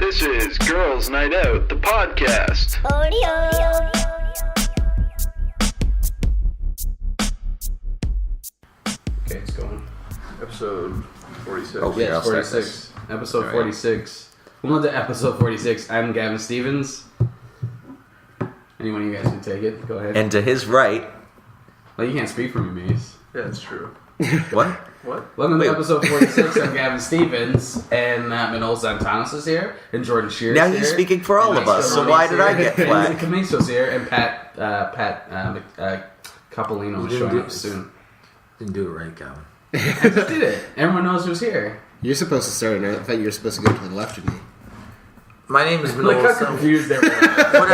This is Girls Night Out, the podcast. Okay, it's going. Episode 46. Oh, Yeah, 46. Episode 46. Welcome to episode 46. I'm Gavin Stevens. Anyone of you guys can take it. Go ahead. And to his right... Well, you can't speak for me, Mace. Yeah, it's true. What? What? Welcome to episode 46. I'm Gavin Stevens. And Manolo Santanos is here. And Jordan Shears Now is he's here. speaking for all And of us, Mace so why did I here. get flack? And Camiso's here. And Pat Capolino is showing up soon. Didn't do it right, Gavin. I just did it. Everyone knows who's here. You're supposed to start, and I thought you were supposed to go to the left of me. My name is Look Manolo. how confused everyone is. What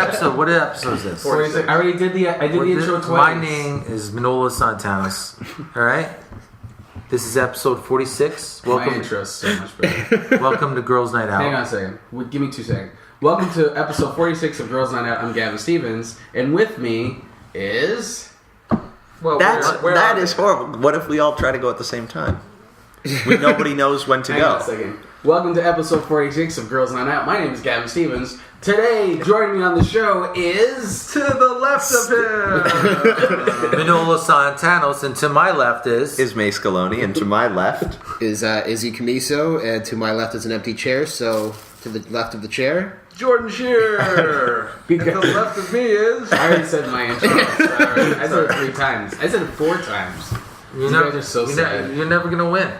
episode is this? 46. I already did the intro twice. My name is Manolo Santanos. All right. This is episode 46. My Welcome. intro is so much better. Welcome to Girls Night Out. Hang on a second. Give me 2 seconds. Welcome to episode 46 of Girls Night Out. I'm Gavin Stevens, and with me is... Well, That is horrible. What if we all try to go at the same time? Nobody knows when to Hang on a go. second. Welcome to episode 46 of Girls Night Out. My name is Gavin Stevens. Today, joining me on the show is... to the left of him. Manolo Santanos, and to my left is Mace Scaloni, and to my left... Is Izzy Camiso, and to my left is an empty chair, so to the left of the chair... Jordan Shear. And to the left of me is... I already said my intro. I said it 3 times. I said it 4 times. You guys are so sad. You're never gonna win.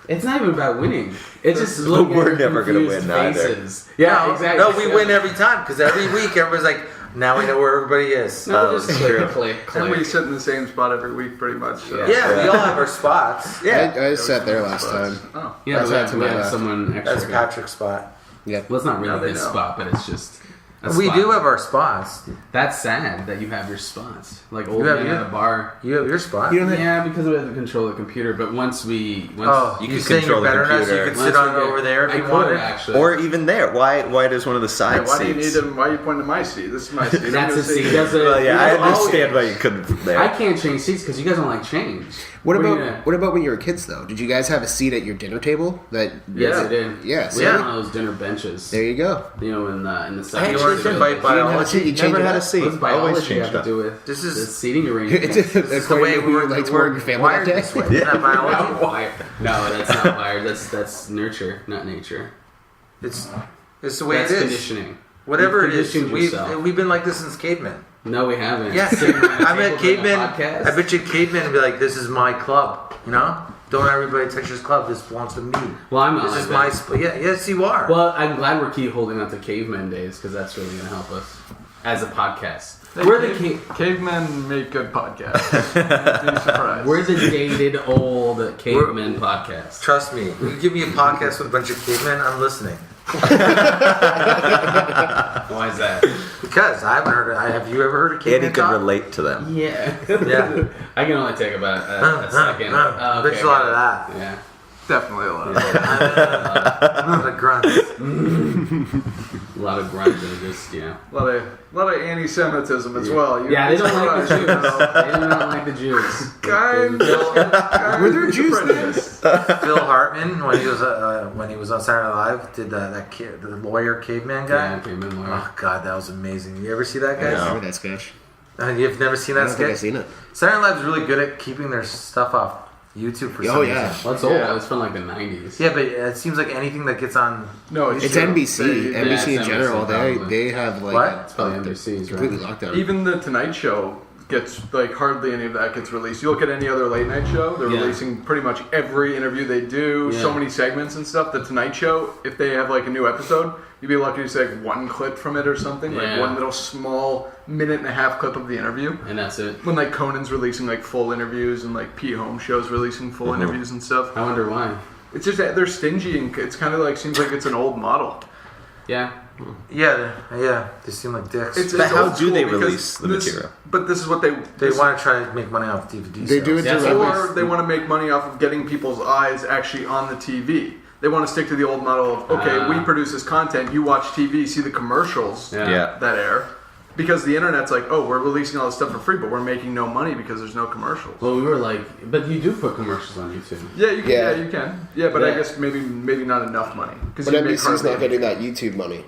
It's not even about winning. It's just looking at We're your never gonna confused win either. faces. Yeah, exactly. No, we win every time because every week everybody's like, now we know where everybody is. No, Oh, just true. click. And we sit in the same spot every week, pretty much. So. Yeah, we all have our spots. Yeah. I sat there last time. Oh. Yeah, but That's we not have too bad. someone extra. That's Patrick's spot. Yeah. Well, it's not Now really they his know. spot, but it's just a We spot. do have our spots. That's sad that you have your spots. Like old You have man your- at a bar. You have your spot. You don't have... Yeah, because we have to control the computer. But once You You can can saying control you're the better than us. You computer. can sit on over there if I you could, wanted. actually. Or even there. Why does one of the Yeah, side why do you seats... need him? Why are you pointing to my seat? This is my seat. That's a seat. That's a, Well, yeah, I you know, understand why you couldn't from there. I can't change seats because you guys don't like change. What are you about gonna- what about when you were kids, though? Did you guys have a seat at your dinner table? Yes, Yeah. I did. Yeah, We see? had one of those dinner benches. There you go. You know, in the I second. actually weren't did. fight You didn't have a biology. seat. You Change never it had a up. seat. What's Always biology have changed to up. do with This is- the seating It's arrangement? This is the way we liked wearing family that wired day. this way. Isn't that biology? Not wired. No, that's not wired. That's nurture, not nature. It's the way That's it is. conditioning. Whatever You've it is, conditioned yourself. we've been like this since cavemen. No, we haven't. Yeah, Sitting around a I table bet doing a cavemen. podcast? I bet you cavemen would be like, "This is my club," you know. Don't everybody touch this club. This belongs to me. Well, I'm not. This is I my. bet. Yes, you are. Well, I'm glad we're keep holding on to caveman days because that's really going to help us as a podcast. We're the Cavemen make good podcasts. You'd be surprised. we're the dated old caveman podcast. Trust me. You give me a podcast with a bunch of cavemen, I'm listening. Why is that? Because I haven't heard. Have you ever heard of And cavemen he could talk? relate to them. Yeah. Yeah. I can only take about a second. There's a lot of that. Yeah. Definitely a lot. A lot of grunts. A lot of grunge and just, A lot of anti-Semitism as well. You'd Yeah, be they don't like the surprised, Jews. you know. They do not like the Jews. Kind Were there Jews there? Phil Hartman, when he was on Saturday Night Live, did that kid, the lawyer caveman guy. Yeah, caveman lawyer. Oh God, that was amazing. You ever see that guy? I remember that sketch. You've never seen I that don't think I've sketch? seen it. Saturday Night Live is really good at keeping their stuff off YouTube for some Oh, yeah. reason. Well, that's old. Yeah. It's from like the 90s. Yeah, but it seems like anything that gets on. No, It's true. NBC. They- NBC in it's general, NBC probably. they have like What? It's probably NBC's, right? completely locked down. Even the Tonight Show gets like hardly any of that gets released. You look at any other late night show, they're Yeah. releasing pretty much every interview they do, Yeah. so many segments and stuff. The Tonight Show, if they have like a new episode, you'd be lucky to see like one clip from it or something, Yeah. like one little small minute and a half clip of the interview. And that's it. When like Conan's releasing like full interviews and like P Home Show's releasing full interviews and stuff. I wonder why. It's just that they're stingy and it's kind of like seems like it's an old model. Yeah. Yeah, they seem like dicks. But how old do they school because release the this- material? But this is what they want to try to make money off DVD They do it sales. Yeah, directly. Or they want to make money off of getting people's eyes actually on the TV. They want to stick to the old model of, okay, we produce this content, you watch TV, see the commercials Yeah. Yeah. that air, because the internet's like, oh, we're releasing all this stuff for free, but we're making no money because there's no commercials. Well, we were like, but you do put commercials on YouTube. Yeah, you can. Yeah. Yeah, you can. Yeah, but I Yeah. guess maybe not enough money. But NBC's not getting that YouTube money.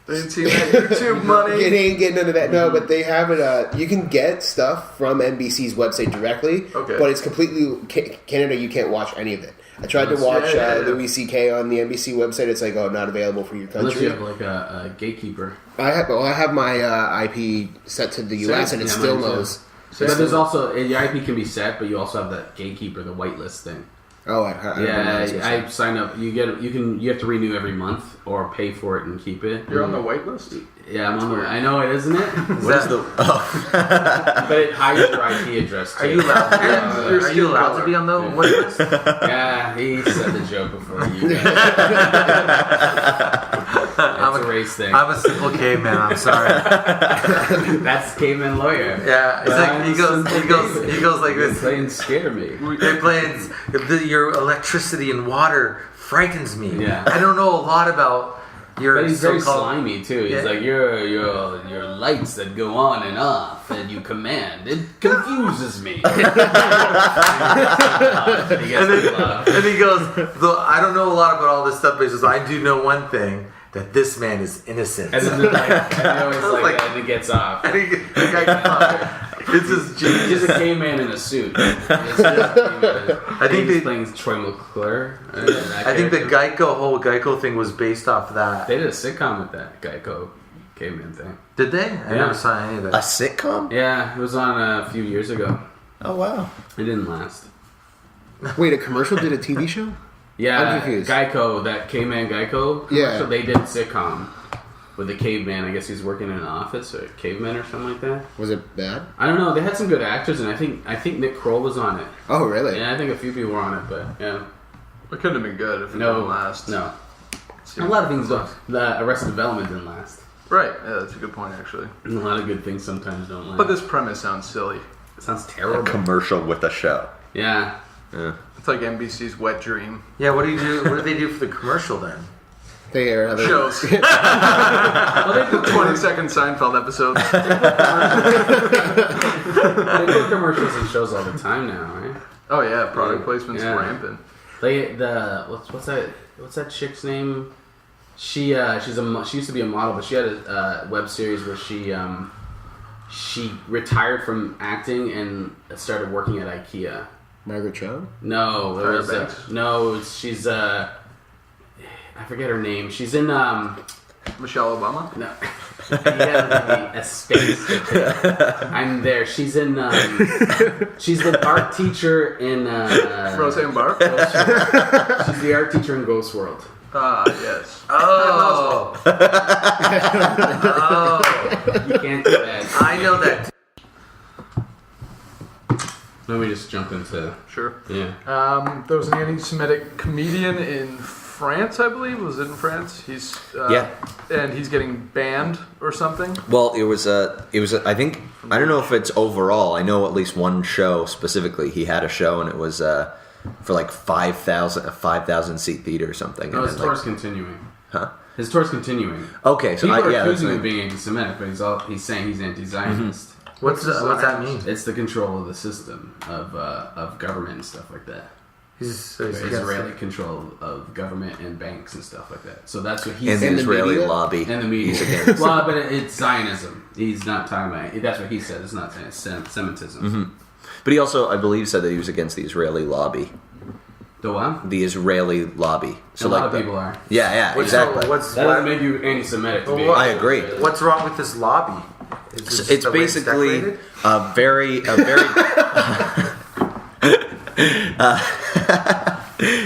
They didn't see that YouTube money. It ain't getting none of that. No, but they have it. You can get stuff from NBC's website directly. Okay. But it's completely Canada. You can't watch any of it. I tried to watch Louis C.K. on the NBC website. It's like, not available for your country. Unless you have like a gatekeeper. I have my IP set to the US, and it still mine too. knows. But there's also your IP can be set, but you also have that gatekeeper, the whitelist thing. Oh, I sign up. You have to renew every month or pay for it and keep it. You're on the white list? Yeah, I'm on the. I know it, isn't it? What is the? Oh. But it hides your IP address too. Are you allowed to be on the wait list? Yeah, he said the joke before you. It's a race thing. I'm a simple caveman. I'm sorry. That's caveman lawyer. Yeah, it's like he goes like this. Playing scare me. They're playing your electricity and water frightens me. Yeah. I don't know a lot about your. But he's very so-called- slimy too. He's like your lights that go on and off and you command. It confuses me. And he goes, though I don't know a lot about all this stuff, but he says, I do know one thing. That this man is innocent. And then and it gets off. And the guy gets off. It's just genius. He's a caveman in a suit. I think he's they- playing Troy McClure. I think the whole Geico thing was based off that. They did a sitcom with that Geico caveman thing. Did they? I never saw any of A it. sitcom? Yeah, it was on a few years ago. Oh wow. It didn't last. Wait, a commercial did a TV show? Yeah, I'm confused. Geico, that caveman Geico commercial, Yeah. they did a sitcom with the caveman. I guess he's working in an office or a caveman or something like that. Was it bad? I don't know. They had some good actors, and I think Nick Kroll was on it. Oh, really? Yeah, I think a few people were on it, but yeah. It couldn't have been good if it No, didn't last. no. A lot of things don't. The Arrested Development didn't last. Right. Yeah, that's a good point, actually. And a lot of good things sometimes don't last. But this premise sounds silly. It sounds A terrible. commercial with a show. Yeah. Yeah. It's like NBC's wet dream. Yeah, what do you do? What do they do for the commercial then? They are other Shows. Well, they put 20-second Seinfeld episodes. They put commercials in shows all the time now, right? Oh yeah, product placement's Yeah. rampant. What's that chick's name? She used to be a model, but she had a web series where she retired from acting and started working at IKEA. Margaret Cho? No, it Tyra was Banks? she's I forget her name. She's in Michelle Obama. no. Yeah, a space. I'm there. She's in. She's the art teacher in. Roseanne Barr. She's the art teacher in Ghost World. Ah, yes. Oh, oh, You can't do that. I know that. Let me just jump into. Sure. Yeah. There was an anti-Semitic comedian in France, I believe. Was it in France? He's Yeah. and he's getting banned or something. Well, it was I think, I don't know if it's overall. I know at least one show specifically. He had a show and it was for like 5,000 seat theater or something. No, and his then, tour's continuing. Huh? His tour's continuing. Okay, so People are yeah, that's accusing him of right. being anti-Semitic, but he's saying he's anti-Zionist. What's that mean? It's the control of the system of government and stuff like that. He's Israeli control of government and banks and stuff like that. So that's what he's And the And the Israeli media? lobby. and the media. He's against. Well, but it's Zionism. He's not talking about. That's what he said. It's not Semitism. Mm-hmm. But he also, I believe, said that he was against the Israeli lobby. The what? The Israeli lobby. A So lot like of people are. Yeah, exactly. That doesn't make you anti-Semitic. To be I agree. What's wrong with this lobby? Is It's the way basically decorated? a very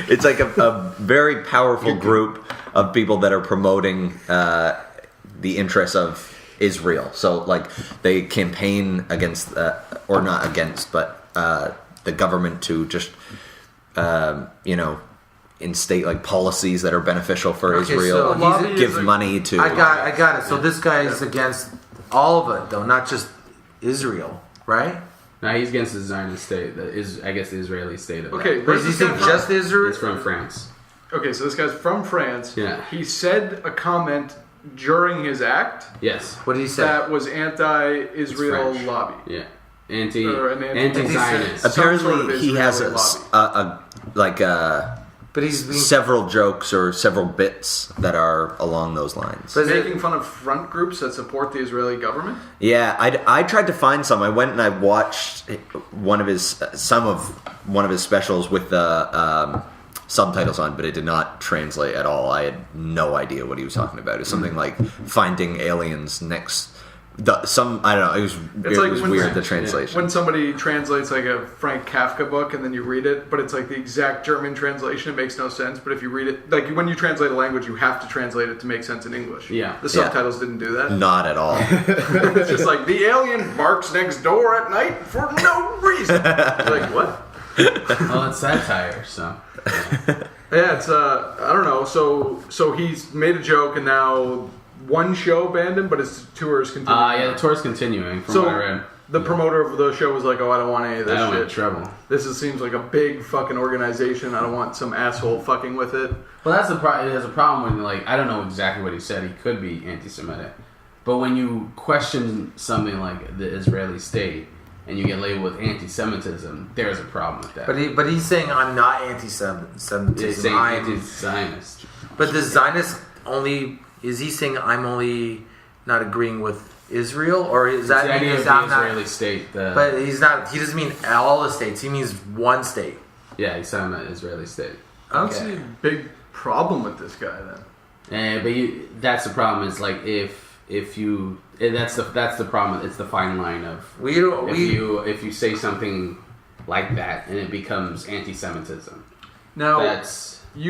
it's like a very powerful group of people that are promoting the interests of Israel. So like they campaign against or not against, but the government to just instate like policies that are beneficial for Okay, Israel. so and lobby is give like- money to I got it. So this guy is against all of it, though, not just Israel, right? No, he's against the Zionist state. I guess the Israeli state of that. Okay, Or where's does he this guy say from? just Israel? He's from France. Okay, so this guy's from France. Yeah. He said a comment during his act Yes. What did he say? that was anti-Israel It's French. lobby. Yeah. Or an Anti-Zionist. Some sort of Apparently, he has Israeli But he's being, several jokes or several bits that are along those lines. but is it- Making fun of front groups that support the Israeli government. Yeah, I tried to find some. I went and I watched one of his specials with the subtitles on, but it did not translate at all. I had no idea what he was talking about. It's something like finding aliens next. I don't know. It was when- weird, the translation. When somebody translates like a Frank Kafka book and then you read it, but it's like the exact German translation, it makes no sense. But if you read it, like when you translate a language, you have to translate it to make sense in English. Yeah. The subtitles didn't do that. Not at all. It's just like the alien barks next door at night for no reason. Like what? Well, it's satire, so. Yeah, it's I don't know. So he's made a joke and now one show banned him, but his tour is continuing. Yeah, the tour's continuing from what I read. The promoter of the show was like, "Oh, I don't want any of this I don't shit. want trouble. Seems like a big fucking organization. I don't want some asshole fucking with it." Well, that's the problem. There's a problem when, like, I don't know exactly what he said. He could be anti-Semitic. But when you question something like the Israeli state and you get labeled with anti-Semitism, there's a problem with that. But he's saying I'm not anti-Semitism. He's saying anti-Zionist. But the Zionist only is he saying I'm only not agreeing with Israel, or is that the idea mean of I'm the not? Israeli state? But he's not. He doesn't mean all the states. He means one state. Yeah, he's talking about Israeli state. I don't see a big problem with this guy then. But that's the problem. Is like if you that's the problem. It's the fine line of if you say something like that and it becomes anti-Semitism. Now, That's did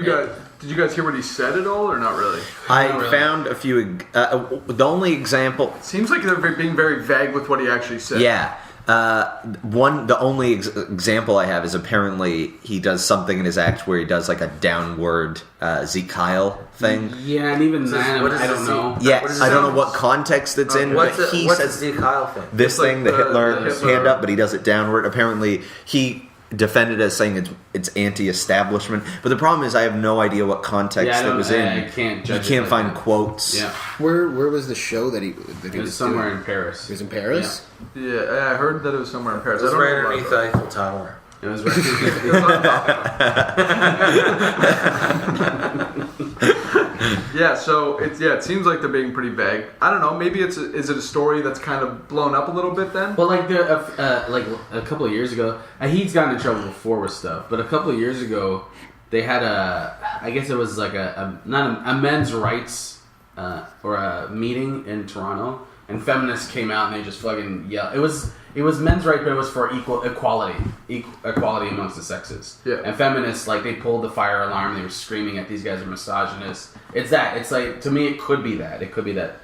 you guys hear what he said at all, or not really? I Not really. found a few. The only example. Seems like they're being very vague with what he actually said. Yeah. The only example I have is apparently he does something in his act where he does like a downward Zeke Kyle thing. Yeah, and even then, what does I this don't mean? know. Yeah, What does I it don't know sound- what context it's in, What's but he the says Zeke Kyle thing? this It's thing, like the Hitler hand up, but he does it downward. Apparently, he defended as saying it's anti-establishment, but the problem is I have no idea what context it was in. I can't judge. You can't it like find that. quotes. Yeah, Where was the show that he it was was somewhere doing? in Paris. He was in Paris. Yeah, I heard that it was somewhere in Paris. It was I don't right know underneath about the Eiffel Tower. It was Yeah, so it seems like they're being pretty vague. I don't know. Maybe is it a story that's kind of blown up a little bit then? Well, like like a couple of years ago, and he's gotten in trouble before with stuff. But a couple of years ago, they had I guess it was like a men's rights or a meeting in Toronto, and feminists came out and they just fucking yelled. It was men's rights, but it was for equality amongst the sexes. Yeah. And feminists, like, they pulled the fire alarm. They were screaming at these guys are misogynists. It's that. It's like, to me, it could be that. It could be that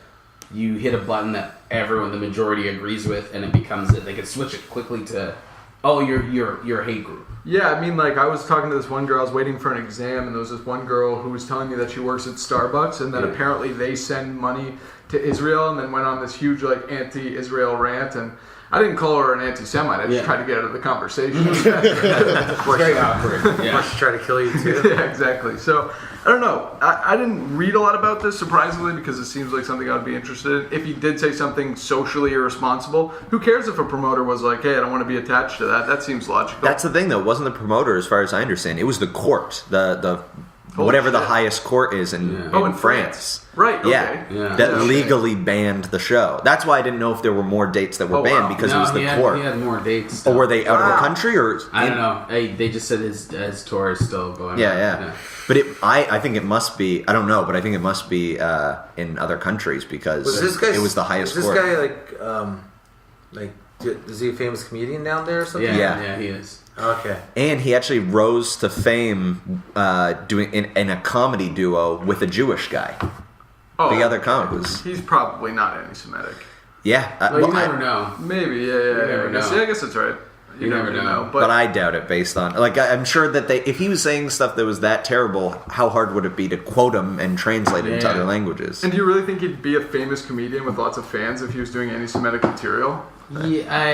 you hit a button that everyone, the majority, agrees with, and it becomes. They can switch it quickly to, oh, you're a hate group. Yeah, I mean, like, I was talking to this one girl, I was waiting for an exam, and there was this one girl who was telling me that she works at Starbucks, and that apparently they send money to Israel, and then went on this huge, like, anti-Israel rant, and I didn't call her an anti-Semite, I just tried to get out of the conversation. Of course, Very awkward. Of Yeah. course, she tried to kill you too. Yeah, exactly. So, I don't know. I didn't read a lot about this, surprisingly, because it seems like something I'd be interested in. If he did say something socially irresponsible, who cares if a promoter was like, hey, I don't want to be attached to that? That seems logical. That's the thing, though. It wasn't the promoter, as far as I understand. It was the court, the whatever the shit. highest court is in in France. Right, okay. Yeah. That okay. legally banned the show. That's why I didn't know if there were more dates that were Oh, banned wow. because it was the he court. had more dates. Or were they out of the Wow. country? Or I don't know. They just said his tour is still going on. Yeah. But I think it must be. I don't know, but I think it must be in other countries because it was the highest Is this court. guy like is he a famous comedian down there or something? Yeah, he is. Okay. And he actually rose to fame doing in a comedy duo with a Jewish guy. Oh, The other comic was He's probably not anti-Semitic. yeah. Well, you never know. Maybe, yeah. never I guess, know. yeah, I guess that's right. You never know. But I doubt it based on I'm sure that if he was saying stuff that was that terrible, how hard would it be to quote him and translate it into Yeah. other languges? And do you really think he'd be a famous comedian with lots of fans if he was doing anti-Semitic material? Yeah,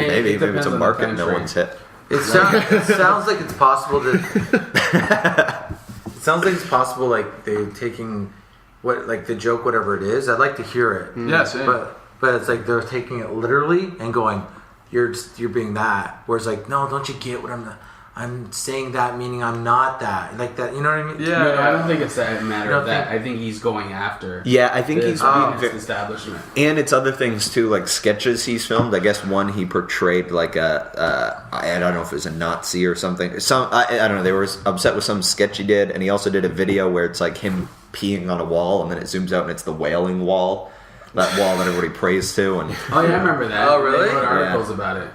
Maybe it if it's depends a on the market no country. one's hit. It sounds like it's possible that. It sounds like it's possible, like they're taking what like the joke, whatever it is. I'd like to hear it. Yeah, same. But it's like they're taking it literally and going, you're being that. Whereas like, no, don't you get what I'm saying that meaning I'm not that. Like that, you know what I mean? Yeah. No, I don't think it's a matter of that. think- I think he's going after. Yeah, I think he's being the establishment. and it's other things too, like sketches he's filmed. I guess one he portrayed like I don't know if it was a Nazi or something. I don't know. They were upset with some sketch he did, and he also did a video where it's like him peeing on a wall, and then it zooms out and it's the Wailing Wall, that wall that everybody prays to. And Oh yeah, I remember that. Oh, really? They wrote articles about it.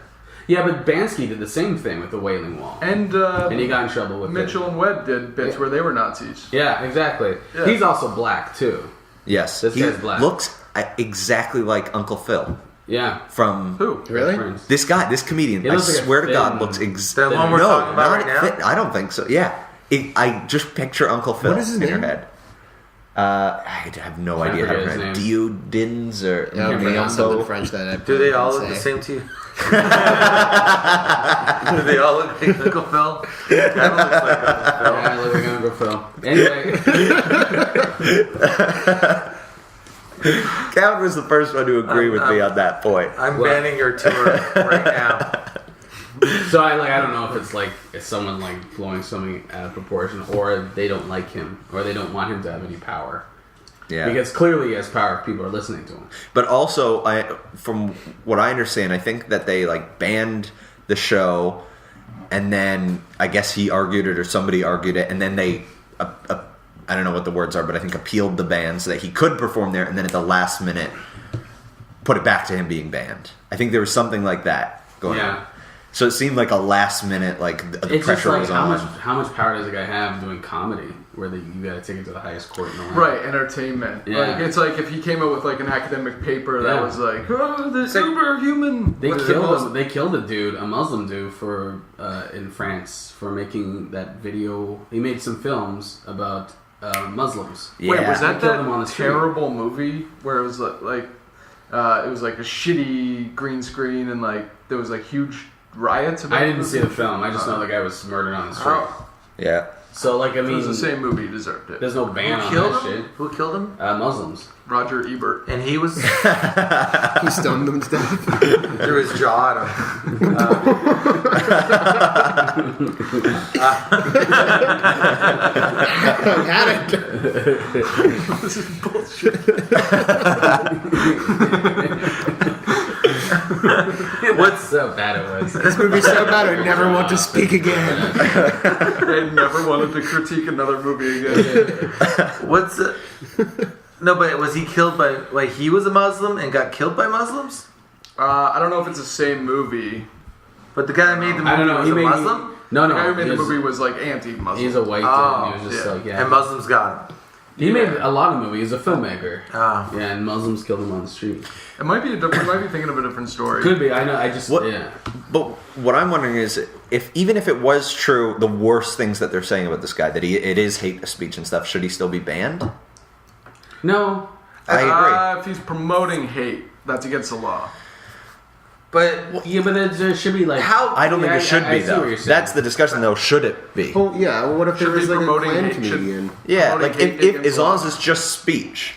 Yeah, but Bansky did the same thing with the Wailing Wall, And he got in trouble with Mitchell it. and Webb did bits where they were Nazis. Yeah, exactly. Yeah. He's also black too. yes, This he guy's black. looks exactly like Uncle Phil Yeah. from Who? Really? Friends. this comedian. He I looks like a swear to God, thin- looks The exactly. one we're talking about right now? I don't think so. Yeah, I just picture Uncle Phil What is his in your name? head. I have no idea how to forget his pronounce name. Diodins or Yeah, okay, Leonto. something French that I Do they all can't look the say. same to you? Do they all look like Uncle Phil? Kevin looks like Uncle Phil. Yeah, I look like Uncle Phil. Anyway, Calvin was the first one to agree with me on that point. I'm What? banning your tour right now. so I don't know if it's someone like blowing something out of proportion, or they don't like him, or they don't want him to have any power. Yeah, Because clearly he has power if people are listening to him. but also, from what I understand, I think that they like banned the show, and then I guess he argued it or somebody argued it, and then they, I don't know what the words are, but I think appealed the ban so that he could perform there, and then at the last minute put it back to him being banned. I think there was something like that going on. So it seemed like a last minute, like the It's just pressure like was how on. much power does a guy have doing comedy, where you got to take it to the highest court in the land? Right, entertainment. Yeah. Like it's like if he came up with like an academic paper that Yeah. was like, oh, the superhuman. They What is killed it? him. They killed a dude, a Muslim dude, for in France for making that video. He made some films about Muslims. Yeah. Wait, was that They killed him on the street. terrible movie where it was like it was like a shitty green screen and like there was like huge riots? About I didn't see the film. I just know the guy was murdered on the street. Oh, Yeah. So like I if it mean, was the same movie, he deserved it. there's no ban Who on killed that him? shit. Who killed him? Muslims. Roger Ebert. And he was He stunned them to death. threw his jaw at him. I had it. This is bullshit. What's so bad it was? This movie's so bad I never want to speak again. I never wanted to critique another movie again. What's the... No, but was he killed by... Like, he was a Muslim and got killed by Muslims? I don't know if it's the same movie. But the guy that made the movie I don't know. was He a made Muslim? No, The guy who no. made the He was, movie was like anti-Muslim. he's a white Oh, dude. And he was just yeah. like, yeah. And Muslims got him. He made a lot of movies. He's a filmmaker. Oh. Yeah, and Muslims killed him on the street. It might be. We might be thinking of a different story. Could be. I know. I just What- yeah. But what I'm wondering is, even if it was true, the worst things that they're saying about this guy, that it is hate speech and stuff, should he still be banned? No. I agree. If he's promoting hate, that's against the law. But... Yeah, but there should be like How- I don't think it should I be see what though. you're saying. That's the discussion though. Should it be? Well, yeah. Well, what if there Should was be like a promoting Klan hate, should- comedian? Yeah, promoting like hate if against as long as law. it's just speech.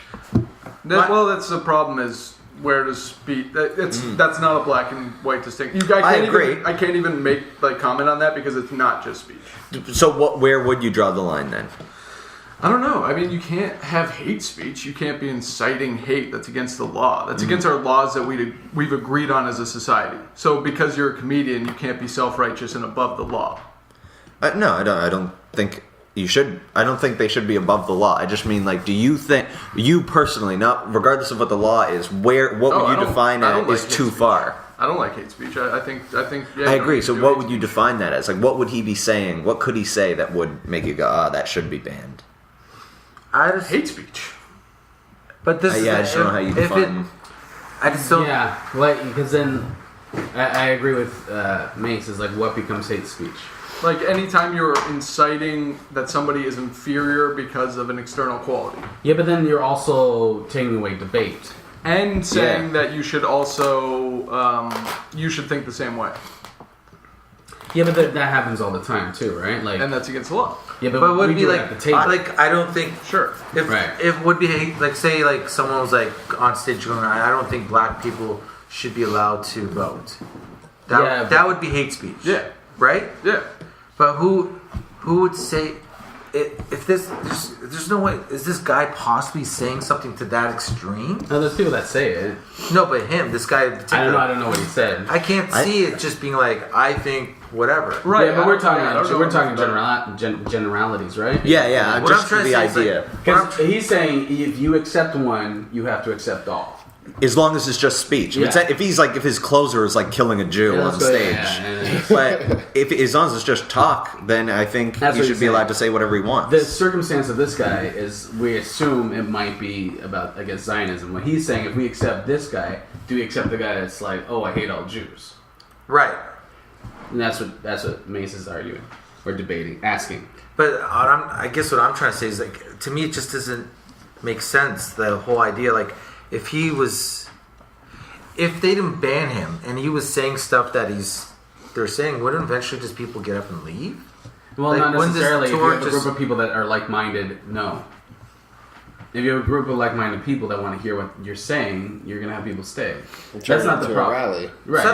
Well, that's the problem. Is where does speech? That's not a black and white distinction. I agree. I can't even make like comment on that because it's not just speech. So where would you draw the line then? I don't know. I mean, you can't have hate speech. You can't be inciting hate. That's against the law. That's against our laws that we've agreed on as a society. So because you're a comedian, you can't be self-righteous and above the law. No, I don't think you should. I don't think they should be above the law. I just mean, like, do you think you personally, not regardless of what the law is, what I would you don't- define I don't as like too hate speech. far? I don't like hate speech. I think. Yeah, I you agree. don't So need to what do would hate you define that as? Like, what would he be saying? What could he say that would make you go, that should be banned? I just... hate speech. But this is... I just don't know how you if it- define. I just don't... Yeah, like because then I agree with Mace. Is like what becomes hate speech. Like anytime you're inciting that somebody is inferior because of an external quality. Yeah, but then you're also taking away debate. And saying Yeah. that you should also you should think the same way. Yeah, but that happens all the time too, right? Like, and that's against the law. yeah, but, But would we it be do it like, at the table. I don't think. Sure. If Right. if would be hate, like say like someone was like on stage going, I don't think black people should be allowed to vote. Yeah, That would be hate speech. Yeah. Right. Yeah. But who would say it, if there's no way, is this guy possibly saying something to that extreme? No, there's people that say it. No, but this guy in particular, I don't know what he said. I can't see it just being like, I think whatever. Right. Yeah, but we're talking talking generalities, right? Yeah. What Just I'm trying the to say is, idea. like, Because he's saying if you accept one, you have to accept all. As long as it's just speech. Yeah. If his closer is like killing a Jew on stage. But if as long as it's just talk, then I think That's he what should he's be allowed saying. to say whatever he wants. The circumstance of this guy is we assume it might be about against Zionism. What he's saying, if we accept this guy, do we accept the guy that's like, oh, I hate all Jews? Right. And that's what Mace is arguing or debating, asking. But I guess what I'm trying to say is like, to me, it just doesn't make sense. The whole idea, like, if they didn't ban him and he was saying stuff that they're saying, wouldn't eventually just people get up and leave? Well, Like, not when this necessarily. If you tour have a group of people that are like-minded, no. If you have a group of like-minded people that want to hear what you're saying, you're going to have people stay. That's not the into problem. a rally. Right.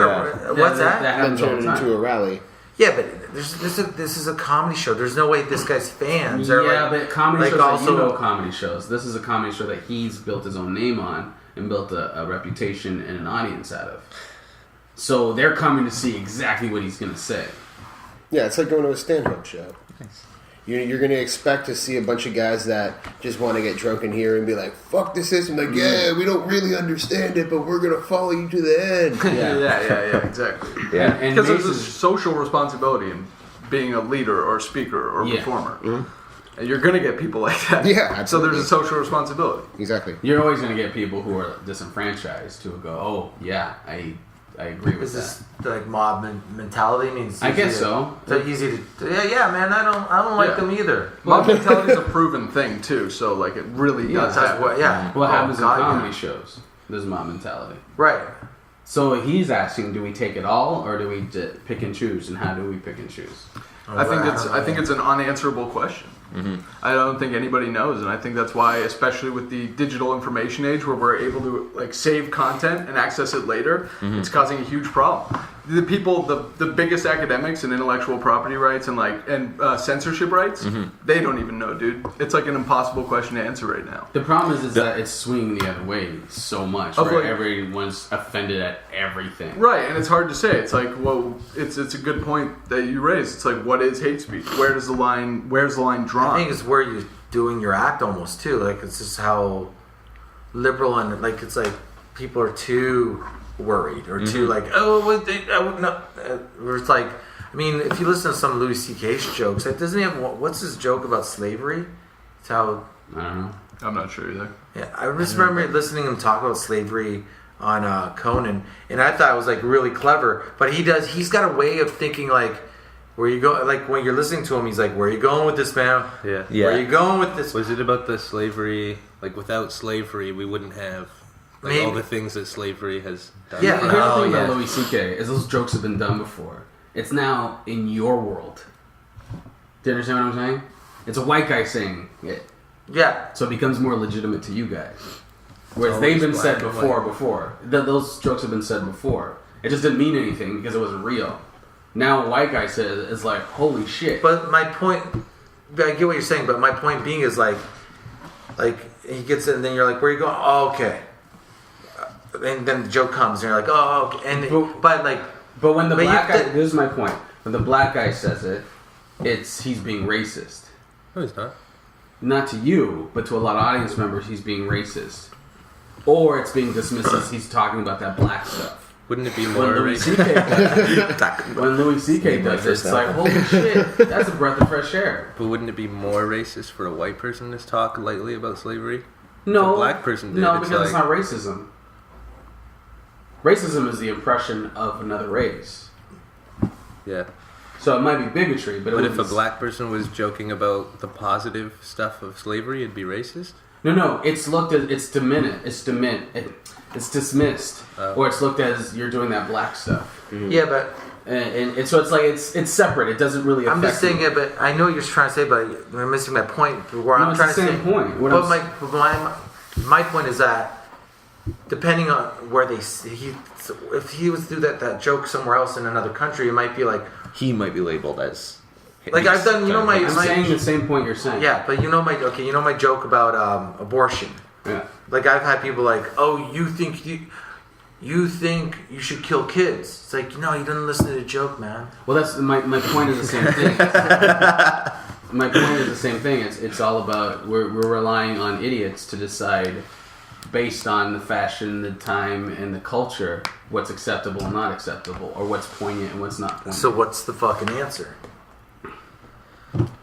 What's that? That Then happens all turn the it time. into a rally. Yeah, but this is a comedy show. There's no way this guy's fans are Yeah, like, but comedy like shows also, that comedy shows. This is a comedy show that he's built his own name on and built a reputation and an audience out of. So they're coming to see exactly what he's going to say. Yeah, it's like going to a stand-up show. Nice. You're going to expect to see a bunch of guys that just want to get drunk in here and be like, fuck the system. Like, yeah, we don't really understand it, but we're going to follow you to the end. Yeah, exactly. Yeah. And Because there's a Mason's- social responsibility in being a leader or speaker or performer. And you're going to get people like that. Yeah, So absolutely. there's a social responsibility. Exactly. You're always going to get people who are disenfranchised who will go, oh, yeah, I agree with is this that. like mob mentality? I mean, it's I easy guess to- so. It's easy to yeah, man. I don't like Yeah. them either. Mob mentality is a proven thing, too. So, like, it really does That's happen. what. Yeah. What Oh, happens God, in yeah. comedy shows? There's mob mentality. Right. So he's asking, do we take it all or do we pick and choose? And how do we pick and choose? I think it's an unanswerable question. I don't think anybody knows, and I think that's why, especially with the digital information age, where we're able to like save content and access it later, it's causing a huge problem. The people, the biggest academics in intellectual property rights and censorship rights, they don't even know, dude. It's like an impossible question to answer right now. The problem is that it's swinging the other way so much, Of where like- everyone's offended at everything. Right, and it's hard to say. It's like, well, it's a good point that you raised. It's like, what is hate speech? Where's the line drawn? I think it's where you're doing your act almost too. Like it's just how liberal and like it's like people are too worried or too like where it's like, I mean, if you listen to some Louis C.K.'s jokes, like, doesn't he have what's his joke about slavery? It's how I don't know. I'm not sure either. yeah. I just remember listening to him talk about slavery on Conan, and I thought it was like really clever. But he's got a way of thinking like. Where you go, like when you're listening to him, he's like, "Where are you going with this, man? Yeah. Where are you going with this?" Was it about the slavery? Like without slavery, we wouldn't have like Maybe. all the things that slavery has done. Yeah. Here's the Oh, thing yeah. about Louis C.K. is those jokes have been done before. It's now in your world. Do you understand what I'm saying? It's a white guy saying it, Yeah, so it becomes more legitimate to you guys. Whereas Always they've been black said and before. Those jokes have been said before. It just didn't mean anything because it wasn't real. Now a white guy says it's like, holy shit. but my point, I get what you're saying, but my point being is like he gets it, and then you're like, "Where are you going?" Oh, okay. And then the joke comes, and you're like, "Oh, okay." And but like, But when the But black you- guy, this is my point. When the black guy says it, he's being racist. No, he's not. Not to you, but to a lot of audience members, he's being racist. Or it's being dismissed as he's talking about that black stuff. Wouldn't it be When more Louis racist? C.K. does it, when Louis C.K. does it, it's like, holy shit, that's a breath of fresh air. But wouldn't it be more racist for a white person to talk lightly about slavery? No, If a black person did, no, it's because it's like- not racism. Racism is the impression of another race. Yeah. So it might be bigotry, but But if a black person was joking about the positive stuff of slavery, it'd be racist? No, it's looked at, it's dismissed, Oh. or it's looked as you're doing that black stuff. yeah, but and so it's like it's separate. It doesn't really affect I'm just saying me. it, but I know what you're trying to say, but you're missing my point. Where No, I'm it's trying the to same say, point. What But I'm my point is that depending on where if he was to do that joke somewhere else in another country, it might be like He might be labeled as. like I've done. You know my. I'm saying the same point you're saying. Yeah, but you know my joke about abortion. Yeah. Like I've had people like, oh, you think you should kill kids? It's like, no, you didn't listen to the joke, man. Well, that's my point is the same thing. My point is the same thing. It's all about we're relying on idiots to decide based on the fashion, the time, and the culture what's acceptable and not acceptable, or what's poignant and what's not poignant. So what's the fucking answer?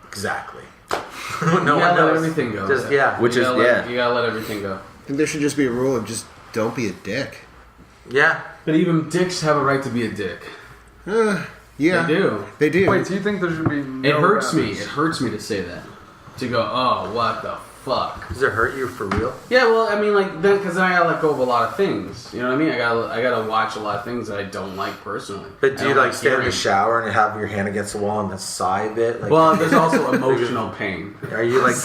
Exactly. You gotta let everything go. Just yeah. Which You is gotta yeah. You gotta let everything go. I think there should just be a rule of just don't be a dick. Yeah. But even dicks have a right to be a dick. Yeah, They do. They do. Wait, do you think there should be? No It hurts me. boundaries? It hurts me to say that. To go, oh, what the fuck? Does it hurt you for real? Yeah, well, I mean, like, then, because I gotta let go of a lot of things. You know what I mean? I gotta watch a lot of things that I don't like personally. But I do you don't like stand in the hearing. shower and have your hand against the wall and then sigh a bit? Like, Well, there's also emotional pain. are you like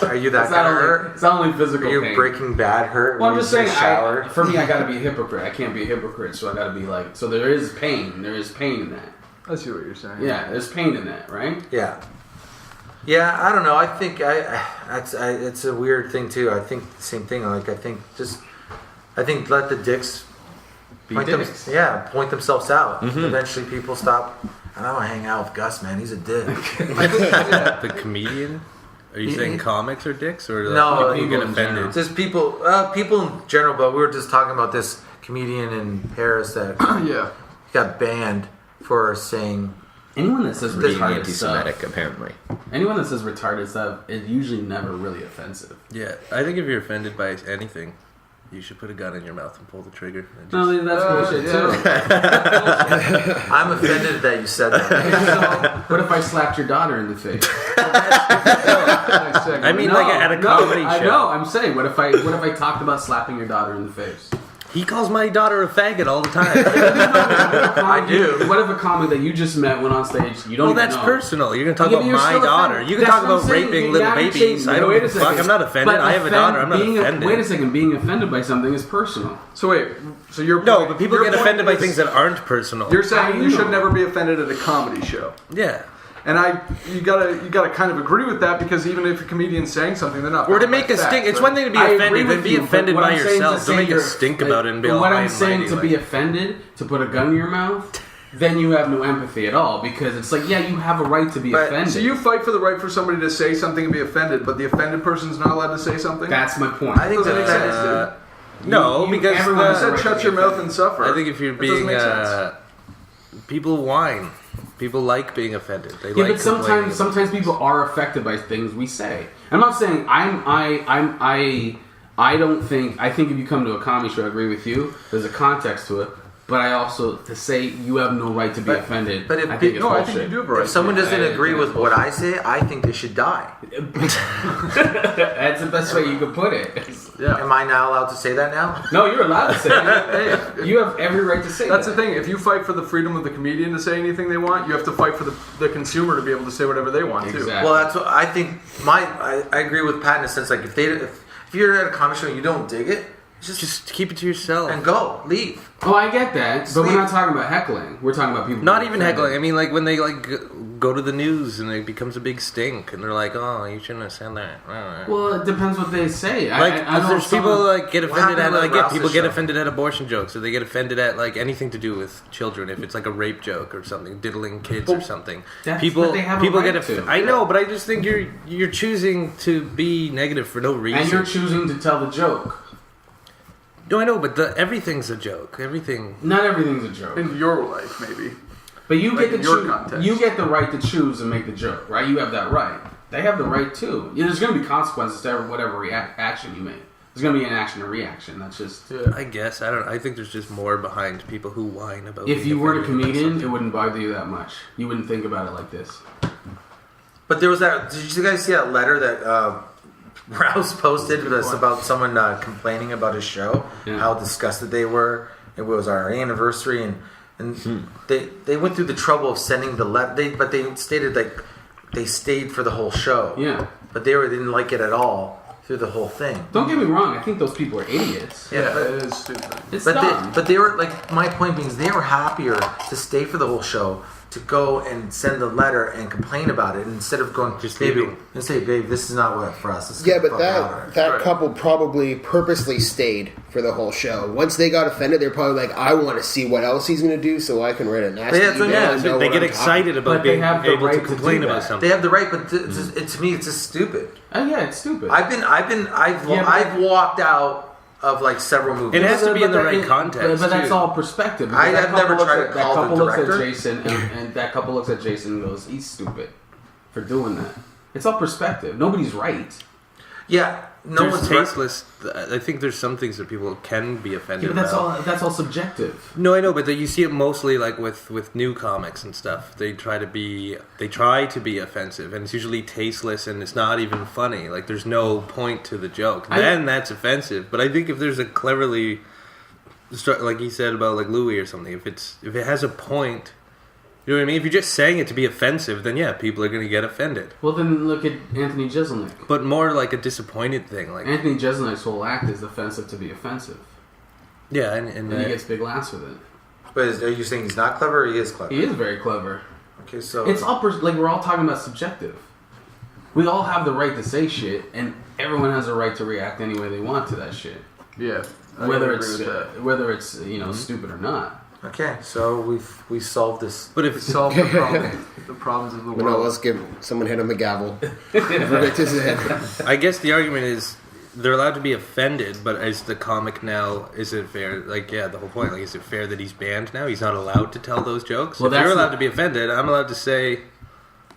are you that It's kind not of only, hurt? it's not only physical Are you pain. Breaking Bad hurt? Well, I'm when just you in saying, the shower. for me, I gotta be a hypocrite. I can't be a hypocrite, so I gotta be like, so there is pain. There is pain in that. I see what you're saying. Yeah, there's pain in that, right? Yeah. Yeah, I don't know. I think it's a weird thing too. I think the same thing. Like I think let the dicks Be point dicks. point themselves out. Mm-hmm. Eventually, people stop. I don't want to hang out with Gus, man. He's a dick. The comedian? Are you saying comics are dicks, or No, people get people in offended? general. Just people in general. But we were just talking about this comedian in Paris that Yeah. got banned for saying. Anyone that says Being retarded anti-Semitic, stuff, apparently. anyone that says retarded stuff, is usually never really offensive. Yeah, I think if you're offended by anything, you should put a gun in your mouth and pull the trigger. And No, just- that's bullshit yeah. too. I'm offended that you said that. So, what if I slapped your daughter in the face? Nice segue. I mean, like at a comedy I show. know. I'm saying, what if I talked about slapping your daughter in the face? He calls my daughter a faggot all the time. I do. What if a comic that you just met went on stage? You don't. Well, even that's know. personal. You're gonna talk Yeah, about but you're my still daughter. offended. You can That's talk what I'm about saying. raping You're little not babies. saying- I don't wait a give a fuck. second. I'm not offended. But I have a daughter. I'm not offended. Wait a second. Being offended by something is personal. So wait. So your No, point- but people your get point offended by is- things that aren't personal. You're How saying do you you should know? never be offended at a comedy show. Yeah. And you gotta kind of agree with that because even if a comedian's saying something, they're not. Or to bound make by a stink. facts, It's right? one thing to be I agree offended, with then be you, but offended what by I'm saying is yourself. to Don't say make a you're- stink about it and be but all what high I'm and saying mighty, to be like- offended, to put a gun in your mouth, then you have no empathy at all because it's like, yeah, you have a right to be But- offended. So you fight for the right for somebody to say something and be offended, but the offended person's not allowed to say something. That's my point. I think Doesn't make sense, that No, because everyone I has a said right shut to your be mouth offended. and suffer. I think if you're It doesn't being, make sense. people whine. People like being offended. They Yeah, like but sometimes complaining. people are affected by things we say. I'm not saying I don't think I think if you come to a comedy show, I agree with you. There's a context to it, but I also to say you have no right to be offended. but if I think it's no, I bullshit. think you do have a right. if someone Yeah, doesn't I agree think with it's what bullshit. I say, I think they should die. That's the best way you could put it. Yeah. Am I now allowed to say that now? No, you're allowed to say it. Hey, You have every right to say that's that. the thing. If you fight for the freedom of the comedian to say anything they want, you have to fight for the consumer to be able to say whatever they want too. Exactly. Well, that's what I think. I agree with Pat in a sense. Like if you're at a comedy show and you don't dig it, Just keep it to yourself. and go leave. Oh, I get that, but Sleep. we're not talking about heckling. We're talking about people. Not being even offended. heckling. I mean, like when they like go to the news and it becomes a big stink, and they're like, "Oh, you shouldn't have said that." Well, it depends what they say. Like, I know there's people some- like get What offended at happened with like Rouse's people get show? offended at abortion jokes, or they get offended at like anything to do with children. If it's like a rape joke or something, diddling kids or something, that's people what they have a people right get to. I know, but I just think you're choosing to be negative for no reason. and you're choosing to tell the joke. No, I know, but everything's a joke. Everything. Not everything's a joke. In your life, maybe. But you Like get in to your choose. context. You get the right to choose and make the joke, right? You have that right. They have the right too. Yeah, there's going to be consequences to whatever action you make. There's going to be an action or reaction. That's just. Yeah. I guess I don't. I think there's just more behind people who whine about. If being you were a offended about comedian, something. it wouldn't bother you that much. You wouldn't think about it like this. But there was that. Did you guys see that letter that Rouse posted that's about someone complaining about his show, Yeah. how disgusted they were? It was our anniversary, and and they went through the trouble of sending the letter. But they stated like they stayed for the whole show. Yeah. But they didn't like it at all through the whole thing. Don't get me wrong. I think those people are idiots. Yeah, but, it is stupid. It's but dumb. they were like, my point being is they were happier to stay for the whole show, to go and send a letter and complain about it instead of going Just babe, leaving. and say, babe, this is not what for us. Let's Yeah, get the but fuck out of here." that Right. couple probably purposely stayed for the whole show. Once they got offended, they're probably like, I want to see what else he's going to do so I can write a nasty Yeah, that's what I email mean. and know they what get I'm excited about But they being have the able right to to complain do about that. something. They have the right, but to me, it's just stupid. Yeah, it's stupid. I've walked out of like several movies. It has to be in the But right that- context, But that's too. all perspective. I That have never couple tried looks to at- call that the couple looks at director. Jason, and that couple looks at Jason and goes, "He's stupid for doing that." It's all perspective. Nobody's right. Yeah, no There's one's tasteless. I think there's some things that people can be Yeah, offended but about. that's all subjective. No, I know, but you see it mostly like with new comics and stuff. They try to be offensive, and it's usually tasteless, and it's not even funny. Like there's no point to the joke. Then that's offensive. But I think if there's a cleverly, like he said about like Louis or something, if it has a point, you know what I mean. If you're just saying it to be offensive, then yeah, people are going to get offended. Well, then look at Anthony Jeselnik. But more like a disappointed thing, like Anthony Jeselnik's whole act is offensive to be offensive, yeah, and he gets big laughs with it. But are you saying he's not clever or he is clever? He is very clever. Okay, so It's all like we're all talking about subjective. We all have the right to say shit, and everyone has a right to react any way they want to that shit, Yeah. I whether agree it's with that. whether it's stupid or not. okay, so we solved this. But We if solve the problem, the problems of the Well, no, world. let's give someone hit him a gavel. Right to his head. I guess the argument is they're allowed to be offended, but as the comic now, is it fair? Like, yeah, the whole point. Like, is it fair that he's banned now? He's not allowed to tell those jokes. Well, if you're that's allowed not- to be offended, I'm allowed to say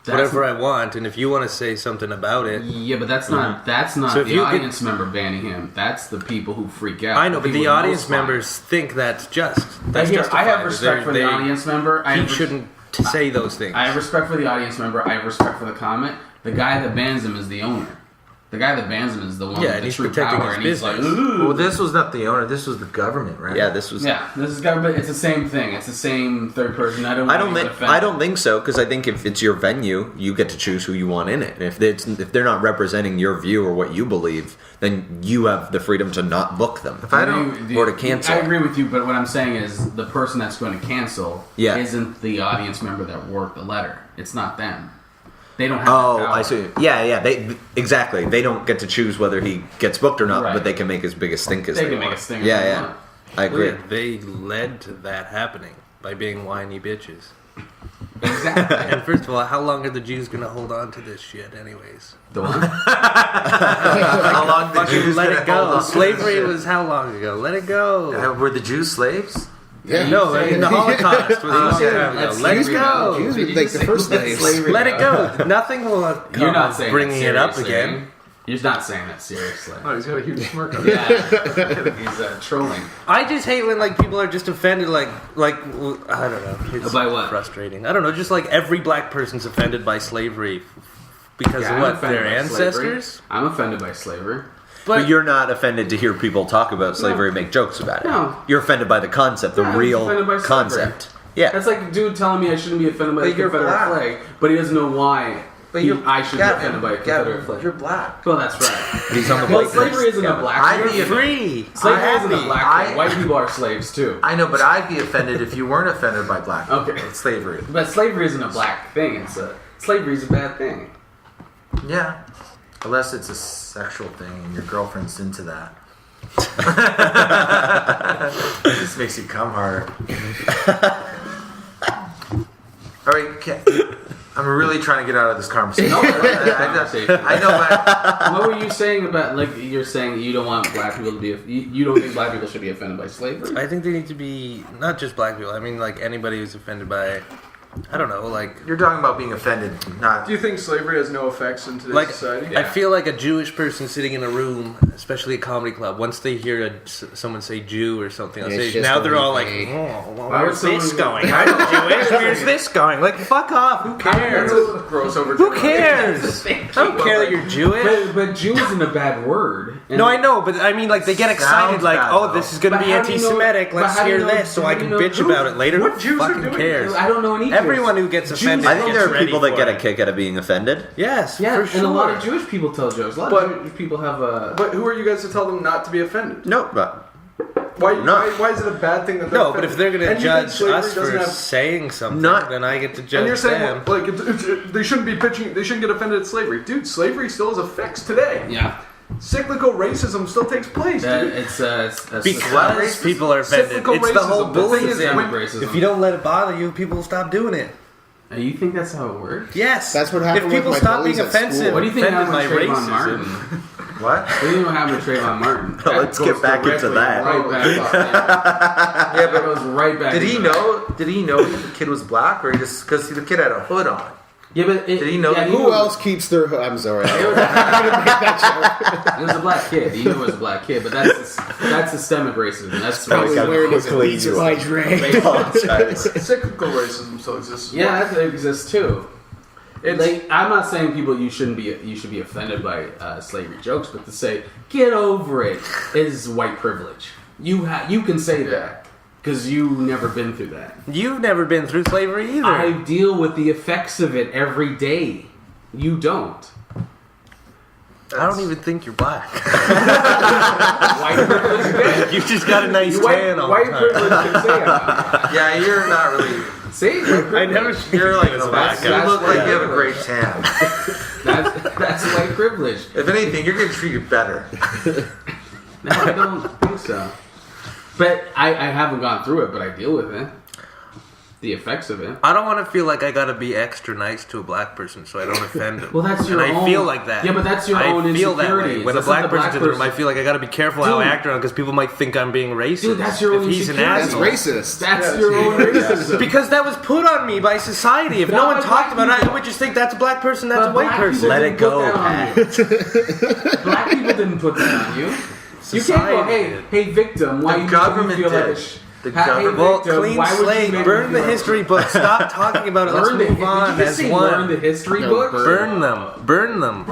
whatever I want, and if you want to say something about it, Yeah, but that's not So if the you could- audience member banning him. That's the people who freak out. I know, but people the with audience most fun. members think that's just. That's I justified. have respect for the They- audience member. He shouldn't say those things. I have respect for the audience member. I have respect for the comment. The guy that bans him is the owner. The guy that bans him is the one Yeah, with and the he's true protecting power, his and he's like, business. "Ooh." Well, this was not the owner. This was the government, right? Yeah, this was. Yeah, this is government. It's the same thing. It's the same third person. I I don't think so, because I think if it's your venue, you get to choose who you want in it. And if they're not representing your view or what you believe, then you have the freedom to not book them. If I don't, Or to cancel. I agree with you, but what I'm saying is the person that's going to cancel Yeah. isn't the audience member that wrote the letter. It's not them. They don't have Oh, that power. I see. Yeah. Exactly. They don't get to choose whether he gets booked or not, Right. but they can make as big a stink as They they, can make want. a stink as Yeah, they yeah. want. I agree. Yeah, they led to that happening by being whiny bitches. Exactly. And first of all, how long are the Jews going to hold on to this shit, anyways? The one? how long did Jews Let gonna it hold go. on to Slavery this was how long ago? Let it go. shit? Were the Jews slaves? Yeah. No, in the Holocaust was a long time ago. That's Let it slavery, go. though. Jews Did were you like just the say first that's slaves. slavery, Let it though? go. Nothing will come You're not saying bringing that it up seriously. again. You're not saying that seriously. Oh, he's got a huge smirk on his Yeah, he's trolling. I just hate when like people are just offended, like I don't know. It's By what? Frustrating. I don't know. Just like every black person's offended by slavery because Yeah, of I'm what offended their by ancestors. slavery. I'm offended by slavery. But you're not offended to hear people talk about slavery and make jokes about it. No. You're offended by the concept, the Yeah, I'm real offended by slavery. concept. Yeah. That's like a dude telling me I shouldn't be offended by But the you're Confederate black. flag, but he doesn't know why I should be offended by a Confederate flag. You're black. Well, that's right. He's on the Well, white slavery list. isn't a black I'd thing. be Free. Slavery isn't a happy. black thing. White people are slaves too. I know, but I'd be offended if you weren't offended by black people. Okay. It's slavery. But slavery isn't a black thing. Slavery is a bad thing. Yeah. Unless it's a sexual thing and your girlfriend's into that. It just makes you come harder. All right, I'm really trying to get out of this conversation. No, conversation. I know, but What were you saying about you're saying you don't want black people to be you don't think black people should be offended by slavery? I think they need to be not just black people. I mean, like anybody who's offended by I don't know, like You're talking about being offended, not. Do you think slavery has no effects in today's like society? I feel like a Jewish person sitting in a room, especially a comedy club, once they hear someone say Jew or something on Yeah, it's stage, just now they're all like, okay. oh, well, Why where's would this someone- going? I'm Jewish. Where's this going? Like, fuck off. Who That's cares? a gross over. Who cares? I don't care that you're Jewish. But Jew isn't a bad word. And- No, I know, but I mean, like, they get excited, Sounds like, bad, oh, though. this is going to But be how do you know- anti-Semitic. but Let's how do you hear know- this so how I do can you know bitch about it later. what Who Jews are fucking doing? cares? I don't know any Jews. Everyone who gets offended I think gets there are ready people that for get a it. kick out of being offended. Yes, Yeah, for sure. and a lot of Jewish people tell jokes. A lot But- of Jewish people have a. But who are you guys to tell them not to be offended? No, but Why? No. Why is it a bad thing that they're No, but offended? if they're going to And you think judge slavery us doesn't for have- saying something, Not- then I get to And judge you're saying them. like they shouldn't be pitching. They shouldn't get offended at slavery, dude. Slavery still has effects today. Yeah. Cyclical racism still takes place, dude. It's Because people are offended. Cyclical It's the whole racism. The thing bullying is, thing. when- racism. If you don't let it bother you, people will stop doing it. And you think that's how it works? Yes. That's what happened If people with my stop being bullies at offensive, school. What do you think offended happened by to Trayvon racism. Martin? What? What do you know what happened to Trayvon Martin? Let's That get goes back into directly that. Right back up, Yeah, that goes right back. Did he into that. know? Did he know the kid was black, or he just because the kid had a hood on? Yeah, but Did he know that? Who else keeps their? I'm sorry. I didn't make that joke. It was a black kid. He knew it was a black kid, but that's systemic racism. That's Probably gotta wearing his quickly beats you by up. Dre. Cyclical racism still exists. Yeah, that exists too. It's, Like, I'm not saying people you should be offended by slavery jokes, but to say get over it is white privilege. You can say that because you've never been through that. You've never been through slavery either. I deal with the effects of it every day. You don't. I don't even think you're black. White privilege again. You just got a nice tan all White the time. privilege can say that. Yeah, you're not really. See, white I privilege. never You're like a the black You guy. look like you have a great tan. That's white privilege. If anything, you're getting treated better. No, I don't think so. But I haven't gone through it, but I deal with it. The effects of it. I don't want to feel like I got to be extra nice to a black person so I don't offend them. Well, that's your and own. I feel like that. Yeah, but that's your I own feel that way. insecurities. When a That's not black the person's in the room, I feel like I got to be careful how I Dude. act around because people might think I'm being racist. Dude, that's your if own he's an insecurity. That's asshole. racist. That's your own racism. Because that was put on me by society. If no Not one by talked black about it, I people. would just think that's a black person, that's But a white black person. people Let didn't it go, put that on you. Black people didn't put that on you. You can't go, Society hey, victim, why The you government feel did. like a The Hey, government. Well, victim, clean why would you slate. make me Burn the feel- history book. Stop talking about it. Let's Burn the, move on did you as say one. Burn the history No, book? Burn them. Burn them.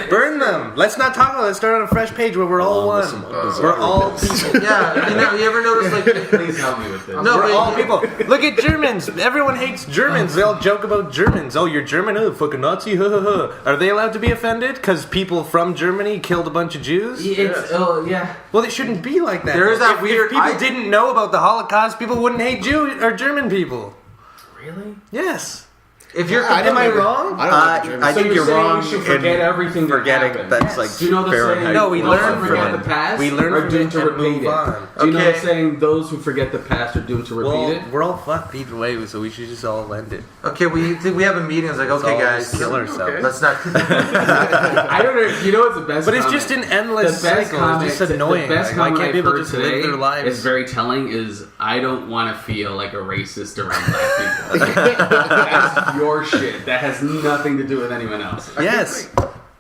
Burn them. Let's not talk about it. Let's start on a fresh page where we're all one. We're all people. Yeah, you ever notice like Please help me with this. no, We're but all people. Look at Germans. Everyone hates Germans. They all joke about Germans. Oh, you're German? Oh, fucking Nazi. Are they allowed to be offended because people from Germany killed a bunch of Jews? It's, oh, yeah. Well, it shouldn't be like that. There is that If weird- people didn't know about the Holocaust, people wouldn't hate Jew or German people. Really? Yes. if you're Am I wrong? I don't like Germans. I think you're you're saying wrong. we should forget in everything that forgetting happened. that's Yes. like Do you know the Fahrenheit. saying? No, we those learn who from forget it. the past We learn are from doomed it to and repeat move it. on. Do you know Okay. the saying? Those who forget the past are doomed to repeat Well, it. we're all fucked either way, so we should just all end it. okay, we have a meeting. It's like Let's okay, all guys, just kill ourselves. let's not. I don't know. You know what's the best? But it's comment? just an endless the best cycle. comment. It's just annoying. The best Like, why comment can't I've people heard just today live their lives? is very telling. Is I don't want to feel like a racist around black people. That's your shit. That has nothing to do with anyone else. Yes.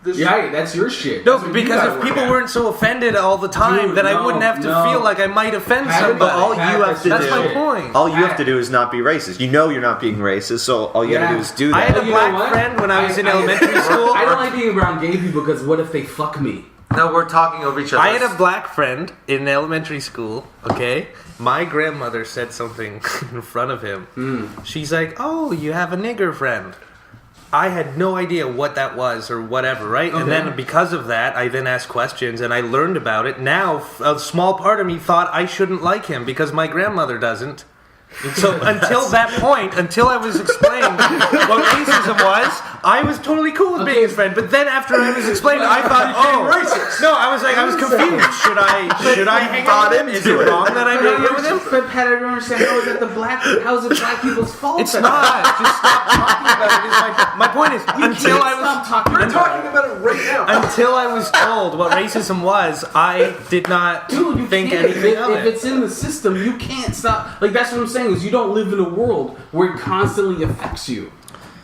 Yeah, that's your shit. No, That's what you because gotta if work people at. weren't so offended all the time, Dude, then I no, wouldn't have to no. feel like I might offend Pat, somebody. But all you Pat, have to That's do. my point. All you have to do is not be racist. You know you're not being racist, so all you gotta Yeah. do is do I had that. a You know black what? friend when I was in I- elementary school. I don't like being around gay people because what if they fuck me? No, we're talking over each other. I had a black friend in elementary school, okay? My grandmother said something in front of him. She's like, oh, you have a nigger friend. I had no idea what that was or whatever, right? And then because of that, I then asked questions and I learned about it. Now, a small part of me thought I shouldn't like him because my grandmother doesn't. So until that point, until I was explained what racism was, I was totally cool with being his friend. But then after I was explained, I thought, oh, racist. No, I was confused. Should I hang out with him? Is it wrong that I'm hanging out with him? But Pat, I don't understand. How is it black people's fault? It's not. Just stop talking about it. Is my point is until I was talking. We're talking about it right now. until I was told what racism was, I did not you think can't. anything of If it. it's in the system, you can't stop. Like, that's what I'm saying, is you don't live in a world where it constantly affects you.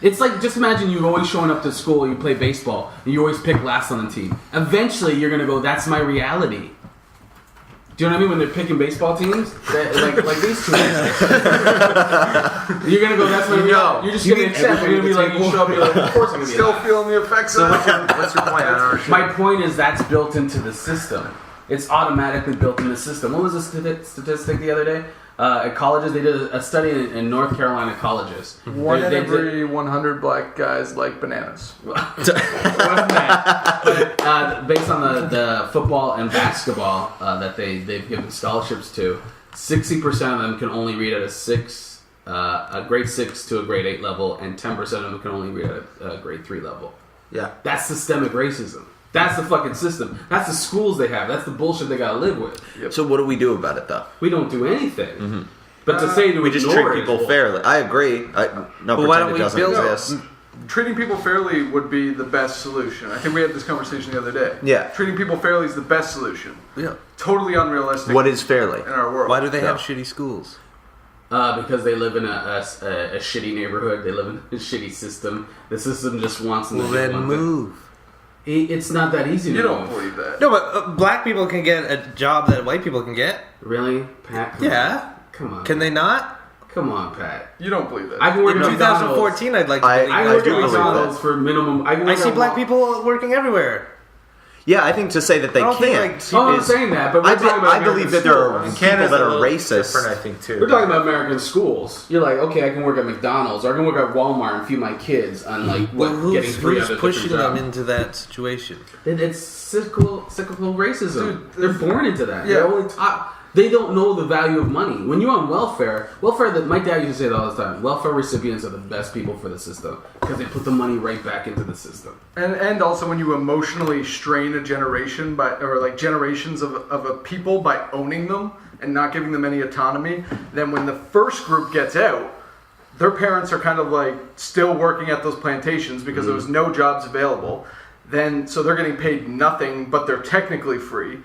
It's like, just imagine you always showing up to school, you play baseball, and you always pick last on the team. Eventually, you're going to go, that's my reality. Do you know what I mean? When they're picking baseball teams, like these two. You're gonna go. That's my reality. You're just gonna accept. You're gonna be like, you show up. You're like, of course I'm gonna be. Still feeling the effects of it. What's your point? I don't understand. My point is that's built into the system. It's automatically built in the system. What was the statistic the other day? At colleges, they did a study in North Carolina colleges. One in every 100 black guys like bananas. Wasn't that? But based on the football and basketball that they've given scholarships to, 60% of them can only read at a grade 6 to a grade 8 level, and 10% of them can only read at a grade 3 level. Yeah. That's systemic racism. That's the fucking system. That's the schools they have. That's the bullshit they gotta live with. Yep. So what do we do about it, though? We don't do anything. But to say to We just ignore treat it people is fairly. I agree. No, But why pretend don't it we doesn't build- exist. Treating people fairly would be the best solution. I think we had this conversation the other day. Yeah. Treating people fairly is the best solution. Yeah. Totally unrealistic What is fairly? in our world. Why do they have No. shitty schools? Because they live in a shitty neighborhood. They live in a shitty system. The system just wants them Well, to do then one thing. move. It's not that easy to You don't move. believe that. No, but black people can get a job that white people can get. Really, Pat? Come Yeah. on. Come on. Can they not? Come on, Pat. You don't believe that. I can work In at McDonald's. 2014, I'd like to I- believe I that. can work do at believe McDonald's for minimum. I see black people working everywhere. Yeah, I think to say that they I don't think, can't. like, Oh, I'm is- saying that, but we're talking about I American believe that there are schools. people Canada's that a are little racist. different, I think, too. We're talking about American schools. You're like, okay, I can work at McDonald's, or I can work at Walmart and feed my kids on like Well, getting three who's other pushing different them jobs. into that situation? It's cyclical racism. Dude, They're born into that. Yeah. They're only taught. They don't know the value of money. When you're on welfare, that my dad used to say it all the time. Welfare recipients are the best people for the system because they put the money right back into the system. And also when you emotionally strain a generation or generations of a people by owning them and not giving them any autonomy, then when the first group gets out, their parents are kind of like still working at those plantations because there was no jobs available. Then so they're getting paid nothing, but they're technically free.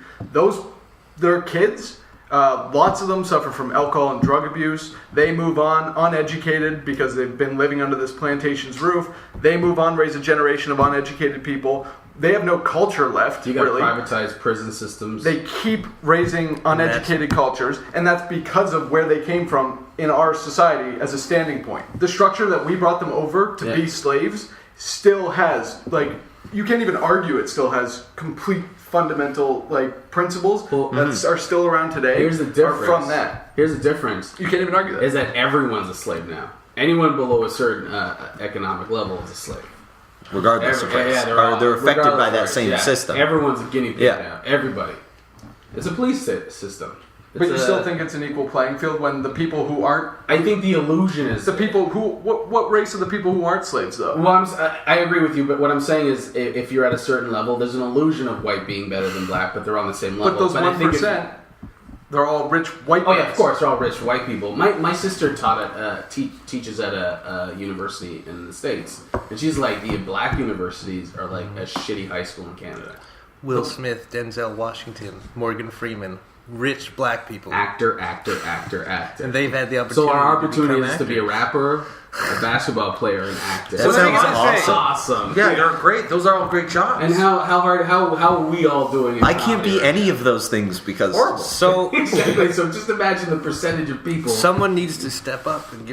Their kids. Lots of them suffer from alcohol and drug abuse. They move on uneducated because they've been living under this plantation's roof. They move on, raise a generation of uneducated people. They have no culture left, You got really. privatized prison systems. They keep raising uneducated cultures, and that's because of where they came from in our society as a standing point. The structure that we brought them over to be slaves still has, you can't even argue it still has complete fundamental principles that are still around today. Here's the difference. Are from that. Here's the difference. You can't even argue that. Is that everyone's a slave now. Anyone below a certain economic level is a slave. Regardless of race. They're affected by that same system. Everyone's a guinea pig Yeah. now. Everybody. It's a police system. But you still think it's an equal playing field when the people who aren't I think the illusion is the people who what race are the people who aren't slaves though? Well, I agree with you, but what I'm saying is, if you're at a certain level, there's an illusion of white being better than black, but they're on the same level. But those I think 1%, they're all rich white. Oh yeah, guys. of course, they're all rich white people. My sister teaches at a university in the States, and she's like, the black universities are like a shitty high school in Canada. Will Smith, Denzel Washington, Morgan Freeman, rich black people. Actor. And they've had the opportunity. So our to opportunity become is to be a actors. rapper, a basketball player, and actor. That sounds That's awesome. awesome. Yeah, they're great. Those are all great jobs. And how are we all doing? In I can't be comedy? any of those things because Horrible. So Exactly. So just imagine the percentage of people. someone needs to step up and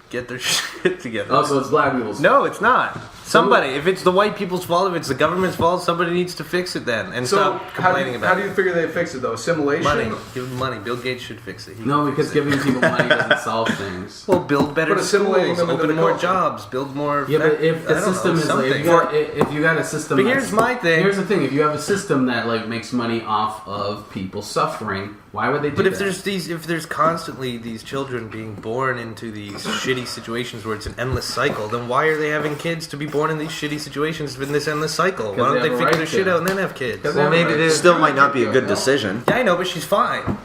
get their shit together. Also, it's black people's. No, it's not. Somebody. If it's the white people's fault, if it's the government's fault, somebody needs to fix it then and So stop complaining how about do you figure they fix it though? it. Assimilation. Money. Give them money. Bill Gates should fix it. He No, can because fix it. giving people money doesn't solve things. Well, build better But assimilating schools, them into open the more culture. jobs, build more. Yeah, but if I the don't system know, is like, something. if you got a system. But that's- here's my thing. Here's the thing: if you have a system that makes money off of people suffering, why would they do But that? if there's constantly these children being born into these shitty situations where it's an endless cycle, then why are they having kids to be born in these shitty situations in this endless cycle? Why don't they they have a figure right their shit to. out and then have kids? Because Well, maybe they still might not be a good decision. Yeah, I know, but she's fine.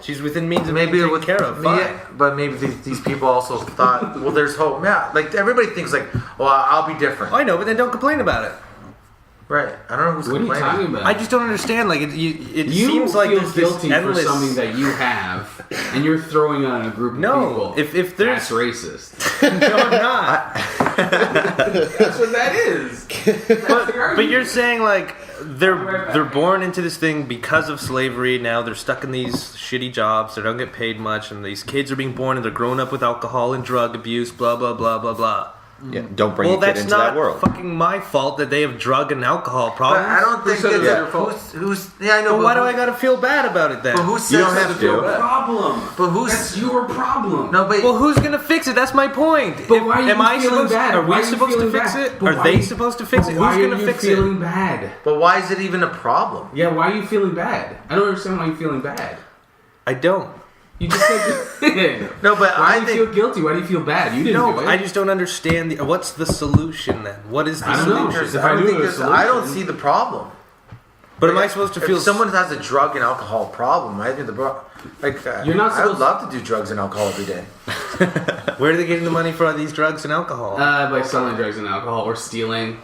She's within means of Maybe being it taken would care of. Fine. Yeah, but maybe these people also thought, well, there's hope. Yeah, everybody thinks well, I'll be different. I know, but then don't complain about it. Right. I don't know who's What are you complaining. talking about? I just don't understand. Like it you seems like feel there's guilty this endless. for something that you have, and you're throwing on a group of No, people. if there's That's racist. no, I'm not. That's what that is. But you're saying like they're born into this thing because of slavery. Now they're stuck in these shitty jobs. They don't get paid much, and these kids are being born and they're growing up with alcohol and drug abuse. Blah blah blah blah blah. Yeah, don't bring Well, your kid that's into not that world. fucking my fault that they have drug and alcohol But problems. I don't think said it was that your fault? who's yeah I know. But why do I gotta feel bad about it then? But who says You don't that have feel to. bad? Problem. But who's That's your problem. no? But Well, who's gonna fix it? That's my point. But why are you Am I feeling supposed? bad? Are Why we are you supposed to feeling fix bad? it? But Are why- they supposed to fix it? But why Who's are gonna you fix it? feeling bad? but why is it even a problem? Yeah, why are you feeling bad? I don't understand why you're feeling bad. I don't. You just said No, but why I do you think feel guilty? Why do you feel bad? You didn't No, do it. I just don't understand. What's the solution then? What is the I don't know. solution? If I knew the I don't solution- see the problem. But am I supposed to feel? If someone has a drug and alcohol problem, I think You're not I would supposed- love to do drugs and alcohol every day. Where are they getting the money for all these drugs and alcohol? by selling drugs and alcohol or stealing.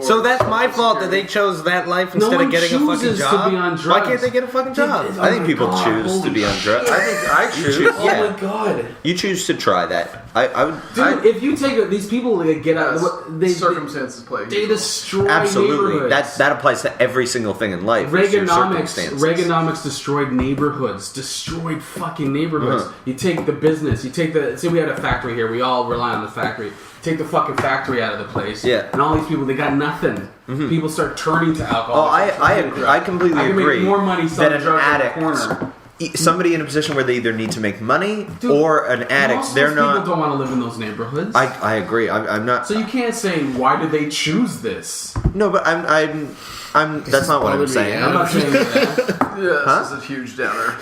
So that's my fault that they chose that life No instead one of getting a fucking chooses to job. be on Why drugs. can't they get a fucking job? I think my people God, choose to holy be on drugs. I think I choose. choose- Oh Yeah. my god. You choose to try that. I would. Dude, if you take these people that get out, they circumstances play. they destroy Absolutely. neighborhoods. That applies to every single thing in life. is your circumstances. Reaganomics destroyed neighborhoods, destroyed fucking neighborhoods. Uh-huh. You take the business, you take the. Say we had a factory here, we all rely on the factory. Take the fucking factory out of the place, Yeah. and all these people, they got nothing. People start turning to alcohol. Oh, I completely I can agree. make more money that selling an drugs in the addict, corner. somebody in a position where they either need to make money Dude, or an addict, Most they're people not. don't want to live in those neighborhoods. I agree. I'm not. so you can't say why did they choose this? No, but I'm. That's not what I'm bothered me, saying. yeah. I'm not saying that. Yeah, this is a huge downer.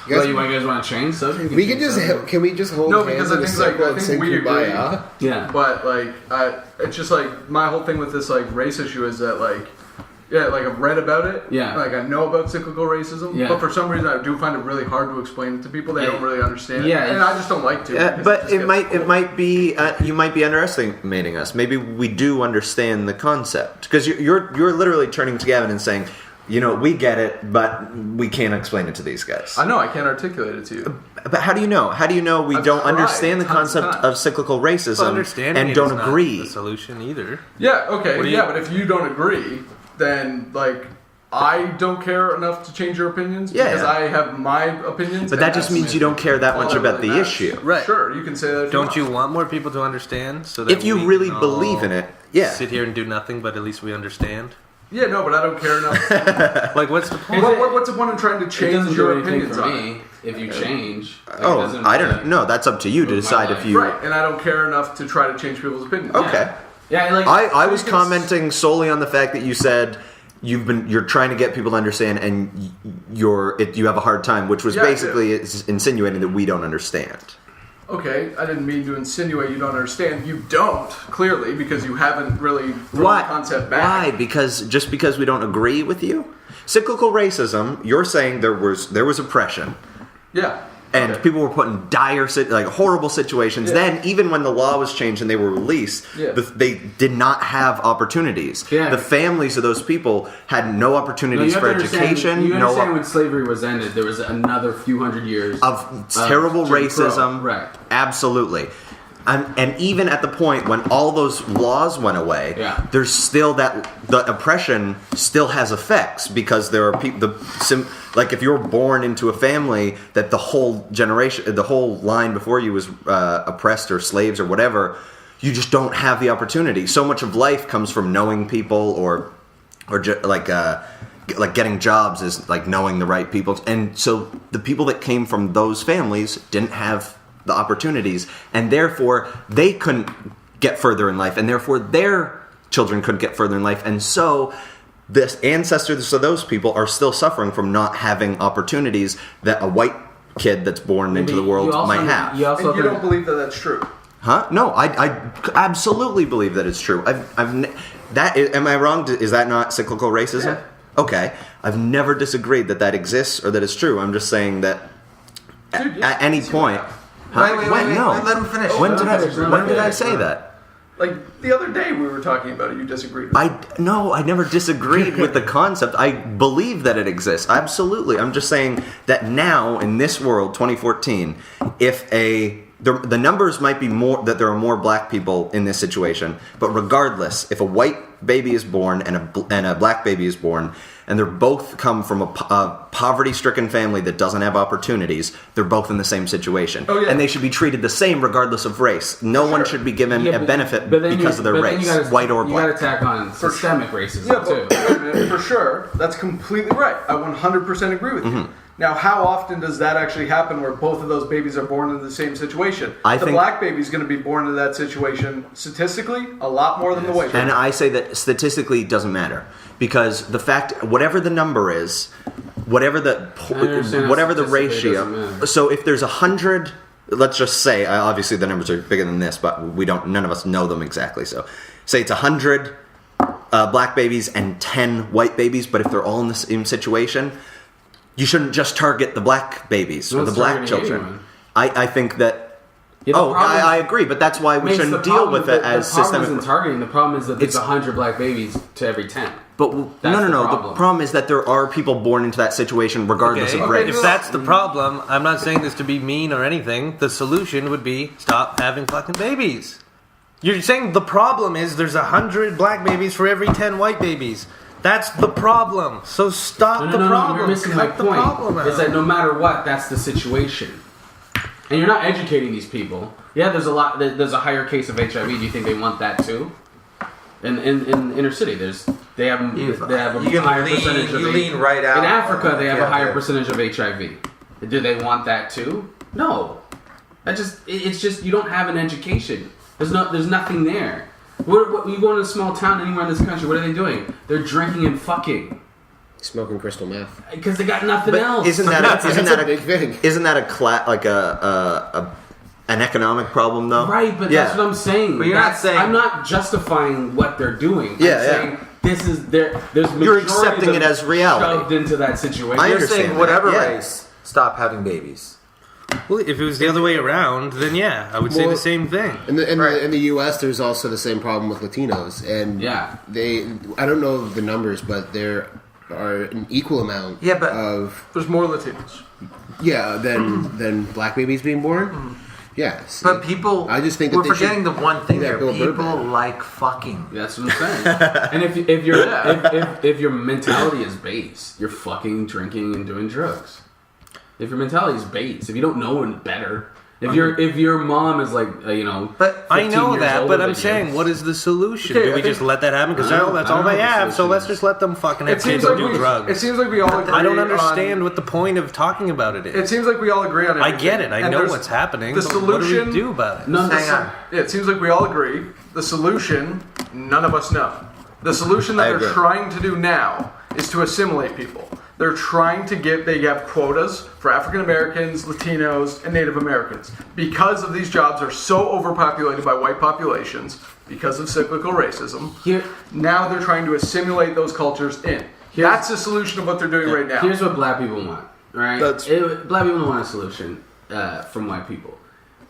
Well, you guys want to change something? We can just can we just hold No, hands because I in a think, like, circle I and think sing we agree. Kumbaya? Yeah. But like, it's just like my whole thing with this like race issue is that like, yeah, like I've read about it. Yeah. Like I know about cyclical racism. Yeah. But for some reason, I do find it really hard to explain it to people. They Yeah. don't really understand it. Yeah, And I just don't like to. because But just it gets might old. be you might be underestimating us. Maybe we do understand the concept because you're literally turning to Gavin and saying, you know, we get it, but we can't explain it to these guys. I know I can't articulate it to you. But how do you know? How do you know we I've don't tried understand the tons of concept times. of cyclical racism Understanding and it don't is not agree? the solution either. Yeah. Okay. What do you- Yeah. But if you don't agree, then like. I don't care enough to change your opinions Yeah, because yeah. I have my opinions. But and that just that's means you don't care that all much that about really the matters. issue. Right. Sure, you can say that. If Don't you want. want more people to understand? So that If you we really can believe all in it, yeah. sit here and do nothing, but at least we understand. Yeah, no, but I don't care enough. Like, what's the point? What's the point in trying to It change doesn't do your anything opinions for on it? me if you change. Like, it Oh, doesn't I don't really- know. No, that's up to you to Move my decide life. if you. Right, and I don't care enough to try to change people's opinions. Okay. Yeah, like I was you can commenting solely on the fact that you said you're trying to get people to understand and you have a hard time, which was Yeah, I do. basically insinuating that we don't understand. Okay, I didn't mean to insinuate you don't understand. You don't, clearly, because you haven't really thrown Why? the concept back. Why? Because we don't agree with you. Cyclical racism. You're saying there was oppression. Yeah. And Okay. people were put in dire, horrible situations. Yeah. Then, even when the law was changed and they were released, Yeah. they did not have opportunities. Yeah. The families of those people had no No, opportunities you for have to understand- education, You no understand when slavery was ended, there was another few hundred years of terrible Jim Crow. racism. Right. Absolutely. And even at the point when all those laws went away, Yeah. there's still the oppression still has effects because there are people. Like if you're born into a family that the whole generation, the whole line before you was oppressed or slaves or whatever, you just don't have the opportunity. So much of life comes from knowing people or like getting jobs is like knowing the right people. And so the people that came from those families didn't have the opportunities, and therefore they couldn't get further in life, and therefore their children couldn't get further in life, and so the ancestors of those people are still suffering from not having opportunities that a white kid that's born into the world might have. You also And you have don't to- believe that that's true. Huh? No, I absolutely believe that it's true. Am I wrong? Is that not cyclical racism? Yeah. Okay, I've never disagreed that exists or that it's true. I'm just saying that Dude, at any point. Huh? Wait, When? No. let him finish. When Let did him finish, let him when did I finish. say that? Like the other day we were talking about it, you disagreed with it. No, I never disagreed with the concept. I believe that it exists. Absolutely. I'm just saying that now in this world, 2014, if the numbers might be more, that there are more black people in this situation, but regardless, if a white baby is born and a black baby is born, and they're both come from a poverty-stricken family that doesn't have opportunities, they're both in the same situation. Oh, yeah. And they should be treated the same regardless of race. No one should be given a benefit because of their race, white or black. You got to tack on systemic racism, too. Wait a minute, for sure, that's completely right. I 100% agree with you. Now, how often does that actually happen where both of those babies are born into the same situation? The black baby's going to be born into that situation statistically a lot more than the white baby. And I say that statistically it doesn't matter. Because the fact, whatever the number is, whatever the ratio, so if there's 100, let's just say, obviously the numbers are bigger than this, but none of us know them exactly. So say it's 100 black babies and 10 white babies, but if they're all in the same situation, you shouldn't just target the black babies or the black children. I think that. Yeah, I agree, but that's why we shouldn't deal with it as systemic. The problem isn't targeting. The problem is that there's 100 black babies to every 10. But no. The problem is that there are people born into that situation regardless of race. If that's the problem, I'm not saying this to be mean or anything. The solution would be stop having fucking babies. You're saying the problem is there's 100 black babies for every 10 white babies. That's the problem. So stop the problem. You're missing my point. Is that no matter what, that's the situation. And you're not educating these people. Yeah, there's a higher case of HIV. Do you think they want that too? In inner city, they have a higher percentage of lean right out. In Africa, they have a higher percentage of HIV. Do they want that too? No. It's just you don't have an education. There's nothing there. You go in a small town anywhere in this country, what are they doing? They're drinking and fucking. Smoking crystal meth. Because they got nothing else. Isn't that a big thing? Isn't that an economic problem though? Right, but that's what I'm saying. But you're not saying. I'm not justifying what they're doing. I'm saying this is there's you're accepting it as reality. Shoved into that situation. I You're understand saying whatever that. race, stop having babies. Well, if it was the other way around, then I would say the same thing. In the U.S., there's also the same problem with Latinos, and I don't know the numbers, but there are an equal amount of there's more Latinos. Than black babies being born. Mm-hmm. Yes, but people. I just think that we're forgetting the one thing there. People like fucking. That's what I'm saying. And if your mentality is base, you're fucking, drinking, and doing drugs. If your mentality is base, if you don't know any better, if your mom is like but I know that, but I'm saying, what is the solution? Do we just let that happen? Because that's all they have. So let's just let them fucking have kids and do drugs. It seems like we all agree. I don't understand what the point of talking about it is. It seems like we all agree on it. I get it. I know what's happening. The solution. What do we do about it? Hang on. It seems like we all agree. The solution, none of us know. The solution that they're trying to do now is to assimilate people. They're trying to they have quotas for African Americans, Latinos, and Native Americans. Because of these jobs are so overpopulated by white populations, because of cyclical racism, now they're trying to assimilate those cultures in. That's the solution of what they're doing right now. Here's what black people want, right? Black people don't want a solution from white people.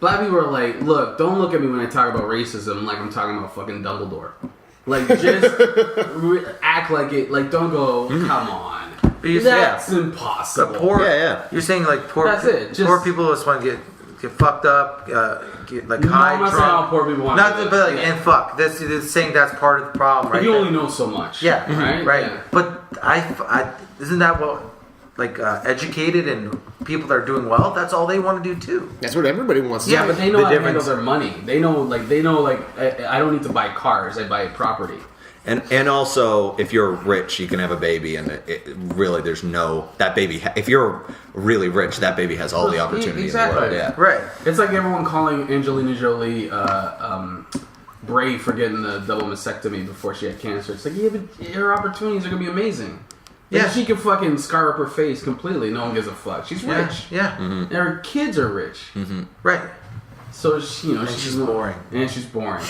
Black people are like, look, don't look at me when I talk about racism like I'm talking about fucking Dumbledore. Like, just act like it. Like, don't go, come on. That's impossible. The poor, You're saying like poor. That's it. Poor people just want to get fucked up, get like high, I'm not drunk. saying all poor people want to. But like, and fuck. This is saying that's part of the problem, right? But you only know so much. Yeah, right. Yeah. But I isn't that what educated and people that are doing well? That's all they want to do too. That's what everybody wants to do. Yeah, but they know how to handle their money. They know I don't need to buy cars. I buy property. And also, if you're rich, you can have a baby, and really, there's that baby. If you're really rich, that baby has all the opportunity in the world. Yeah, right. It's like everyone calling Angelina Jolie brave for getting the double mastectomy before she had cancer. It's like, but her opportunities are gonna be amazing. Yeah, she can fucking scar up her face completely. No one gives a fuck. She's rich. Yeah. Mm-hmm. And her kids are rich. Mm-hmm. Right. So she's boring. And she's boring.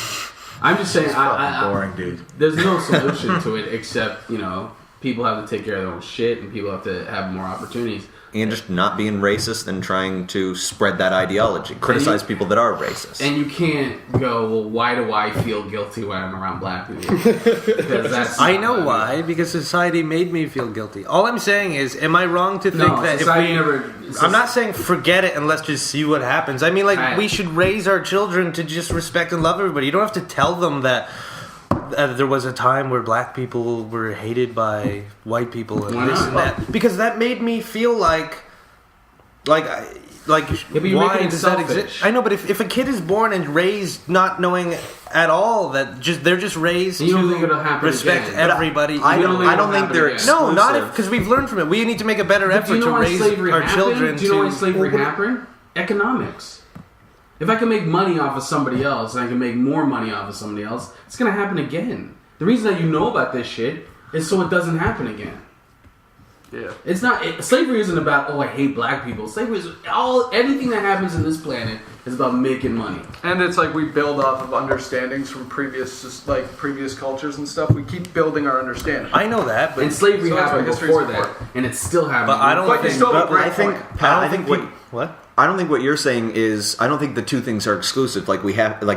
I'm just saying, boring, dude. There's no solution to it except people people have to take care of their own shit, and people have to have more opportunities. And just not being racist and trying to spread that ideology. Criticize people that are racist. And you can't go, well, why do I feel guilty when I'm around black people? Because that's I know why, because society made me feel guilty. All I'm saying is, am I wrong to think that if we... I'm not saying forget it and let's just see what happens. I mean, like, we should raise our children to just respect and love everybody. You don't have to tell them that there was a time where black people were hated by white people and this and that, because that made me feel like why does that exist? I know, but if a kid is born and raised not knowing at all that they're just raised to respect everybody. I don't think they're exclusive. No, not because we've learned from it. We need to make a better effort to raise our children. Do you know why slavery happened? Economics. If I can make money off of somebody else and I can make more money off of somebody else, it's going to happen again. The reason that you know about this shit is so it doesn't happen again. Yeah. It's not... slavery isn't about, I hate black people. Slavery is... anything that happens in this planet is about making money. And it's like we build off of understandings from previous cultures and stuff. We keep building our understanding. I know that, but... And slavery happened before that, and it's still happening. But I don't think what you're saying is, I don't think the two things are exclusive. Like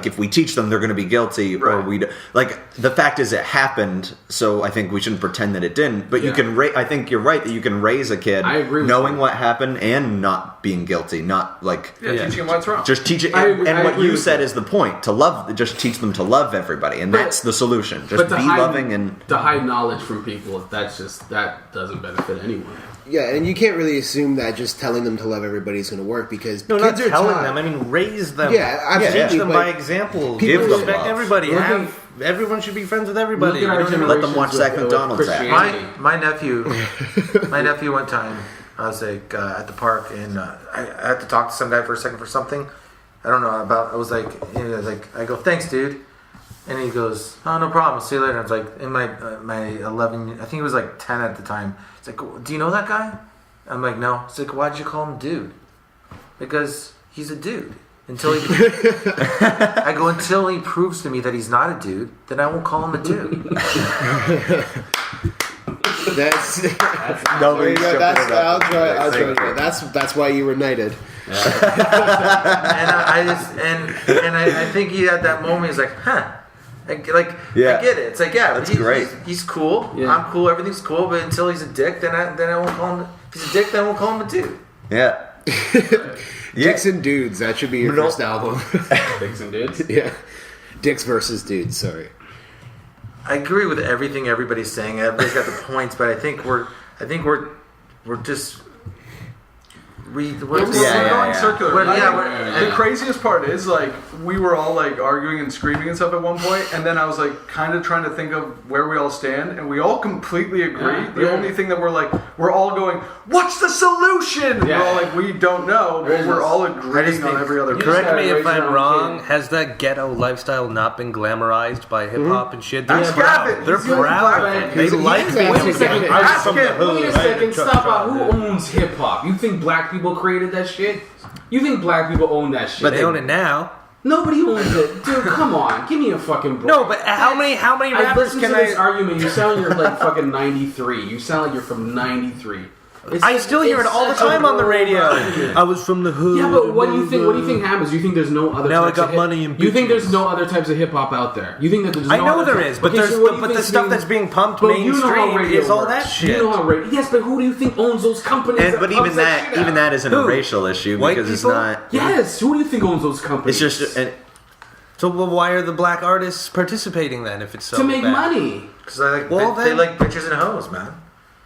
if we teach them, they're going to be guilty, or the fact is it happened. So I think we shouldn't pretend that it didn't. But you can, I think you're right that you can raise a kid knowing what happened and not being guilty, not teaching them what's wrong. Just teach it, and what you said is the point: to love. Just teach them to love everybody, and that's the solution. Just be loving and to hide knowledge from people. That doesn't benefit anyone. Yeah, and you can't really assume that just telling them to love everybody is going to work, because kids not telling them. I mean, raise them. Yeah, absolutely. Teach them by example. Give them respect everybody. Everyone should be friends with everybody. Let them watch Zach McDonald's app. My nephew one time, I was like at the park, and I had to talk to some guy for a second for something. I don't know about. I was like, I go, thanks, dude. And he goes, oh, no problem. I'll see you later. I was like, in my 11, I think he was like 10 at the time. He's like, do you know that guy? I'm like, no. He's like, why'd you call him dude? Because he's a dude. Until he proves to me that he's not a dude, then I won't call him a dude. That's why you were knighted. And I think he had that moment. He's like, huh. I get it. It's like, that's great. He's cool. Yeah. I'm cool. Everything's cool. But until he's a dick, then I won't call him. If he's a dick, then I won't call him a dude. Yeah. Dicks and Dudes. That should be your first album. Dicks and Dudes. Yeah. Dicks versus Dudes. Sorry. I agree with everything everybody's saying. Everybody's got the points, but I think we're just. We're going circular. The craziest part is, like, we were all like arguing and screaming and stuff at one point, and then I was like kind of trying to think of where we all stand, and we all completely agree. The only thing that we're all going, what's the solution? We're all like, we don't know, but we're all agreeing on every other. Correct me if I'm wrong. Has that ghetto lifestyle not been glamorized by hip hop and shit? They're proud. They're proud. They like being. Wait a second. Stop out. Who owns hip hop? You think black people created that shit? You think black people own that shit? But they own it now. Nobody owns it, dude. Come on, give me a fucking break. No, but how many rappers can this argument? You sound like you're like fucking 93. You sound like you're from 93. I still hear it all the time on the radio. I was from the hood. Yeah, but what do you think happens? You think there's no other now types I got money and you think there's no other types of hip hop out there? You think that there's no I know there is, but the stuff that's being pumped mainstream is all that shit. You know how radio. Yes, but who do you think owns those companies? But even that isn't a racial issue because it's not. Yes, who do you think owns those companies? It's just. So why are the black artists participating then? If it's so to make money. Because they like bitches and hoes, man.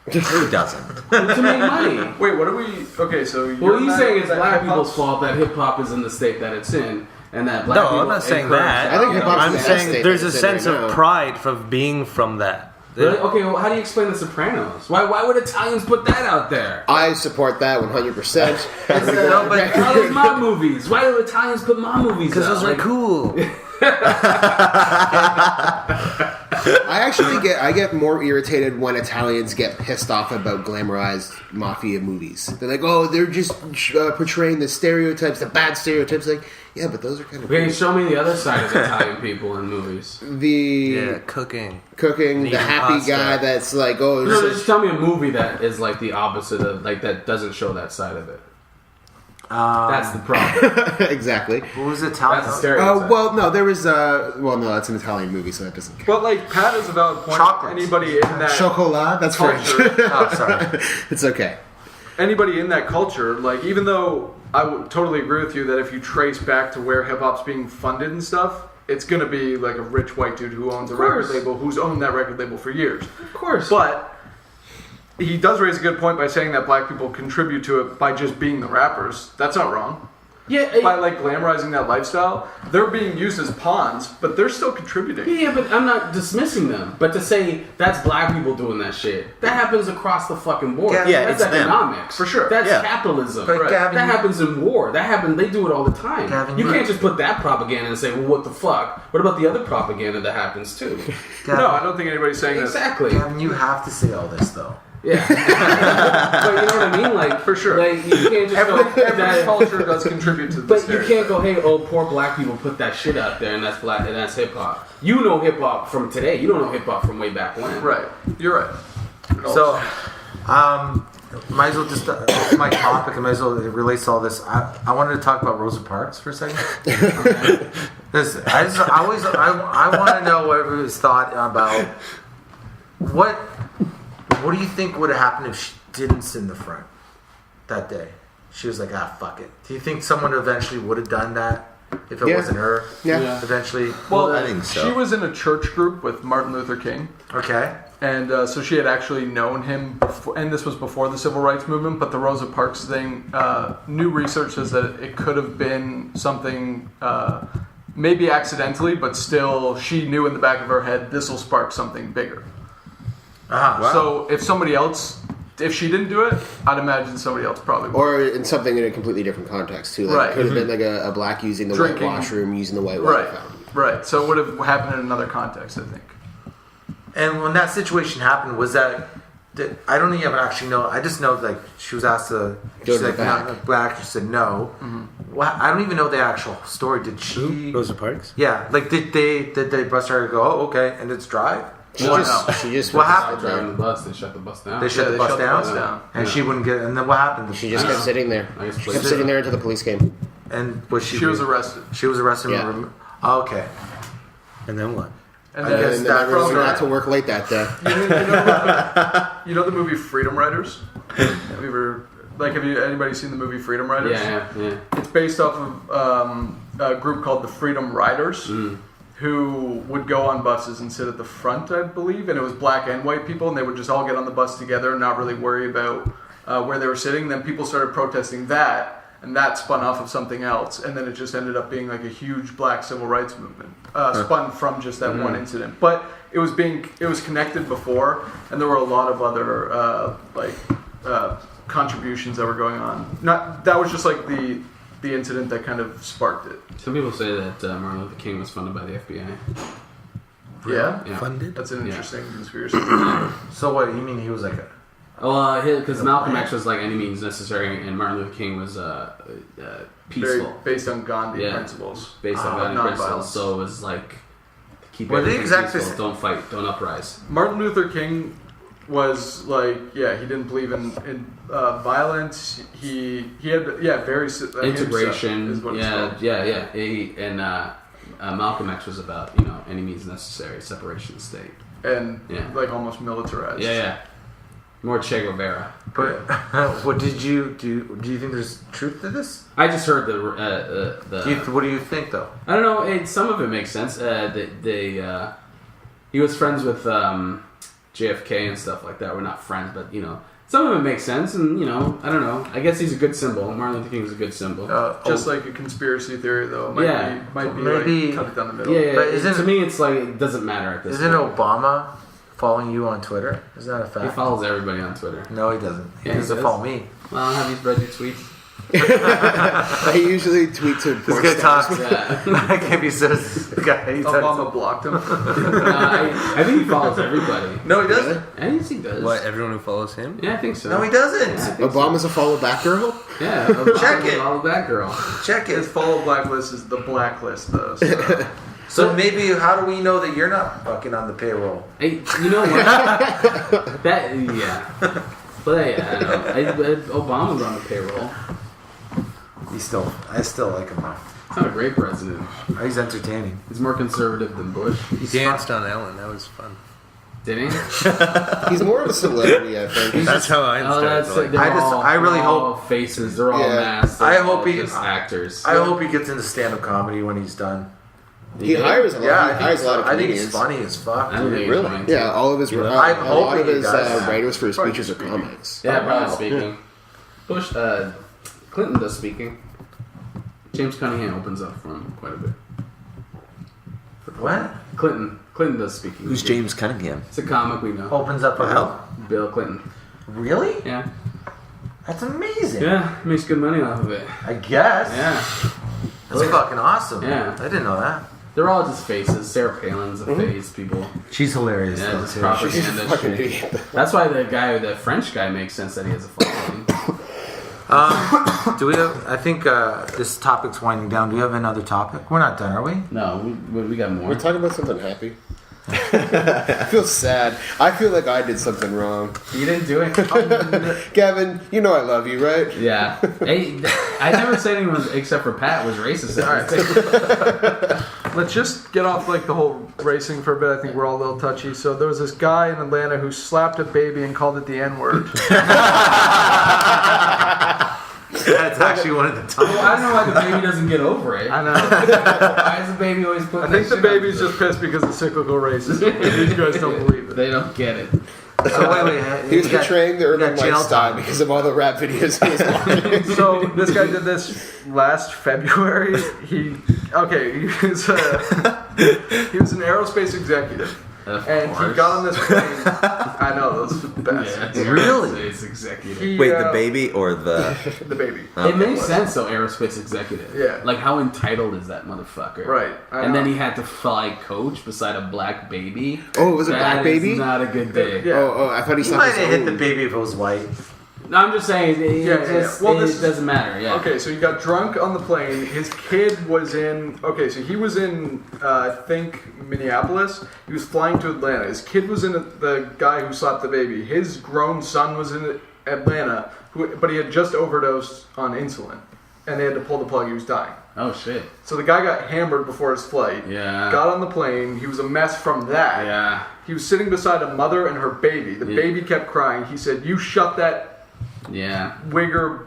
Who doesn't? To make money. Wait, what are we? Okay, so you're saying it's black people's fault that hip hop is in the state that it's in, and that black people. No, I'm not saying that. I think hip hop. I'm saying there's a sense of pride from being from that. Really? Okay, well, how do you explain The Sopranos? Why would Italians put that out there? I support that 100%. No, but all those mob movies. Why do Italians put mob movies out? Because those are cool. I get more irritated when Italians get pissed off about glamorized mafia movies. They're like, oh, they're just portraying the stereotypes, the bad stereotypes. Like, yeah, but those are kind of Okay, show me the other side of Italian people in movies. Cooking, the happy pasta. guy that's like, oh, No, just tell me a movie that is like the opposite of, like, that doesn't show that side of it. That's the problem. exactly. Who's Italian? That's the stereotype. Well, no, there was no, that's an Italian movie, so that doesn't count. But like Pat is a valid point. Chocolates. Anybody in that Chocolat, that's French. Oh, sorry. It's okay. anybody in that culture, like even though I would totally agree with you that if you trace back to where hip hop's being funded and stuff, it's gonna be like a rich white dude who owns a record label, who's owned that record label for years. Of course. But he does raise a good point by saying that black people contribute to it by just being the rappers. That's not wrong. Yeah, By like glamorizing that lifestyle, they're being used as pawns, but they're still contributing. yeah, but I'm not dismissing them. But to say that's black people doing that shit, that happens across the fucking board. Yeah, that's it's them. economics. For sure. That's Yeah. capitalism. But Gavin, that you- happens in war. They do it all the time. Gavin, you you- can't just put that propaganda and say, well, what the fuck? What about the other propaganda that happens too? No, I don't think anybody's saying that. Exactly. Gavin, you have to say all this though. Yeah. But you know what I mean? Like, For sure. Like, you can't just go, Every that, culture does contribute to but this. you can't go, hey, oh, poor black people put that shit out there, and that's black, and that's hip hop. You know hip hop from today. You don't know hip hop from way back when. Right. You're right. So, might as well just my topic. I might as well it relates to all this. I wanted to talk about Rosa Parks for a second. I want to know what everybody's thought about what do you think would have happened if she didn't sit in the front that day? She was like, fuck it. Do you think someone eventually would have done that if it Yeah. wasn't her? Yeah. Eventually. Well, I think so. she was in a church group with Martin Luther King. Okay. And so she had actually known him before, and this was before the civil rights movement. But the Rosa Parks thing, new research says that it could have been something, maybe accidentally, but still, she knew in the back of her head this will spark something bigger. Uh-huh. So if she didn't do it, I'd imagine somebody else probably would. Or in something in a completely different context too. Like Right. it could have been like a black using the Drinking. white washroom, using the white water Right, fountain. right. So it would have happened in another context, I think. And when that situation happened, was that I don't even actually know. I just know like she was asked to. Go She's to the like, back. "Not black." She said no. Well, I don't even know the actual story. Did she? Rosa Parks. Yeah. Like did they bust her? And go, oh, okay, and it's drive. She Well, just What was- happened? Driving the bus, they shut the bus down. They shut Yeah, the they bus shut the down, bus down. and she wouldn't get. And then what happened? She just kept sitting there. I guess She kept sitting there until the police came. And was she? She was arrested. She was arrested. Yeah. Oh, okay. And then what? And I then, guess And that then everyone from got her- to work late that day. you know the movie Freedom Riders? Have you anybody seen the movie Freedom Riders? Yeah. It's based off of a group called the Freedom Riders, who would go on buses and sit at the front, I believe, and it was black and white people, and they would just all get on the bus together and not really worry about where they were sitting. Then people started protesting that, and that spun off of something else, and then it just ended up being like a huge black civil rights movement, spun from just that one incident. But it was connected before, and there were a lot of other contributions that were going on. That was just like the incident that kind of sparked it. Some people say that Martin Luther King was funded by the FBI. Yeah, Yeah. Funded. that's an Yeah. interesting conspiracy. So what? You mean he was like a? Well, because Malcolm X was like any means necessary, and Martin Luther King was Very peaceful, based on Gandhi Yeah. principles. based on Gandhi nonviolence. principles. So it was like keep Were they everything exactly peaceful, don't fight, don't uprise. Martin Luther King was like, he didn't believe in violence. He had very Integration, is what it's yeah. called. Malcolm X was about any means necessary, separation of the state. And Yeah. like almost militarized. Yeah. More Che Guevara. But what did you do? Do you think there's truth to this? I just heard the What do you think though? I don't know. Some of it makes sense. He was friends with JFK and stuff like that. We're not friends, but some of it makes sense. And I don't know. I guess he's a good symbol. Martin Luther King is a good symbol. Just like a conspiracy theory, though. It might be Maybe- like cut it down the middle. yeah. But isn't- To me, it's like it doesn't matter at this Isn't point. Obama following you on Twitter? Is that a He fact? follows everybody on Twitter. No, he doesn't. He Yeah, he doesn't does. follow me. Well, have you read your tweets? I usually tweet to This porn guy stars. talks. Yeah. I can't be so. Guy, he talks. Obama blocked him. I think he follows everybody. No, he doesn't. I think he does. What? Everyone who follows him? Yeah, I think so. No, he doesn't. Yeah, I think Obama's a follow back girl. so. Yeah, Obama Check it. Follow that girl. Check His it. follow blacklist is the blacklist, though. So. So maybe how do we know that you're not fucking on the payroll? Hey, you know what? That yeah. But yeah, I don't know. Obama's on the payroll. I still like him though. He's not a great president. He's entertaining. He's more conservative than Bush. He danced on Ellen. That was fun. Did he? He's more of a celebrity, I think. He's That's how I Oh, started. that's Like, they're I really they're all hope- faces. They're all Yeah. masks. I They're hope all he- just actors. I hope he gets into stand-up comedy when he's done. he hires a lot. Yeah, He hires a lot of I think comedians. he's funny as fuck. I don't think Really? he's funny. Yeah, all of his I'm a lot hoping of he his does. writers for his Probably speeches are speaking. comics. Yeah, Oh, probably wow. speaking. Bush, Clinton does speaking. James Cunningham opens up for him quite a bit. What? Clinton does speaking. Who's James Cunningham? It's a comic we know. Opens up for Wow. Bill Clinton. Really? Yeah. That's amazing. Yeah, makes good money off of it. I guess. Yeah. That's fucking awesome. Yeah. I didn't know that. They're all just faces. Sarah Palin's a face, people. She's hilarious Yeah, though just too. propaganda Fucking shit. idiot. That's why the French guy makes sense that he has a following. Do we have? I think this topic's winding down. Do we have another topic? We're not done, are we? No, we got more. We're talking about something happy. I feel sad. I feel like I did something wrong. You didn't do it. Gavin, you know I love you, right? Yeah. Hey, I never said anyone except for Pat was racist. All right. Let's just get off like the whole racing for a bit. I think we're all a little touchy. So there was this guy in Atlanta who slapped a baby and called it the N-word. That's actually one of the Well, topics. I don't know why the baby doesn't get over it. I know. Why is the baby always putting I think that the shit on baby's the- just pissed because of cyclical racism. These guys don't believe it. They don't get it. So wait. He was you got- betraying the you urban got jail lifestyle time. because of all the rap videos he was watching. So this guy did this last February. He was an aerospace executive, Of and he course. got on this plane. I know those are the best. Yeah, it's Really? Aerospace executive. He, Wait, the baby or the? The baby. It makes sense though, aerospace executive. Yeah. Like how entitled is that motherfucker? Right. I And then know. he had to fly coach beside a black baby. Oh, it was a black That baby? is not a good day. Yeah. Oh, I thought he He slapped might his have hit own. the baby if it was white. No, I'm just saying, it Yeah. just Well, it this is- doesn't matter. Yeah. Okay, so he got drunk on the plane. His kid was in. Okay, so he was in, I think, Minneapolis. He was flying to Atlanta. His kid was in the guy who slapped the baby. His grown son was in Atlanta, but he had just overdosed on insulin, and they had to pull the plug. He was dying. Oh shit. So the guy got hammered before his flight. Yeah. Got on the plane. He was a mess from that. Yeah. He was sitting beside a mother and her baby. The Yeah. baby kept crying. He said, "You shut that Yeah. wigger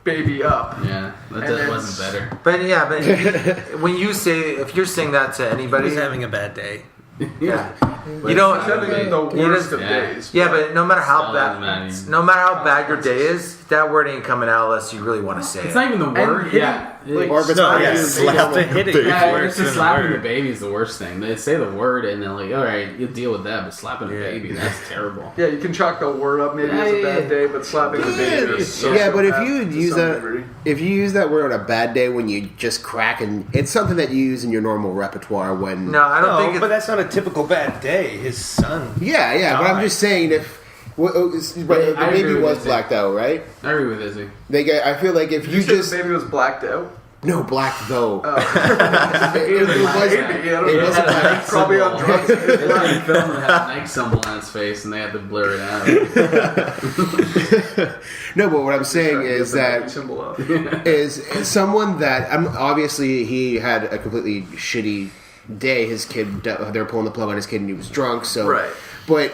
baby up." Yeah. That And then- wasn't better. But when you say, if you're saying that to he anybody, was having a bad day. yeah, But you don't. He's having the He worst doesn't- of yeah. days. Yeah, but no matter how Still doesn't matter. bad, no matter how bad your day is, that word ain't coming out unless you really want to say It's it. not even the word. hitting- Yeah. like- Or if it's No, not yeah, even slap the hitting. Yeah, worse it's just than slapping the word. baby is the worst thing. They say the word and they're like, all right, you'll deal with that, but slapping a Yeah. baby, that's terrible. Yeah, you can chalk the word up maybe as a Yeah, bad yeah. day, but slapping the baby is so Yeah, but if bad you to use some that, degree. if you use that word on a bad day when you just crack, and it's something that you use in your normal repertoire when. No, I don't No, think but it's. that's not a typical bad day. His son. Yeah, but I'm Die. just saying if. Well, the I baby agree with was this. blacked out, right? I agree with Izzy. I feel like if Did you you say just the baby was blacked out? no black though, Oh. it was Maybe, I don't it know. wasn't had a black. Nike Probably on symbol. drugs. They were in film and had a Nike symbol on his face and they had to blur it out. No, but what I'm saying Trying to is get the that symbol up. is someone that obviously he had a completely shitty day. His kid, they're pulling the plug on his kid, and he was drunk. So, Right. But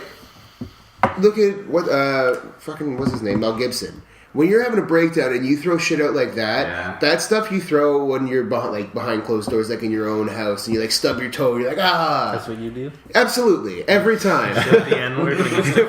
look at what what's his name, Mel Gibson. When you're having a breakdown and you throw shit out like that, Yeah. that stuff you throw when you're behind closed doors, like in your own house, and you like stub your toe, you're like, That's what you do. absolutely, every time. The N word.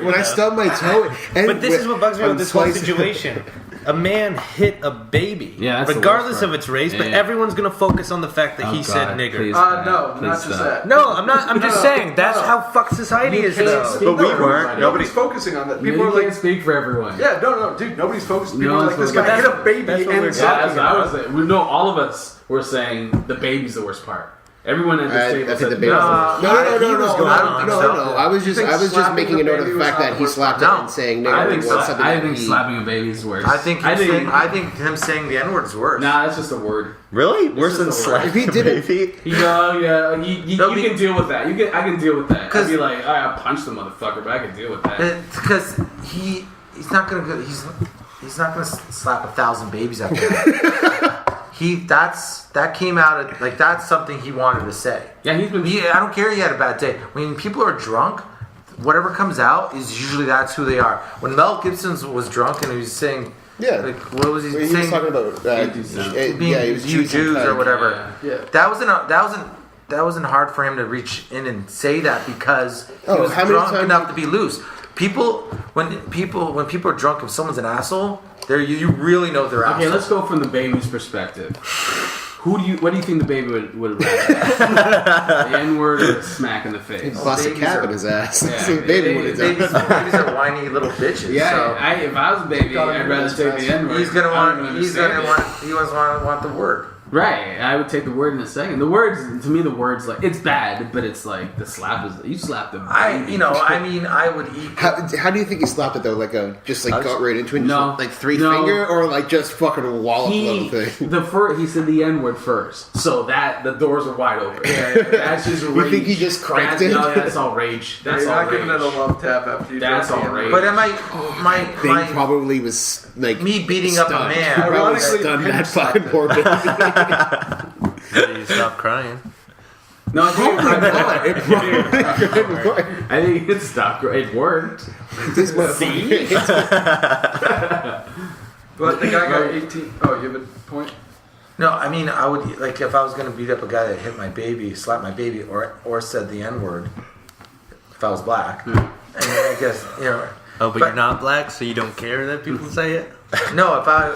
When I stub my toe, and But this is what bugs me I'm about this whole slicing- situation. a man hit a baby. Yeah, that's the regardless worst of part. its race, but Yeah. everyone's gonna focus on the fact that Oh, he said God, nigger. please. No, Please not just stop. that. No, I'm not. I'm just No, saying that's no. how fucked society You is, can't though. speak But we for weren't. everybody. Nobody's focusing on that. People You are like, can't speak for everyone. yeah, no, dude, nobody's focused. People No are one's like, this focused. guy hit a That's baby what we're and doing. Yeah, that's talking what I about was it. saying. We know all of us were saying the baby's the worst part. Everyone at this I table think said the baby. no. I don't think so. No. I was just slapping making a the note of baby the was fact not that the he worst slapped part. it and saying I nigger think, was something I that think he- slapping a baby is worse. I think him saying the N word is worse. Nah, that's just a word. Really? Worse than is the word. slapping If he a did it- baby? You No, can deal with that. I can deal with that. I'd 'Cause- be like, all right, I'll punch the motherfucker, but I can deal with that. Because he's not gonna go, he's not gonna slap 1,000 babies after that. That came out like that's something he wanted to say. Yeah, he's been. I don't care he had a bad day. When people are drunk, whatever comes out is usually that's who they are. When Mel Gibson was drunk and he was saying, Yeah. like what was he He was saying? talking about Anti-Semitic. Being he was you choosing Jews or peg. whatever. Yeah. That wasn't hard for him to reach in and say that because he Oh, was how many drunk times- enough to be loose. When people are drunk, if someone's an asshole, you really know they're Okay, assholes. let's go from the baby's perspective. What do you think the baby would rather? The N-word or a smack in the He face? bust a babies cap are- in his ass. Yeah, See, baby would have done. Babies are whiny little bitches. Yeah, so if I was a baby, I'd rather take the N-word. he's gonna I don't want. understand it. He want the word. Right, I would take the word in a second. The words, to me, the words like it's bad, but it's like the slap is you slap the. Baby. I would eat. How do you think he slapped it though? Like just got right into it? No. Just, like three No. finger or like just fucking wallop He the thing? he said the N word first, so that the doors are wide open. That's just rage. You think he just cranked it? No, that's all rage. That's You're all not rage. giving it a love tap after you That's drink all the rage. But am my They probably was like me beating up a stunned. man. Probably Ironically, stunned him that slapped fucking it. poor baby. You stop crying. No, I think God, I think it stopped. It worked. This motherfucker- But the guy got 18. Oh, you have a point? No, I mean I would like if I was gonna beat up a guy that hit my baby, slapped my baby, or said the N word. If I was black, and I guess Oh, but But- you're not black, so you don't care that people say it? No, if I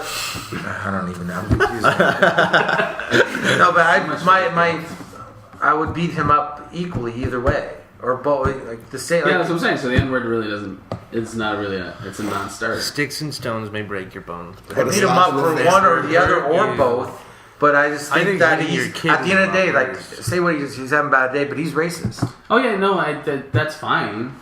don't even know. I'm confused. No, but I would beat him up equally either way, or both, like the same. Yeah, Like, that's what I'm saying. So the N word really doesn't. It's not really it's a non-starter. Sticks and stones may break your bones. I beat him up for one or the other or Yeah. both. But I just think that hitting your he's kid at the end of the day, is like worse. say what he's having a bad day, but he's racist. Oh yeah, no, that's fine.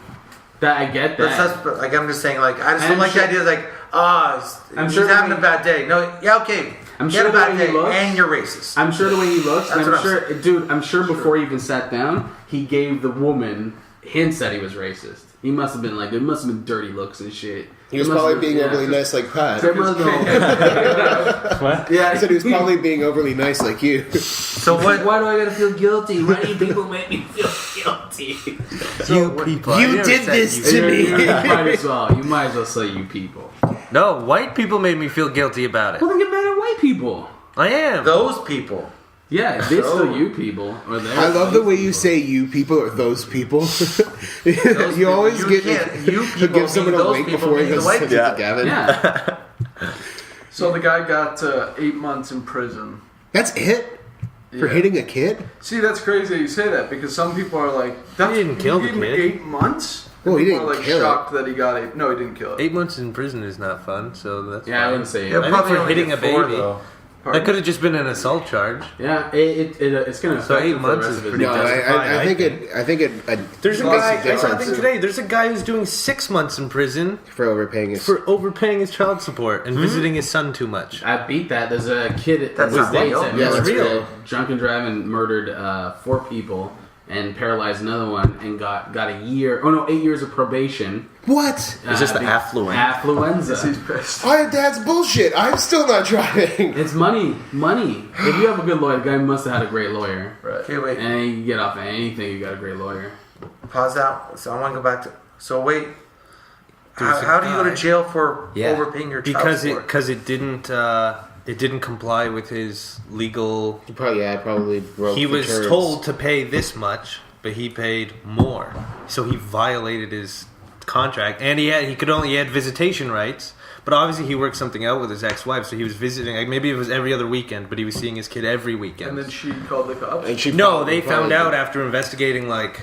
That I get that. That's like I'm just saying, like I just I'm don't like sure- the idea, like I'm he's sure having when a bad day. No, yeah, okay, I'm he sure had a the bad way he day, looks- and you're racist. I'm sure the way he looks, and That's I'm what I'm sure, dude, I'm sure before he even sat down, he gave the woman hints that he was racist. He must have been like, there must have been dirty looks and shit. He was There must probably have being been- overly nice like Pat. There must have been- What? yeah, I said he was probably being overly nice like you. So what? Why do I gotta feel guilty? Why do you people make me feel guilty? You people. I You never did said this you. to me. You might as well say you people. No, white people made me feel guilty about it. Well, then get mad at white people. I am. Those people. Yeah, they still you people. Or I love the way you say "you people" or "those people." you people. always You get can't- you people give someone mean a those wink people before he mean the goes white to people. Gavin. Yeah. So the guy got 8 months in prison. That's it for Yeah. hitting a kid. See, that's crazy that you say that because some people are like, that's, didn't kill you the gave him kid. 8 months? Well, he People didn't are like kill it. shocked that he got 8. No, he didn't kill it. 8 months in prison is not fun, so that's Yeah, I fine. wouldn't say They'll it. I think probably for only hitting get a 4, baby. though. That could have just been an assault charge. Yeah, it's gonna So affect 8 him for the months rest is of his pretty No, life. justified, I think think. it. I think it. There's a makes guy, I saw difference something today, there's a guy who's doing 6 months in prison for overpaying his. for overpaying his child support and visiting his son too much. I beat that. There's a kid That's in the not States real. at Yeah, that's Miller real. drunk and driving, murdered 4 people and paralyzed another one and got a year. Oh no, 8 years of probation. What? Is this the be- affluent? Affluenza. He's pissed. That's bullshit. I'm still not driving. It's money. If you have a good lawyer, the guy must have had a great lawyer. Right. Okay, wait. And you can get off of anything. You got a great lawyer. Pause out. So I want to go back to. So wait. There's a How do you go to guy- jail for Yeah. overpaying your child Because support? it didn't comply with his legal. He probably broke. He the was terms. told to pay this much, but he paid more, so he violated his contract, and he had visitation rights, But obviously he worked something out with his ex-wife, so he was visiting. Like maybe it was every other weekend, but he was seeing his kid every weekend. And then she called the cops. And she No, they probably- found out after investigating, like,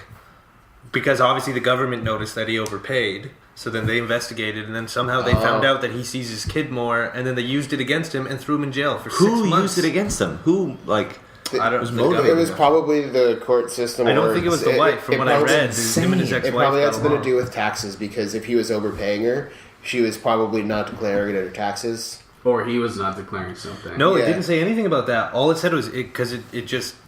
because obviously the government noticed that he overpaid. So then they investigated, and then somehow they found out that he sees his kid more, and then they used it against him and threw him in jail for 6 months. Who used it against him? Who, like... I don't was know. It was probably the court system. I don't or think it was the wife. From what I probably- read, him and his ex-wife It probably had got something to along. do with taxes, because if he was overpaying her, she was probably not declaring it her taxes. Or he was not declaring something. No, Yeah. it didn't say anything about that. All it said was because it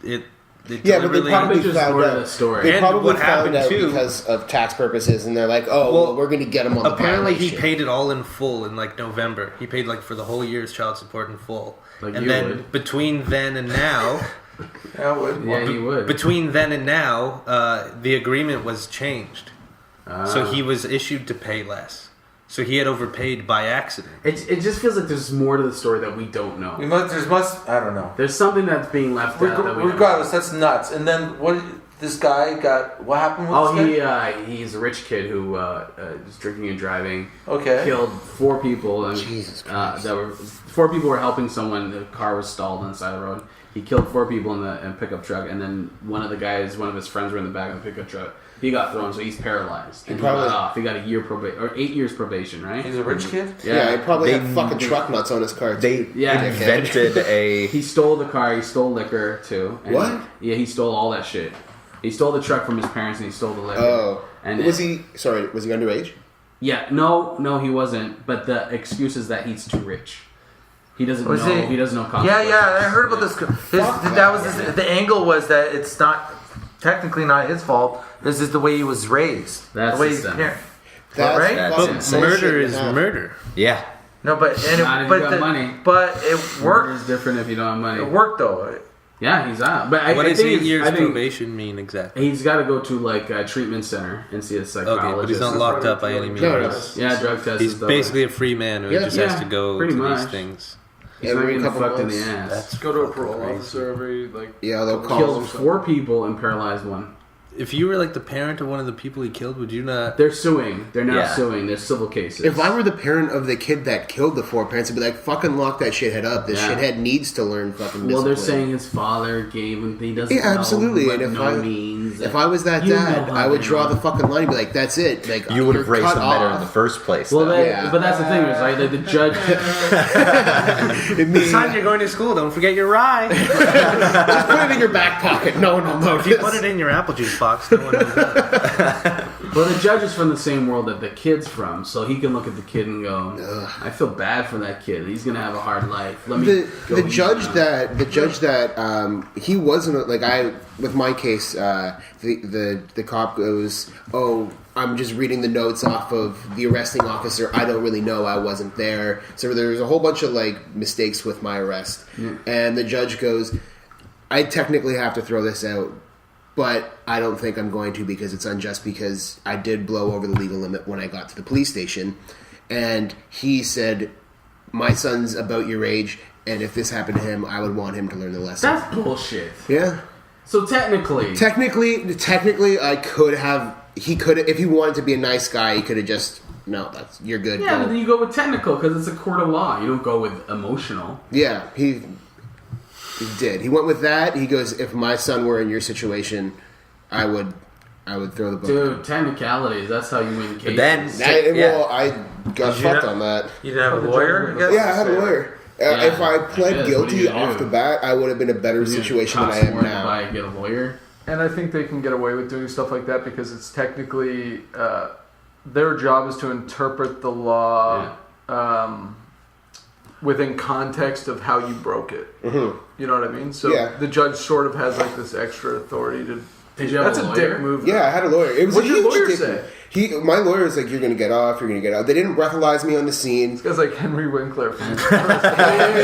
Yeah, but they deliberately- probably just found worded out. the story. They And probably what found happened, out too- because of tax purposes, and they're like, "Oh, well, we're going to get him on the apparently he violation. paid it all in full in like November. He paid like for the whole year's child support in full. Like and you then would. between then and now, Yeah, would. Yeah, he would. between then and now, the agreement was changed. So he was issued to pay less. So he had overpaid by accident. It just feels like there's more to the story that we don't know. I don't know. There's something that's being left out that we don't Regardless, know. that's nuts. And then what? This guy got what happened with Oh, this guy? he's a rich kid who was drinking and driving. Okay. Killed 4 people. And, Jesus Christ. 4 people were helping someone. The car was stalled on the side of the road. He killed 4 people in the pickup truck, and then one of his friends were in the back of the pickup truck. He got thrown, so he's paralyzed. And he got off. He got a year probation, or 8 years probation, right? He's a rich kid. Yeah, he probably They- had fucking truck nuts on his car. They Yeah. invented a... He stole the car. He stole liquor too. And What? Yeah, he stole all that shit. He stole the truck from his parents, and he stole the liquor. Oh, And was he? Sorry, was he underage? Yeah, no, he wasn't. But the excuse is that he's too rich. He doesn't know. He doesn't know consequences. Yeah, I heard about this. The angle was that it's not technically not his fault. This is the way he was raised. That's the way systemic. That's Right? That's fucking insane. bullshit Murder to is have. murder. Yeah. No, but Not if you got money. But it Murder worked. is different if you don't have money. It worked though. Yeah, he's out. But What I does think 8 it's- years I think probation mean exactly? He's got to go to like a treatment center and see a psychologist. Okay, but he's not locked up by any means. No, no. Yeah, drug test. He's and stuff. basically a free man who Yeah. just has to Yeah, go to pretty these much. things. He's not Every getting couple fucked in the months. ass. Go to a fucking parole crazy. officer every Yeah, they'll call Killed him. 4 people and paralyzed 1. If you were like the parent of one of the people he killed, would you not? They're suing. They're now Yeah. suing. There's civil cases. If I were the parent of the kid that killed the 4 parents, I'd be like, fucking lock that shithead up. This Yeah. shithead needs to learn fucking discipline. well, they're saying his father gave him. He doesn't. Yeah, absolutely. Know And if no I- means. if I was that You dad, know I how would they draw are. the fucking line and be like, that's it. Like, You would you're have raised cut them better off. in the first place. Well, though. they, but that's the thing, is right? Like the judge. Son, you're going to school. Don't forget your rye. Just put it in your back pocket. No one will notice. If you put it in your apple juice box, no one knows that. Well, the judge is from the same world that the kid's from, so he can look at the kid and go, "I feel bad for that kid. He's gonna have a hard life." Let me. go The easy judge on him." that he wasn't like with my case. The cop goes, "Oh, I'm just reading the notes off of the arresting officer. I don't really know. I wasn't there." So there's a whole bunch of like mistakes with my arrest, and the judge goes, "I technically have to throw this out." But I don't think I'm going to, because it's unjust, because I did blow over the legal limit when I got to the police station. And he said, my son's about your age, and if this happened to him, I would want him to learn the lesson. That's bullshit. Yeah. So technically, I could have, he could have, if he wanted to be a nice guy, he could have just, no, you're good. yeah, go. but then you go with technical because it's a court of law. You don't go with emotional. Yeah, he did. He went with that. He goes, if my son were in your situation, I would throw the book. Dude, technicalities. That's how you win cases. But then, Well, I got you fucked not- on that. You didn't have a lawyer? I guess? Yeah, I had a lawyer. Yeah, if I I pled guess, what are guilty you gonna off do? the bat, I would have been in a better You situation than I cost am more to now. buy and get a lawyer. And I think they can get away with doing stuff like that because it's technically their job is to interpret the law within context of how you broke it. Mm-hmm. You know what I mean? So Yeah. the judge sort of has like this extra authority to. Did you have That's a a lawyer? dick move. Yeah, I had a lawyer. It was What'd a your huge lawyer dick say? move. My lawyer was like, "You're going to get off. You're going to get out." They didn't breathalyze me on the scene. This guy's like Henry Winkler. From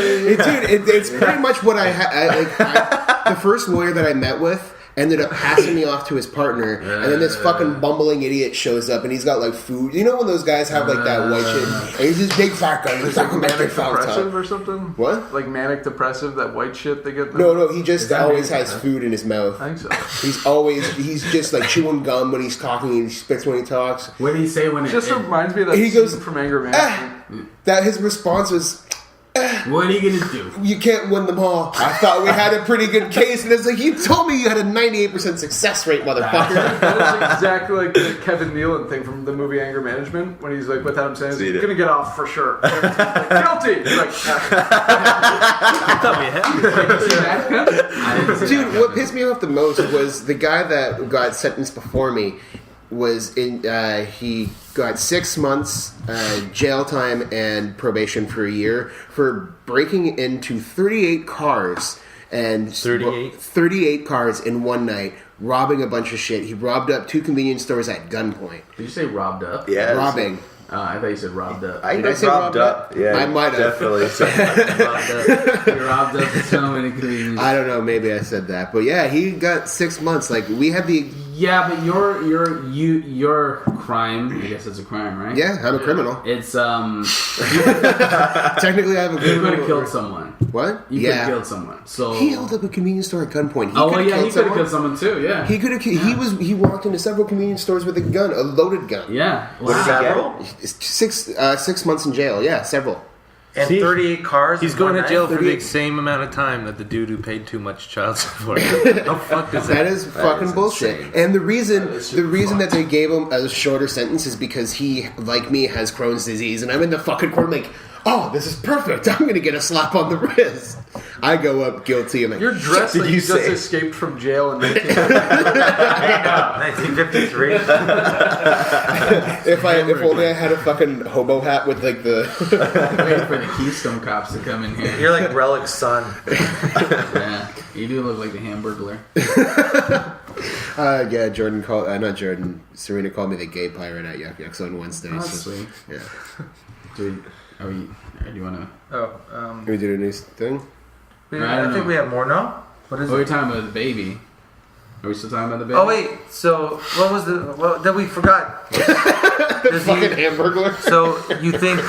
It's pretty much what I had. The first lawyer that I met with ended up passing me off to his partner, and then this fucking bumbling idiot shows up, and he's got like food. You know when those guys have like that white shit, and he's this big fat guy. He's like talking about manic their all the time. depressive or something. What? Like manic depressive, that white shit they get. No, he just that always me? has food in his mouth. I think so. He's just like chewing gum when he's talking, and he spits when he talks. What did he say when It just reminds me of that He scene goes, from Anger Management. That his response was, What are you gonna do? you can't win them all. I thought we had a pretty good case, and it's like, you told me you had a 98% success rate, motherfucker. That is exactly like the Kevin Nealon thing from the movie Anger Management, when he's like, with Adam Sandler, he's gonna get off for sure. Like, guilty! He's like, I thought we had. Dude, what pissed me off the most was the guy that got sentenced before me was in. He got 6 months jail time and probation for a year for breaking into 38 cars and 38 cars in one night, robbing a bunch of shit. He robbed up 2 convenience stores at gunpoint. Did you say robbed up? Yeah. Robbing. I thought you said robbed up. I Did I say robbed up. Yeah, I might have. definitely. robbed up. You robbed up so many convenience. I don't know. Maybe I said that, but yeah, he got 6 months. Like we had the. Yeah, but your crime. I guess it's a crime, right? Yeah, I'm a criminal. It's Technically, I have a. You could have killed someone. What? You could have killed someone. So He held up a convenience store at gunpoint. he could have killed someone too. Yeah. He could have. He walked into several convenience stores with a gun, a loaded gun. Yeah. What did he Wow. get? 6 months in jail. Yeah, several. And See, 38 cars. He's in going one to jail night? for the same amount of time that the dude who paid too much child support. How fucked is that? That is fucking bullshit. insane. And the reason super that they gave him a shorter sentence is because he, like me, has Crohn's disease, and I'm in the fucking court like, oh, this is perfect. I'm gonna get a slap on the wrist. I go up guilty. I'm like, you're dressed Did like you you just say- escaped from jail in 1950. 1953. if only I had a fucking hobo hat with like the. Waiting for the Keystone cops to come in here. You're like Relic's son. Yeah, you do look like the Hamburglar. Yeah, Jordan called. Not Jordan. Serena called me the gay pirate at Yuck Yucks on Wednesday. Oh, so, sweet. yeah. Dude, do you want to? Can we do the new thing? I don't I think know. we have more now. What is Oh, it? we're talking about the baby. Are we still talking about the baby? Oh wait, so what was the? Well, then we forgot. Does Fucking he, Hamburglar. so you think?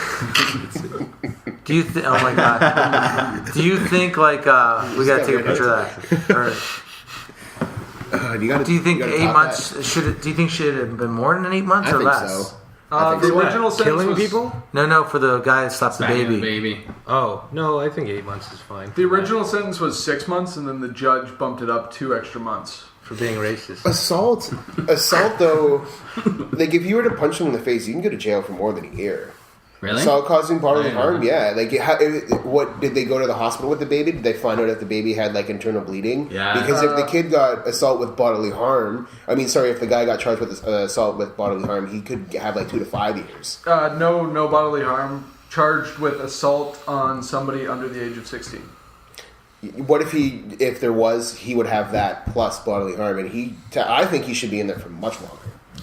Do you think? Oh my god! Do you think like we gotta take a picture of that? Or You gotta, do you think gotta 8 top months that. should? Do you think should have been more than 8 months I or think less? so. I think The so. original sentence Killing was, people? No, for the guy that slapped the Smacking the baby. baby. Oh, no, I think 8 months is fine. The original sentence was 6 months, and then the judge bumped it up 2 extra months. For being racist. Assault though, like if you were to punch someone in the face, you can go to jail for more than a year. Really? Assault causing bodily I don't harm, know. yeah. Like, what did they go to the hospital with the baby? Did they find out if the baby had like internal bleeding? Yeah. Because if the kid got assault with bodily harm, if the guy got charged with assault with bodily harm, he could have like 2 to 5 years. No bodily harm. Charged with assault on somebody under the age of 16. What if there was, he would have that plus bodily harm, and I think he should be in there for much longer.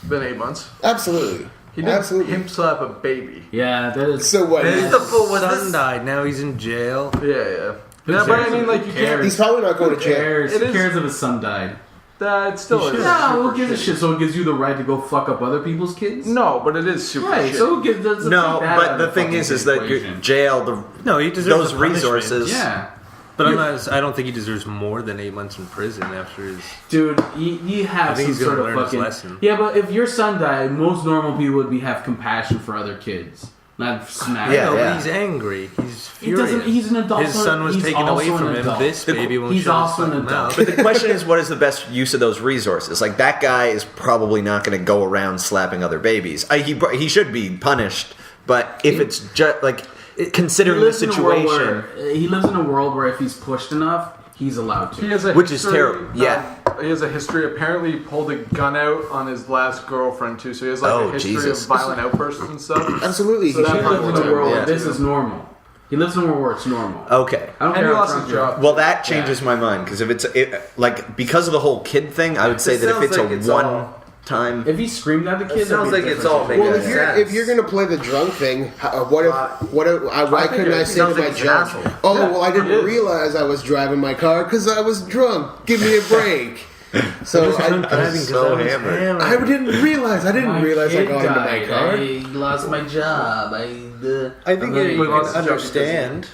Been 8 months. Absolutely. He didn't Absolutely. himp slap a baby. Yeah, that is. So what? This is the full. Was Son this? died, now he's in jail. Yeah. Yeah, but I mean, like, you can't. He's probably not going to Who jail. cares? It Who is- cares if his son died? It still is. No, who super gives a shitty. shit? So it gives you the right to go fuck up other people's kids? No, but it is super Right, shitty. so who gives that's No, take that out but of the thing fucking is that equation. jail, No, he deserves those the punishment. resources. Yeah. But I don't think he deserves more than 8 months in prison after his... Dude, you have I think some he's gonna sort of learn his fucking... lesson. Yeah, but if your son died, most normal people would have compassion for other kids. Not smack. Yeah, No, yeah. but he's angry. He's He furious. doesn't. He's an adult. His son was He's taken away also from an him. adult. This baby won't He's shut his also an fucking adult. mouth. But the question is, what is the best use of those resources? Like, that guy is probably not going to go around slapping other babies. He should be punished, but if it's just, like, considering the situation... He lives in a world where if he's pushed enough, he's allowed to. He has a Which is history, terrible. Yeah. He has a history. Apparently, he pulled a gun out on his last girlfriend too. So he has like Oh, a history Jesus. of violent outbursts and stuff. Absolutely. So he that should He probably be lives in a Yeah. world where Yeah. this is normal. He lives in a world where it's normal. Okay. I don't And care he how lost drunk his you are. job. Well, that changes my mind, because if it's, because of the whole kid thing, I would say It that if sounds it's like a it's one-time... If he screamed at the kid, It sounds that'd be like it's different all situation. making Well, sense. if you're gonna play the drunk thing, why I think couldn't I it say to sounds my like he's an judge, asshole. "Oh, Yeah, well, I he didn't is. realize I was driving my car because I was drunk. Give me a break." So I didn't realize. I didn't realize I kid got into my died. car. I lost my job. I think I'm you gonna- can understand.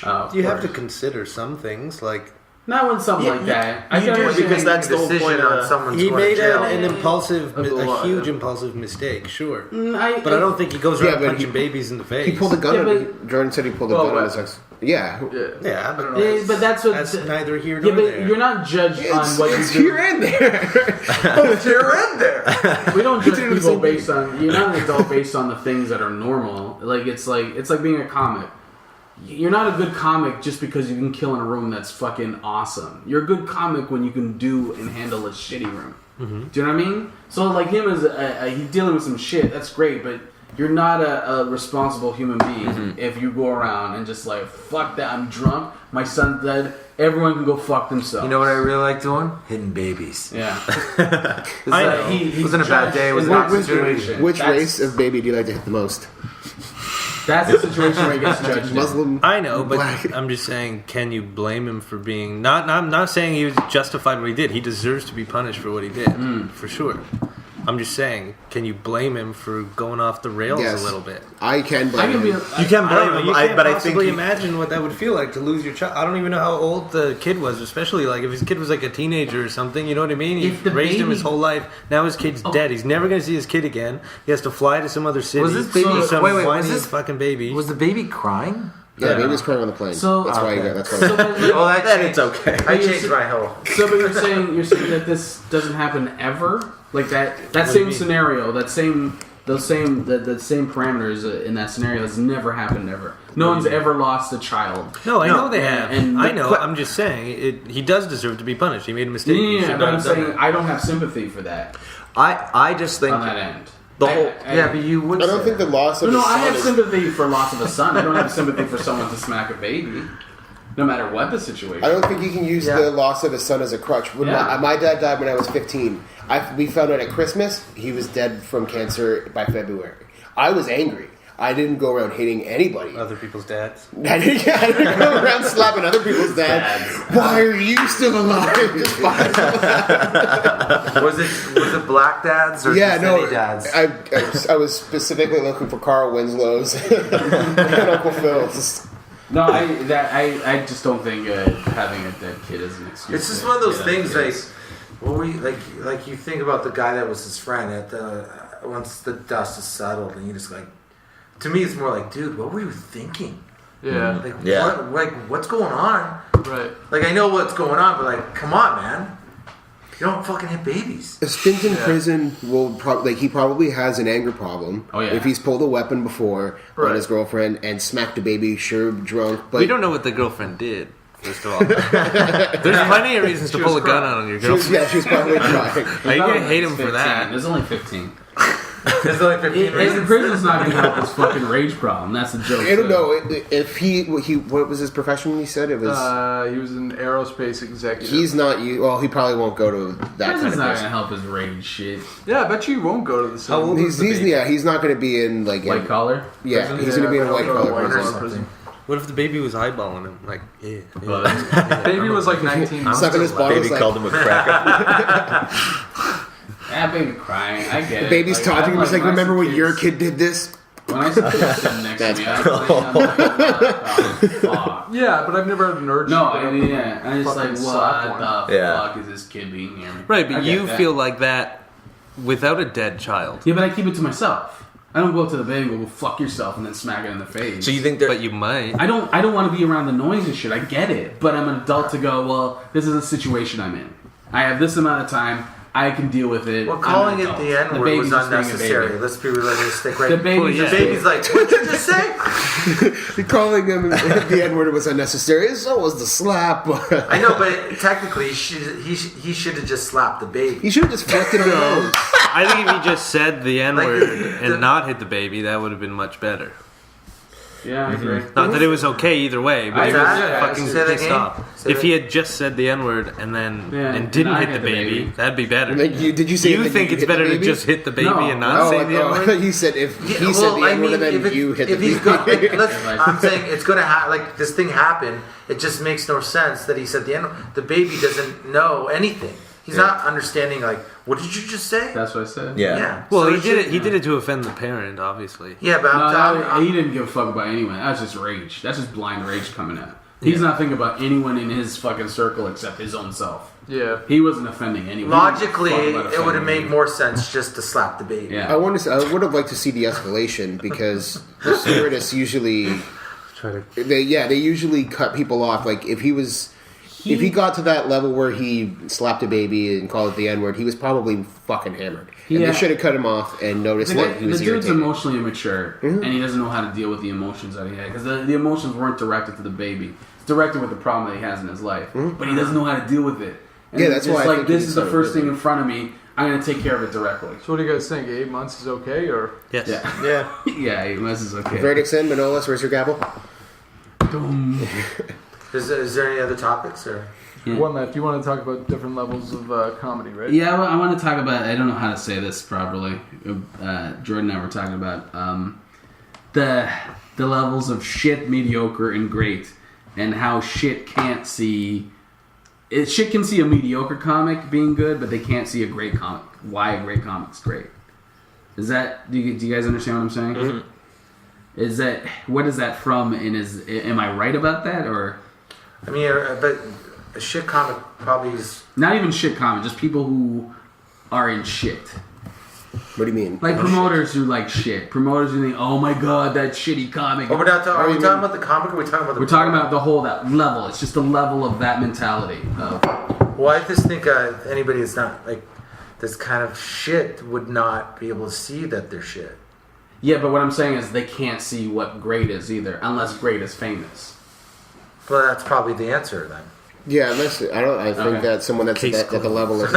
Oh, of You have to course. consider some things, like... Not when something like that. I You can do understand because that's the whole decision point on of someone's He going to made jail. a huge impulsive mistake, sure. I But I don't think he goes around but punching babies in the face. He pulled a gun. Yeah, on Jordan said he pulled a gun on his ex. Yeah. Yeah, but Yeah, but that's what. that's neither here Yeah, nor but there. you're not judged on what It's you do. here and there. You're in there. We don't judge It's the people same based on. You're not an adult based on the things that are normal. Like it's like being a comic. You're not a good comic just because you can kill in a room that's fucking awesome. You're a good comic when you can do and handle a shitty room. Mm-hmm. Do you know what I mean? So like him as he's dealing with some shit. That's great, but you're not a responsible human being if you go around and just like fuck that. I'm drunk. My son's dead. Everyone can go fuck themselves. You know what I really like doing? Hitting babies. Yeah. I know. He's Wasn't a bad day, it was in that an situation. Which That's- race of baby do you like to hit the most? That's the situation where he gets judged. in. Muslim. I know, but Black. I'm just saying, can you blame him for being not? I'm not saying he was justified what he did. He deserves to be punished for what he did, for sure. I'm just saying, can you blame him for going off the rails Yes. a little bit? I can blame I can be. him. You can I don't blame know. him, You can't but I think possibly he- imagine what that would feel like to lose your child. I don't even know how old the kid was, especially like if his kid was like a teenager or something. You know what I mean? He If the raised him baby- his whole life. Now his kid's dead. He's never going to see his kid again. He has to fly to some other city. Was this baby- see some wait, was whiny this- fucking baby? Was the baby crying? Yeah, baby was crying on the plane. So- that's why. Okay. That's why. So, but, Oh, that Then changed. it's okay. I changed my whole. so, but you're saying that this doesn't happen ever, like that do you same mean? scenario, that same parameters in that scenario has never happened ever. No one's ever lost a child. No, I No, know they have. and I the know. I'm just saying he does deserve to be punished. He made a mistake. He Yeah, should but not I'm have done saying that. I don't have sympathy for that I just think on that end. the whole. Yeah, but you would. I don't say think the that. loss of No, his I son have is- sympathy for loss of a son. I don't have sympathy for someone to smack a baby, no matter what the situation. I don't think you can use Yeah. the loss of his son as a crutch. When Yeah. my dad died when I was 15. We found out at Christmas he was dead from cancer by February. I was angry. I didn't go around hitting anybody. Other people's dads. I didn't go around slapping other people's dads. Why are you still alive? Just fine. Was it black dads or Yeah, just no. any dads? I was specifically looking for Carl Winslow's and Uncle Phil's. No, I just don't think having a dead kid is an excuse. It's just to one of those get things other like kids. when we like you think about the guy that was his friend at the once the dust is settled and you just like to me it's more like dude what were you thinking Yeah. like Yeah. what's going on Right. like I know what's going on but like come on man you don't fucking hit babies. A stint in prison will probably he probably has an anger problem. Oh, yeah. If he's pulled a weapon before on Right. his girlfriend and smacked a baby, sure drunk, but We don't know what the girlfriend did. First of all, there's plenty of reasons to She pull a was gun crying. on your she was, girlfriend. she was probably crying. Are you gonna hate him 15. for that? There's only 15. There's only 15 reasons. Prison's not going to help his fucking rage problem. That's the joke. I don't know if he what was his profession. He said it was. He was an aerospace executive. He's not you. Well, he probably won't go to that Prison's kind not of going to person. help his rage shit. Yeah, I bet you won't go to the How old same. is the baby? He's not going to be in like White collar. yeah, prison? he's going to be in a Yeah, white go to collar white prison. collar prison. What if the baby was eyeballing him? Like, yeah. But- Baby was like 19. Sucking his balls Baby like called him a cracker. Yeah, baby crying. I get the it. baby's Like, taunting him. He's like, when I remember see when your kids- kid did this? When I see kids sitting next to That's me, I'm like, fuck. Yeah, but I've never had an urge. No, to I mean, yeah. And it's like, fucking slap what one. the Yeah. fuck is this kid being near me? Right, I but get you that. feel like that without a dead child. Yeah, but I keep it to myself. I don't go up to the baby and go, fuck yourself, and then smack it in the face. So you think there? But you might. I don't want to be around the noise and shit. I get it, but I'm an adult to go. Well, this is a situation I'm in. I have this amount of time. I can deal with it. Well, I'm calling an it adult. the N word baby's was just being a unnecessary. baby. Let's be realistic, right? The baby's the just- baby's like, what'd you just say? Calling him the N word was unnecessary. So was the slap. I know, but technically, he should have just slapped the baby. He should have just flicked it on the nose. I think if he just said the N word Like, and not hit the baby, that would have been much better. Yeah, I agree. Not that it was okay either way, but he was Yeah, fucking say that pissed again. off. Say If that- he had just said the N word and then Yeah, and didn't not hit the baby, that'd be better. Like, did you say You that think it's hit the better to baby? just hit the baby No. and not say the N I word? thought you said if he Yeah, said the I N word mean, and if then you hit the if he's baby. good, I'm saying it's going to happen. Like this thing happened. It just makes no sense that he said the N. The baby doesn't know anything. He's not understanding. Like, what did you just say? That's what I said. Yeah. Well, So he it did it. should- He did it to offend the parent, obviously. Yeah, but No, I'm he didn't give a fuck about anyone. That's just rage. That's just blind rage coming out. He's not thinking about anyone in his fucking circle except his own self. Yeah. He wasn't offending anyone. Logically, it would have made more sense just to slap the baby. Yeah. I would have liked to see the escalation because the stewardess usually, they usually cut people off. Like if he got to that level where he slapped a baby and called it the N-word, he was probably fucking hammered. And they should have cut him off and noticed that he was the dude's irritated. emotionally immature, and he doesn't know how to deal with the emotions that he had. Because the emotions weren't directed to the baby. It's directed with the problem that he has in his life. But he doesn't know how to deal with it. And that's why I like, think this he is the decided first to thing do in front of me. I'm going to take care of it directly. So what do you guys think? 8 months is okay, or? Yes. Yeah. Yeah, 8 months is okay. Verdict's in. Manolis, where's your gavel? Is there any other topics or? Yeah. One left. You want to talk about different levels of comedy, right? Yeah, I want to talk about. I don't know how to say this properly. Jordan and I were talking about the levels of shit, mediocre, and great, and how shit can't see. Shit can see a mediocre comic being good, but they can't see a great comic. Why a great comic's great? Is that? Do you guys understand what I'm saying? Mm-hmm. Is that what is that from? And am I right about that or? I mean, but a shit comic probably is Not even shit comic, just people who are in shit. What do you mean? Like promoters who like shit. Promoters who think, oh my god, that shitty comic. Oh, are we talking about the comic or are we talking about the... We're talking about the whole, that level. It's just the level of that mentality. Well, I just think anybody that's not, like, this kind of shit would not be able to see that they're shit. Yeah, but what I'm saying is they can't see what great is either, unless great is famous. Well, that's probably the answer then. Yeah, unless I think that someone that's at the level of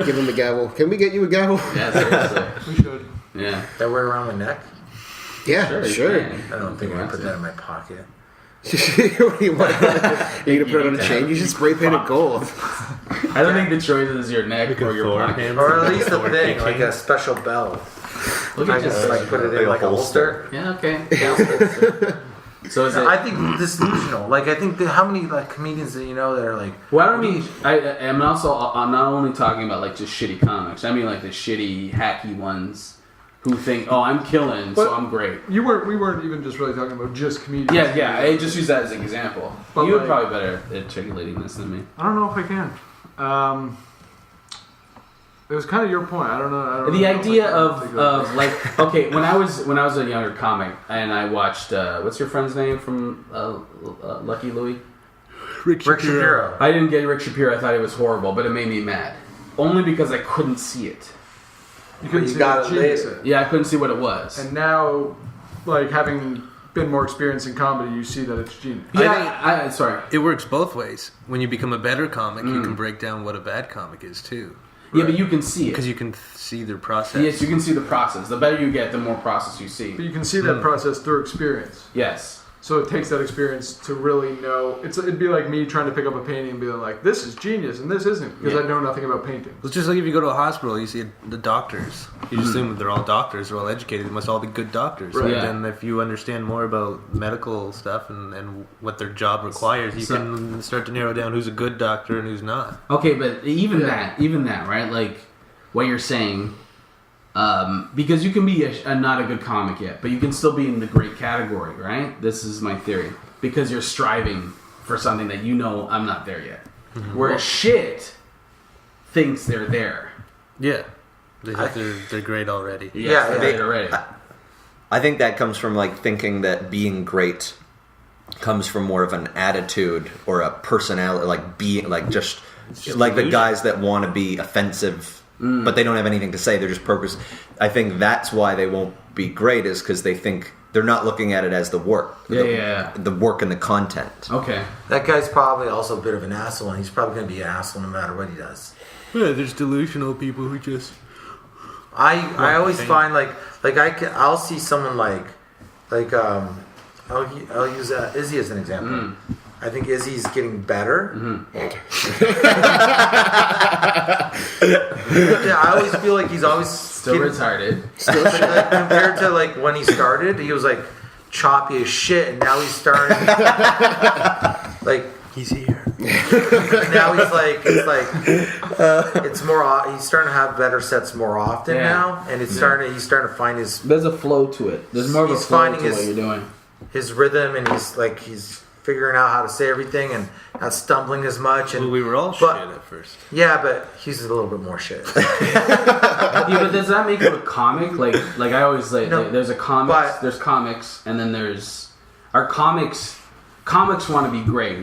give him a gavel. Can we get you a gavel? Yeah, seriously. We should. Yeah. That wear around my neck? Yeah, sure. I don't think I put that in my pocket. What do you want? You're gonna put it on a chain? You should spray paint it gold. I don't think the choice is your neck or your pocket. Or at least a thing, like a special belt. I just like put it in like a holster. Yeah, okay. So is it? I think this is delusional. Like, I think how many like comedians that you know that are like? Well, I don't mean. I'm not only talking about like just shitty comics. I mean like the shitty, hacky ones who think, "Oh, I'm killing, so I'm great." We weren't even just really talking about just comedians. Yeah. I just use that as an example. But You're like, probably better at articulating this than me. I don't know if I can. It was kind of your point. I don't know. The idea of like, okay, when I was a younger comic and I watched what's your friend's name from Lucky Louie? Rick Shapiro. I didn't get Rick Shapiro. I thought it was horrible, but it made me mad only because I couldn't see it. You couldn't You see got the it genius later. in it. Yeah, I couldn't see what it was. And now, like having been more experienced in comedy, you see that it's genius. Yeah, sorry. It works both ways. When you become a better comic, you can break down what a bad comic is too. Yeah, but you can see it. Because you can see their process. Yes, you can see the process. The better you get, the more process you see. But you can see that process through experience. Yes. So it takes that experience to really know. It'd be like me trying to pick up a painting and be like, "This is genius," and this isn't because I know nothing about painting. It's just like if you go to a hospital, you see the doctors. You just assume that they're all doctors, they're all educated. They must all be good doctors. Right. But then if you understand more about medical stuff and what their job requires, you can start to narrow down who's a good doctor and who's not. Okay, but even that, right? Like what you're saying, because you can be a not a good comic yet, but you can still be in the great category, right? This is my theory. Because you're striving for something that you know I'm not there yet. Mm-hmm. Whereas shit thinks they're there. Yeah. They think they're great already. Yeah, they're already. I think that comes from like thinking that being great comes from more of an attitude or a personality, like being like just like the guys that want to be offensive, but they don't have anything to say. They're just purpose. I think that's why they won't be great, is because they think they're not looking at it as the work, the work and the content. Okay. That guy's probably also a bit of an asshole, and he's probably going to be an asshole no matter what he does. Yeah, there's delusional people who just... I always find I'll see someone like I'll use Izzy as an example. I think Izzy's getting better. Yeah, I always feel like he's always Still retarded. like, compared to like when he started, he was like choppy as shit, and now he's starting like He's here. now it's more. He's starting to have better sets more often now, and he's starting to find his. There's a flow to it. There's more of a He's flow finding to what you're doing. his rhythm, and he's figuring out how to say everything and not stumbling as much. And We were all shit at first. Yeah, but he's a little bit more shit. But does that make you a comic? Like I always say, No, there's a comics, but- there's comics, and then there's our comics. Comics want to be great,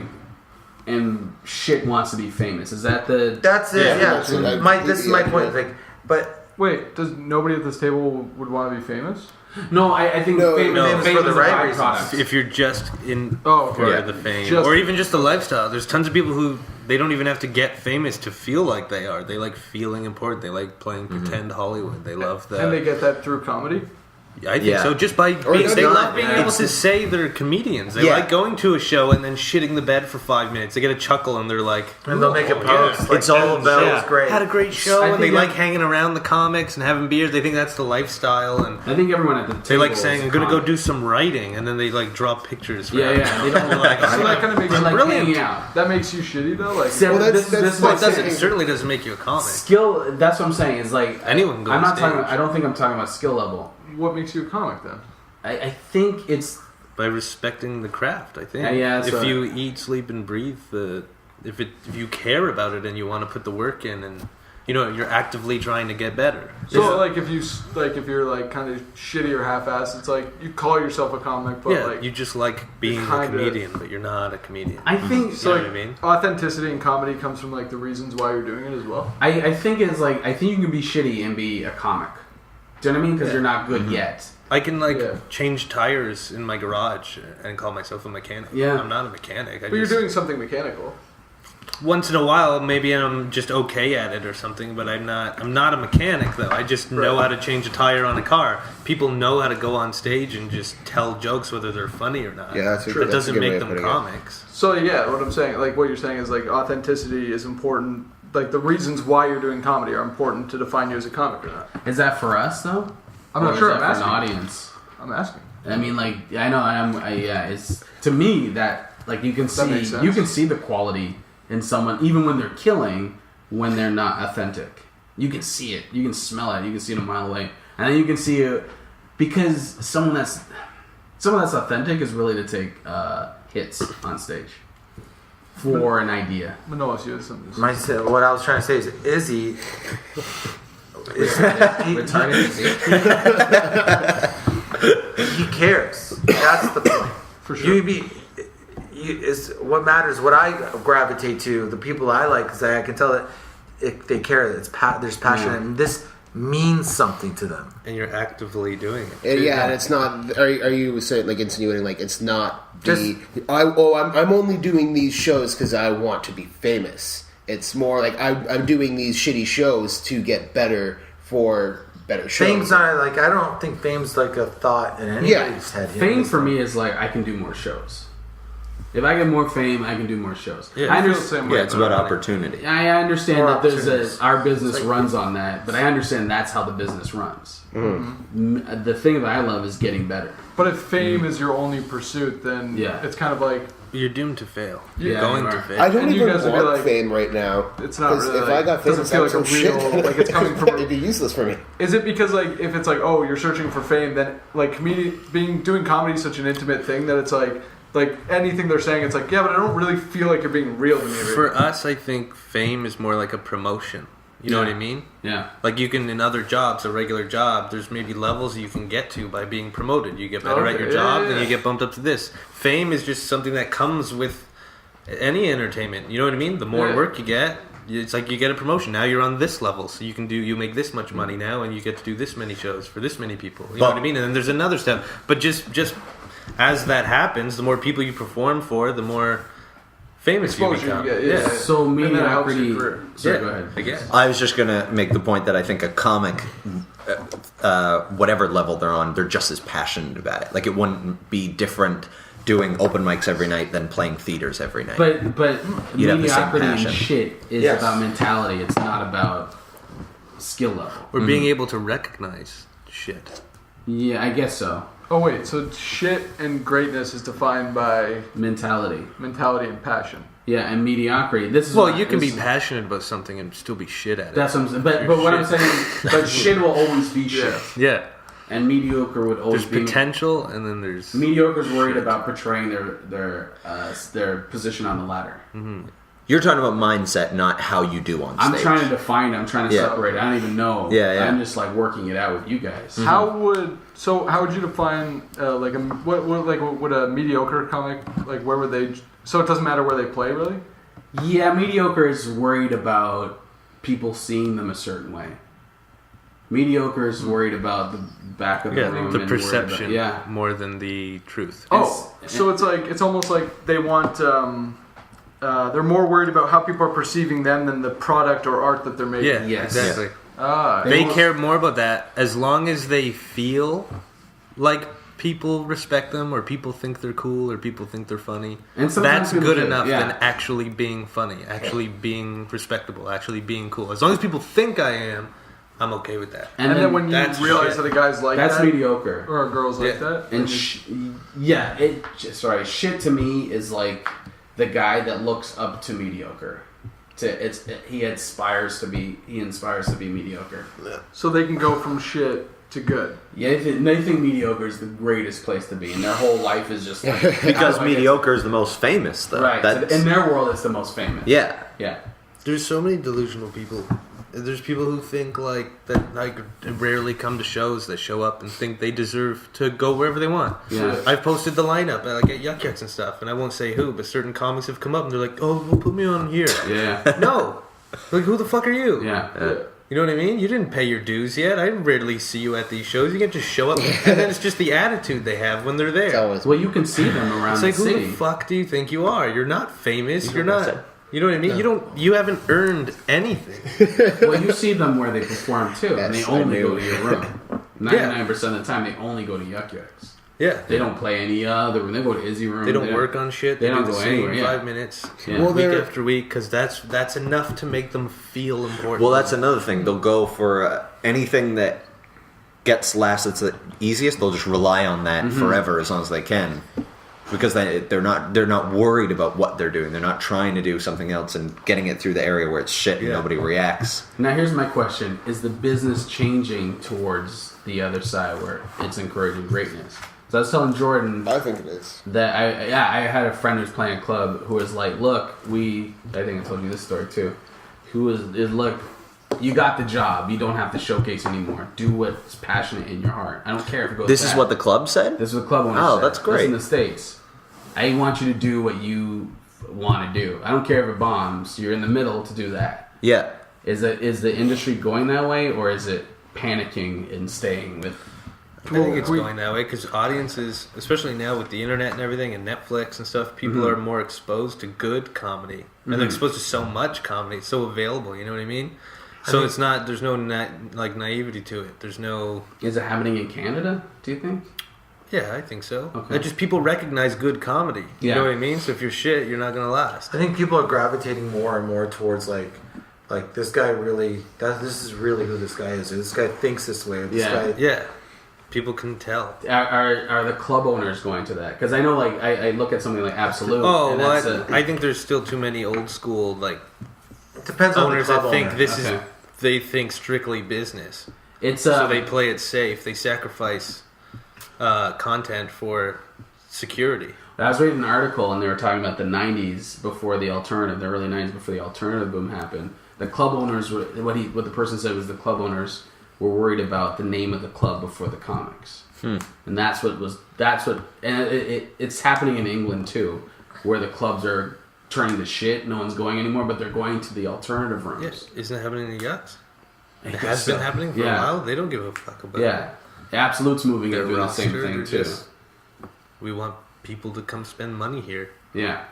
and shit wants to be famous. Is that the? That's it. Yeah, Yeah. that's what I- This is my point. Like, but Wait, does nobody at this table would want to be famous? No, I think No, fame, no, fame for the is a right byproduct. reasons. If you're just in Oh, for okay. the fame, Just- or even just the lifestyle, there's tons of people who they don't even have to get famous to feel like they are. They like feeling important. They like playing pretend Hollywood. They love that. And they get that through comedy? I think Yeah. so. Just by Or being, it's they not. love being able It's- to say they're comedians. They Yeah. like going to a show and then shitting the bed for 5 minutes. They get a chuckle and they're like, and they'll make a "Oh, post. yeah." Like, It's all about- "That was great." Had a great show, I and they think like that- hanging around the comics and having beers. They think that's the lifestyle, and I think everyone at the table. they like saying, is "I'm gonna go comic. do some writing," and then they like draw pictures. For Yeah, everyone. yeah. They don't like. So that kind of makes They you like brilliant. hanging out. That makes you shitty though? Like, See, Well, this that's is Well, what it I'm doesn't. saying. It certainly doesn't make you a comic. Skill. That's what I'm saying. Is like Anyone can go I'm on not talking. stage. I don't think I'm talking about skill level. what makes you a comic then? I think it's By respecting the craft, I think. Yeah, that's if what- you eat, sleep, and breathe, if you care about it and you want to put the work in, and you're actively trying to get better. So like if you're like kind of shitty or half-assed, it's like you call yourself a comic, but Yeah, like you just like being a kinda- comedian, but you're not a comedian. I think so You like know what I mean? authenticity in comedy comes from like the reasons why you're doing it as well. I think it's like I think you can be shitty and be a comic. Do you know what I mean? Because you're not good yet. I can Yeah. change tires in my garage and call myself a mechanic. Yeah. I'm not a mechanic. But you're doing something mechanical. Once in a while, maybe I'm just okay at it or something, but I'm not a mechanic though. I just know Right. how to change a tire on a car. People know how to go on stage and just tell jokes whether they're funny or not. Yeah, that's a- That that's a doesn't good way make of them putting it. comics. So yeah, what I'm saying, like what you're saying is like authenticity is important. Like the reasons why you're doing comedy are important to define you as a comic or not. Is that for us though? I'm Or not is sure. that I'm for an asking. audience. I'm asking. I mean, like I know. Yeah. It's to me that like you can That see makes sense. you can see the quality in someone even when they're killing when they're not authentic. You can see it. You can smell it. You can see it a mile away, and then you can see it because someone that's authentic is willing to take hits on stage for an idea. Manolis, you have something. to say. What I was trying to say is Izzy. Retarded. He cares. That's the point. For sure. Is what matters. What I gravitate to, the people I like, because I can tell that they care. There's passion, Yeah. and this means something to them. And you're actively doing it. Yeah, and it's not. Are you saying like insinuating like it's not Just- I'm only doing these shows because I want to be famous. It's more like I'm doing these shitty shows to get better for better shows. Fame's not like I don't think fame's like a thought in anybody's head. Fame for me is like I can do more shows. If I get more fame, I can do more shows. Yeah, I I feel the understand. same way Yeah, it's about it. opportunity. I understand More that there's opportunities. our business It's like- runs on that, but I understand that's how the business runs. The thing that I love is getting better. But if fame is your only pursuit, then Yeah. it's kind of like You're doomed to fail. Yeah, You're going you to are. fail. I don't And you even guys would be want like- fame right now. it's not 'Cause really. if I got doesn't famous, feel I'd like a some shit. real. Like it's coming from. It'd be useless for me. Is it because like if it's like oh you're searching for fame, then like doing comedy is such an intimate thing that it's like anything they're saying, it's like yeah, but I don't really feel like you're being real to me. Right For now. us, I think fame is more like a promotion. You know Yeah. what I mean? Yeah. Like you can in other jobs, a regular job, there's maybe levels you can get to by being promoted. You get better at Okay, your yeah, job, yeah, then yeah. you get bumped up to this. Fame is just something that comes with any entertainment. You know what I mean? The more Yeah. work you get, it's like you get a promotion. Now you're on this level, so you make this much money now, and you get to do this many shows for this many people. You know But- what I mean? And then there's another step. But just as that happens, the more people you perform for, the more famous Exposure you become. you get, yeah. So And then it helps your mediocrity. career. Sorry, Yeah, go ahead. I guess. I was just gonna make the point that I think a comic, whatever level they're on, they're just as passionate about it. Like it wouldn't be different doing open mics every night than playing theaters every night. But You'd have the same mediocrity and passion. shit is Yes. about mentality. It's not about skill level. Or being able to recognize shit. Yeah, I guess so. Oh wait, so shit and greatness is defined by Mentality. mentality and passion. Yeah, and mediocrity. This is Well, what- you can be this- passionate about something and still be shit at it. That's what I'm saying. But what I'm saying, but shit will always be shit. Yeah. Yeah. And mediocre would always There's be potential, and then there's mediocre's worried shit. about portraying their position on the ladder. You're talking about mindset, not how you do on stage. I'm trying to define it. I'm trying to Yeah. separate it. I don't even know. Yeah. I'm just like working it out with you guys. How would you define what would a mediocre comic, like, where would they? So it doesn't matter where they play, really. Yeah, mediocre is worried about people seeing them a certain way. Mediocre is worried about the back of the room. the and worried perception about, more than the truth. So it's almost like they want. They're more worried about how people are perceiving them than the product or art that they're making. Yeah, Yes. exactly. They They care more about that as long as they feel like people respect them, or people think they're cool, or people think they're funny. And sometimes that's people good do, enough yeah. than actually being funny, actually being respectable, actually being cool. As long as people think I am, I'm okay with that. And then when you that's realize shit. that a guy's like that's that, mediocre. or a girl's like that, And shit to me is like the guy that looks up to mediocre. He aspires to be mediocre. so they can go from shit to good. Yeah, they think mediocre is the greatest place to be, and their whole life is just like Because like mediocre is the most famous, though. right. That's, In their world, it's the most famous. yeah. Yeah. There's so many delusional people. There's people who think that rarely come to shows, that show up and think they deserve to go wherever they want. Yeah. I've posted the lineup at Yuck Yucks and stuff, and I won't say who, but certain comics have come up and they're like, "Oh, well, put me on here." Yeah. No, like, who the fuck are you? Yeah. You know what I mean? You didn't pay your dues yet. I rarely see you at these shows. You can just show up, and then it's just the attitude they have when they're there. It's always Well, you can see them around It's like, the who city. the fuck do you think you are? You're not famous. You're what I not. said. You know what I mean? You haven't earned anything. Well, you see them where they perform too, and they Yes, only I go do. to your room. 99% of the time, they only go to Yuck Yucks. Yeah. They don't play any other room. They go to Izzy room. They don't work on shit. they They, don't do the go same anywhere, yeah. 5 minutes Yeah. Well, week they're- after week because that's enough to make them feel important. Well, that's another thing. They'll go for anything that gets laughs that's the easiest. They'll just rely on that forever as long as they can, because they're not worried about what they're doing. They're not trying to do something else and getting it through the area where it's shit and Yeah. nobody reacts. Now, here's my question: is the business changing towards the other side where it's encouraging greatness? So I was telling Jordan I think it is. that I had a friend who's playing a club who was like, look, I think I told you this story too, look, you got the job, you don't have to showcase anymore, do what's passionate in your heart. I don't care if it goes This is bad. what the club said? This is what the club owner Oh, said. that's great. This in the States. I want you to do what you want to do. I don't care if it bombs, you're in the middle to do that. Yeah. Is the industry going that way, or is it panicking and staying with... I think it's going that way because audiences, especially now with the internet and everything and Netflix and stuff, people are more exposed to good comedy. And they're exposed to so much comedy. It's so available, you know what I mean? So it's not, there's no naivety to it. There's no... Is it happening in Canada, do you think? Yeah, I think so. Okay. Just people recognize good comedy. You Yeah. know what I mean? So if you're shit, you're not going to last. I think people are gravitating more and more towards like this guy really. This is really who this guy is. Or this guy thinks this way. Or this Yeah. guy. Yeah. People can tell. Are the club owners going to that? Because I know, like, I look at something like Absolute. Oh, and well, that's I think there's still too many old school like It depends on the owners club that think owner. this Okay. is they think strictly business. it's So they play it safe. They sacrifice content for security. I was reading an article and they were talking about the 90s before the alternative, the early 90s before the alternative boom happened. The club owners were what the person said was the club owners were worried about the name of the club before the comics, and it's happening in England too, where the clubs are turning to shit. No one's going anymore, but they're going to the alternative rooms. Yes, isn't it happening in the Yucks? I It guess has been so. happening for a while. They don't give a fuck about Yeah, Absolute's moving their and doing the same roster. thing They're too. just, we want people to come spend money here. Yeah.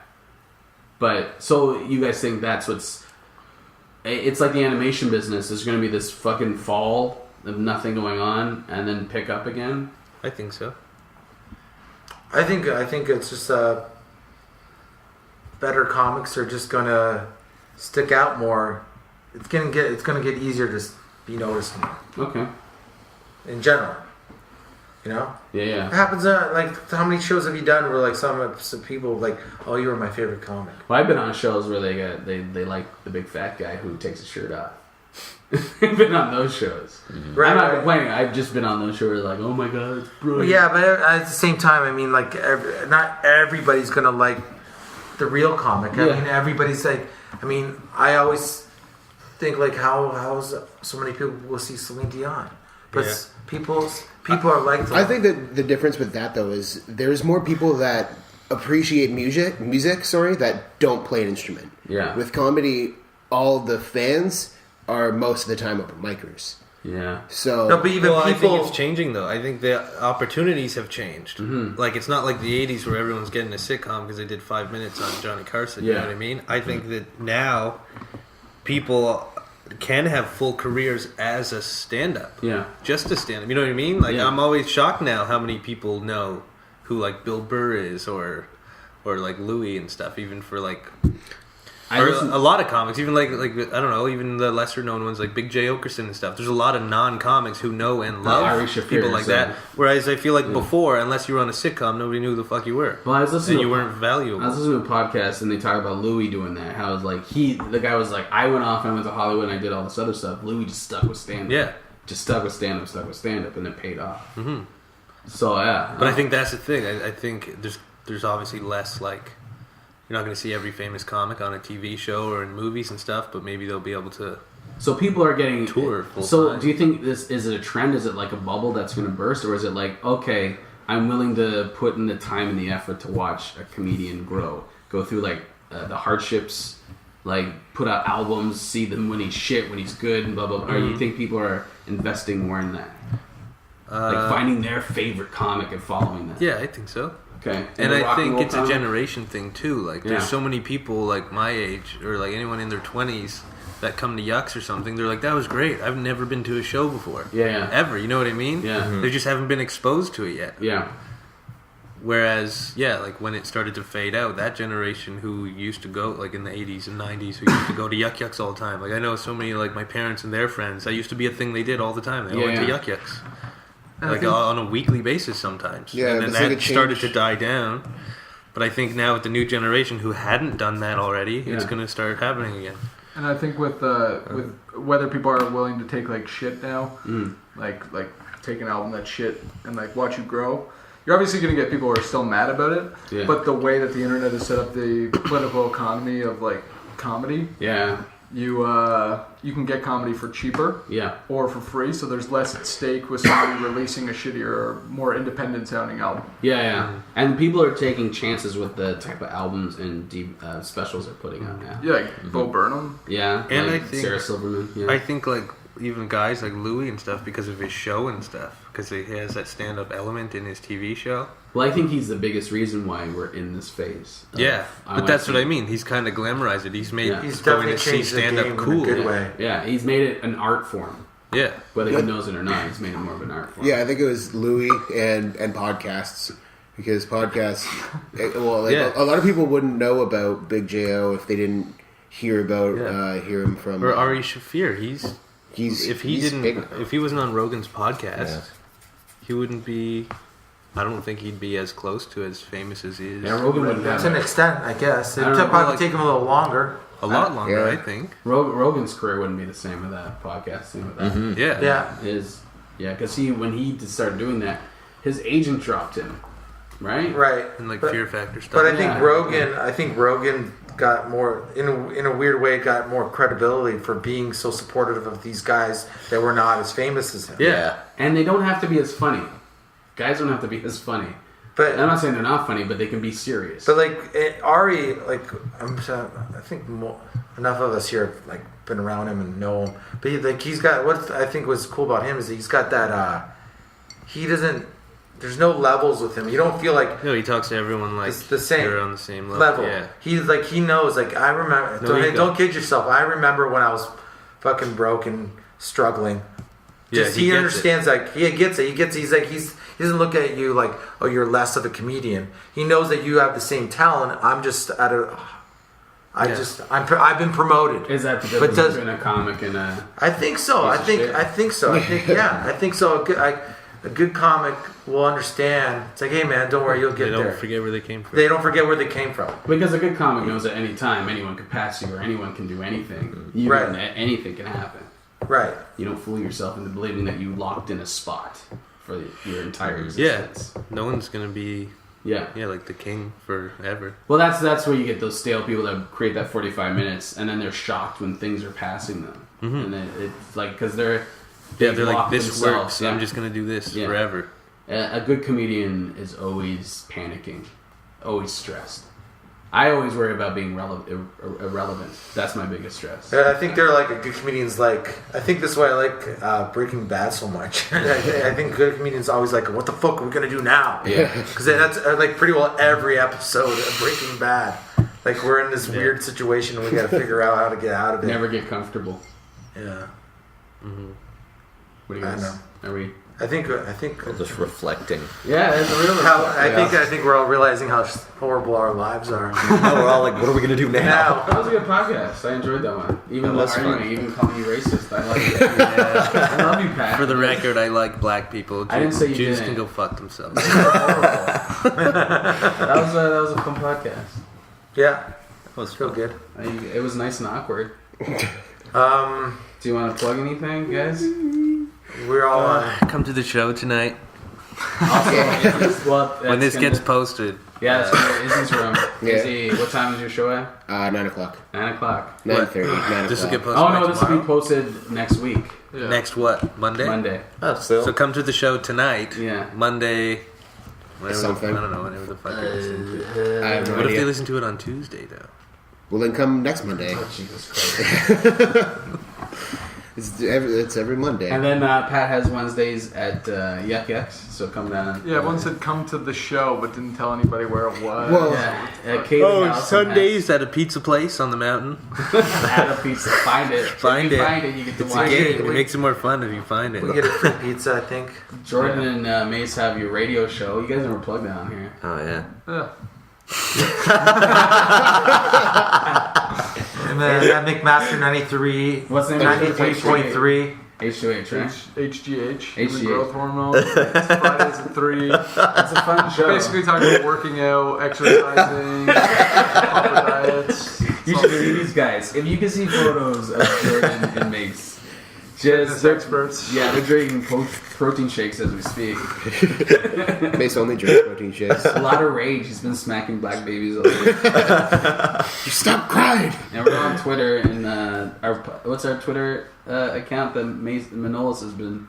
But, so you guys think that's it's like the animation business. There's going to be this fucking fall of nothing going on and then pick up again? I think so. I think it's just better comics are just gonna stick out more. It's gonna get easier to be noticed more Okay. in general. You know, Yeah. it happens. Like, how many shows have you done where like some people like, oh, you were my favorite comic. Well, I've been on shows where they like the big fat guy who takes his shirt off. I've been on those shows. Right, I'm not right. complaining. I've just been on those shows like, oh my god, it's brilliant. Yeah, but at the same time, I mean, like, not everybody's gonna like the real comic. I Yeah. mean, everybody's like, I mean, I always think like, how's so many people will see Celine Dion, but Yeah. people are like. I think that the difference with that though is there's more people that appreciate music, that don't play an instrument. Yeah. With comedy, all the fans are most of the time open micers. Yeah. So No, but even Well, I think people. it's changing though. I think the opportunities have changed. Like it's not like the '80s where everyone's getting a sitcom because they did 5 minutes on Johnny Carson. You know Yeah. what I mean? I think that now people can have full careers as a stand-up. Yeah. Just a stand-up. You know what I mean? Like Yeah. I'm always shocked now how many people know who like Bill Burr is or like Louis and stuff. Even for like. Or a lot of comics, even like I don't know, even the lesser known ones like Big J Okerson and stuff. There's a lot of non-comics who know and love Ari Shaffir people like is, that. Whereas I feel like before, unless you were on a sitcom, nobody knew who the fuck you were, Well, I was listening and to you weren't valuable. I was listening to a podcast and they talk about Louis doing that. How it's like the guy was like, I went off, I went to Hollywood and I did all this other stuff. Louis just stuck with stand up. Yeah. Just stuck with stand up, and it paid off. Mm-hmm. So yeah. But I think that's the thing. I think there's obviously less like. You're not going to see every famous comic on a TV show or in movies and stuff, but maybe they'll be able to. So people are getting Tour full So time. do you think is it a trend? Is it like a bubble that's going to burst, or is it like, okay, I'm willing to put in the time and the effort to watch a comedian go through like the hardships, like put out albums, see them when he's shit, when he's good, and blah blah blah. Or you think people are investing more in that, like finding their favorite comic and following that? Yeah, I think so. Okay. And the I rock and think roll it's a comic? generation thing too. Like, there's Yeah. so many people like my age or like anyone in their 20s that come to Yucks or something. They're like, that was great. I've never been to a show before. Yeah. Ever. You know what I mean? Yeah. They just haven't been exposed to it yet. Yeah. Whereas, yeah, like when it started to fade out, that generation who used to go, like in the 80s and 90s, who used to go to Yucks all the time. Like, I know so many, like my parents and their friends, that used to be a thing they did all the time. They all went to Yucks. Like on a weekly basis sometimes. Yeah, and then it's like a that started change. to die down. But I think now with the new generation who hadn't done that already, it's Yeah. going to start happening again. And I think with whether people are willing to take like shit now, like take an album that's shit and like watch you grow, you're obviously going to get people who are still mad about it. Yeah. But the way that the internet has set up the political economy of like comedy, Yeah. you can get comedy for cheaper Yeah. or for free. So there's less at stake with somebody releasing a shittier or more independent sounding album. Yeah, yeah. And people are taking chances with the type of albums and specials they're putting out now. Yeah, like Bo Burnham. Yeah, And like I think- Sarah Silverman. Yeah. I think like even guys like Louis and stuff because of his show and stuff, because he has that stand-up element in his TV show. Well, I think he's the biggest reason why we're in this phase. Yeah, but that's what I mean. He's kind of glamorized it. He's made Yeah. He's going definitely to see changed the stand-up game cool. in a good Yeah. way. Yeah, he's made it an art form. Yeah. Whether he knows it or not, he's made it more of an art form. Yeah, I think it was Louis and podcasts because podcasts. Yeah. A lot of people wouldn't know about Big J.O. if they didn't hear about hear him from Or Ari Shaffir. He's if he he's didn't big now. if he wasn't on Rogan's podcast, Yeah. he wouldn't be. I don't think he'd be as close to as famous as he is. Yeah, Rogan wouldn't have To an it. extent, I guess. It I don't took know, probably like- take him a little longer. A lot longer, Yeah. I think. Rogan's career wouldn't be the same with that podcasting with that. Yeah. Yeah, Because when he started doing that, his agent dropped him, right? right. And like But- Fear Factor stuff. But I Yeah. think Rogan got more in a weird way got more credibility for being so supportive of these guys that were not as famous as him. Yeah. And they don't have to be as funny. Guys don't have to be as funny. But I'm not saying they're not funny, but they can be serious. But like Ari, like I think enough of us here have like been around him and know him. But he's got what I think was cool about him is he's got that. He doesn't. There's no levels with him. You don't feel like No, he talks to everyone like It's the same they're on the same level. Yeah. He's like he knows. Like I remember. No ego. Don't kid yourself. I remember when I was fucking broke and struggling. Just he he gets understands. Like he gets it. He's like he doesn't look at you like, oh, you're less of a comedian. He knows that you have the same talent. I'm just at a. I've been promoted. Is that the But difference does- between a comic and a... I think so. I Piece of think shit. I think so. I think so. A good comic will understand. It's like, hey man, don't worry, you'll They get don't there. forget where they came from. They don't forget where they came from. Because a good comic knows at any time anyone could pass you or anyone can do anything. Right. Anything can happen. Right. You don't fool yourself into believing that you locked in a spot for your entire Yeah. existence. No one's gonna be Yeah. like the king forever. Well, that's where you get those stale people that create that 45 minutes, and then they're shocked when things are passing them, and then it's like because they're like, this themselves. works. Yeah. I'm just gonna do this Yeah. forever. A good comedian is always panicking, always stressed. I always worry about being irrelevant. That's my biggest stress. I think they're like a good comedians. Like I think that's why I like Breaking Bad so much. I think good comedians always like, what the fuck are we gonna do now? Yeah. Because that's like pretty well every episode of Breaking Bad. Like we're in this weird situation and we got to figure out how to get out of it. Never get comfortable. Yeah. What do you guys? I know. Are we? I think. Just reflecting. Yeah, it's a real. I think we're all realizing how horrible our lives are. Now we're all like, what are we gonna do now? That was a good podcast. I enjoyed that one. Even That was arguing, fun. even calling you racist. I like it. I love you, Pat. For the record, I like black people. I didn't say you Jews didn't. can go fuck themselves. that was a fun podcast. Yeah. That was Feel good. It was nice and awkward. Um, Do you want to plug anything, guys? we're all on. Come to the show tonight Well, when this gets posted. Yeah, that's Izzy's room. Yeah. Izzy, what time is your show at? 9 o'clock. 9 o'clock. 9:30. 9 This will o'clock. get posted. Oh by no, this will be tomorrow? posted next week, Yeah. Next what? Monday. Monday. Oh, still. So come to the show tonight. Yeah. Monday. Whenever Something. I don't know. Whenever the fuck. it is. I have no What if idea. they listen to it on Tuesday though? Well, then come next Monday. Oh, Jesus Christ. It's every Monday. And then Pat has Wednesdays at Yuck Yucks, so come down. Yeah, everyone said come to the show, but didn't tell anybody where it was. Well, Yeah, at Caden House in Sundays at a pizza place on the mountain. At a pizza. Find it. Find if you it. Find it. You get to It's a watch game. it. It makes it more fun if you find it. We get a free pizza, I think. Jordan and Mace have your radio show. You guys never plugged that on here. Oh yeah. Yeah. And then at McMaster 93. What's the name of it? 93.3. H2H, right? HGH, human HGH. growth hormone. It's Fridays at 3. It's a fun show. Basically talking about working out, exercising, proper diets. You should see these guys. If you can see photos of Jordan and Mace, just Fitness experts. Yeah, they're drinking protein shakes as we speak. Mace only drinks protein shakes. A lot of rage. He's been smacking black babies all over. You stop crying! And we're on Twitter, and what's our Twitter account that Manolis has been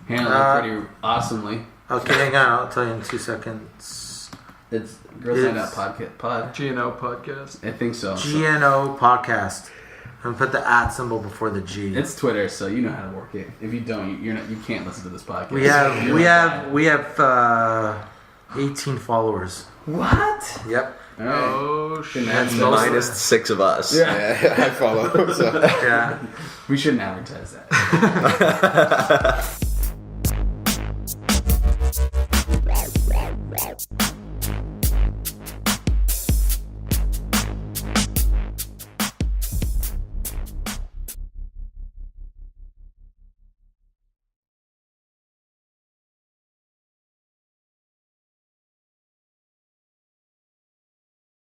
handling pretty awesomely. Okay, hang on. I'll tell you in 2 seconds. It's Girls Night Out Pod. GNO podcast. I think so. GNO podcast. And put the @ symbol before the G. It's Twitter, so you know how to work it. If you don't, you can't listen to this podcast. We have 18 followers. What? Yep. All right. Oh shit. That's The mostly- minus 6 of us. Yeah. Yeah, I follow. So. Yeah. We shouldn't advertise that.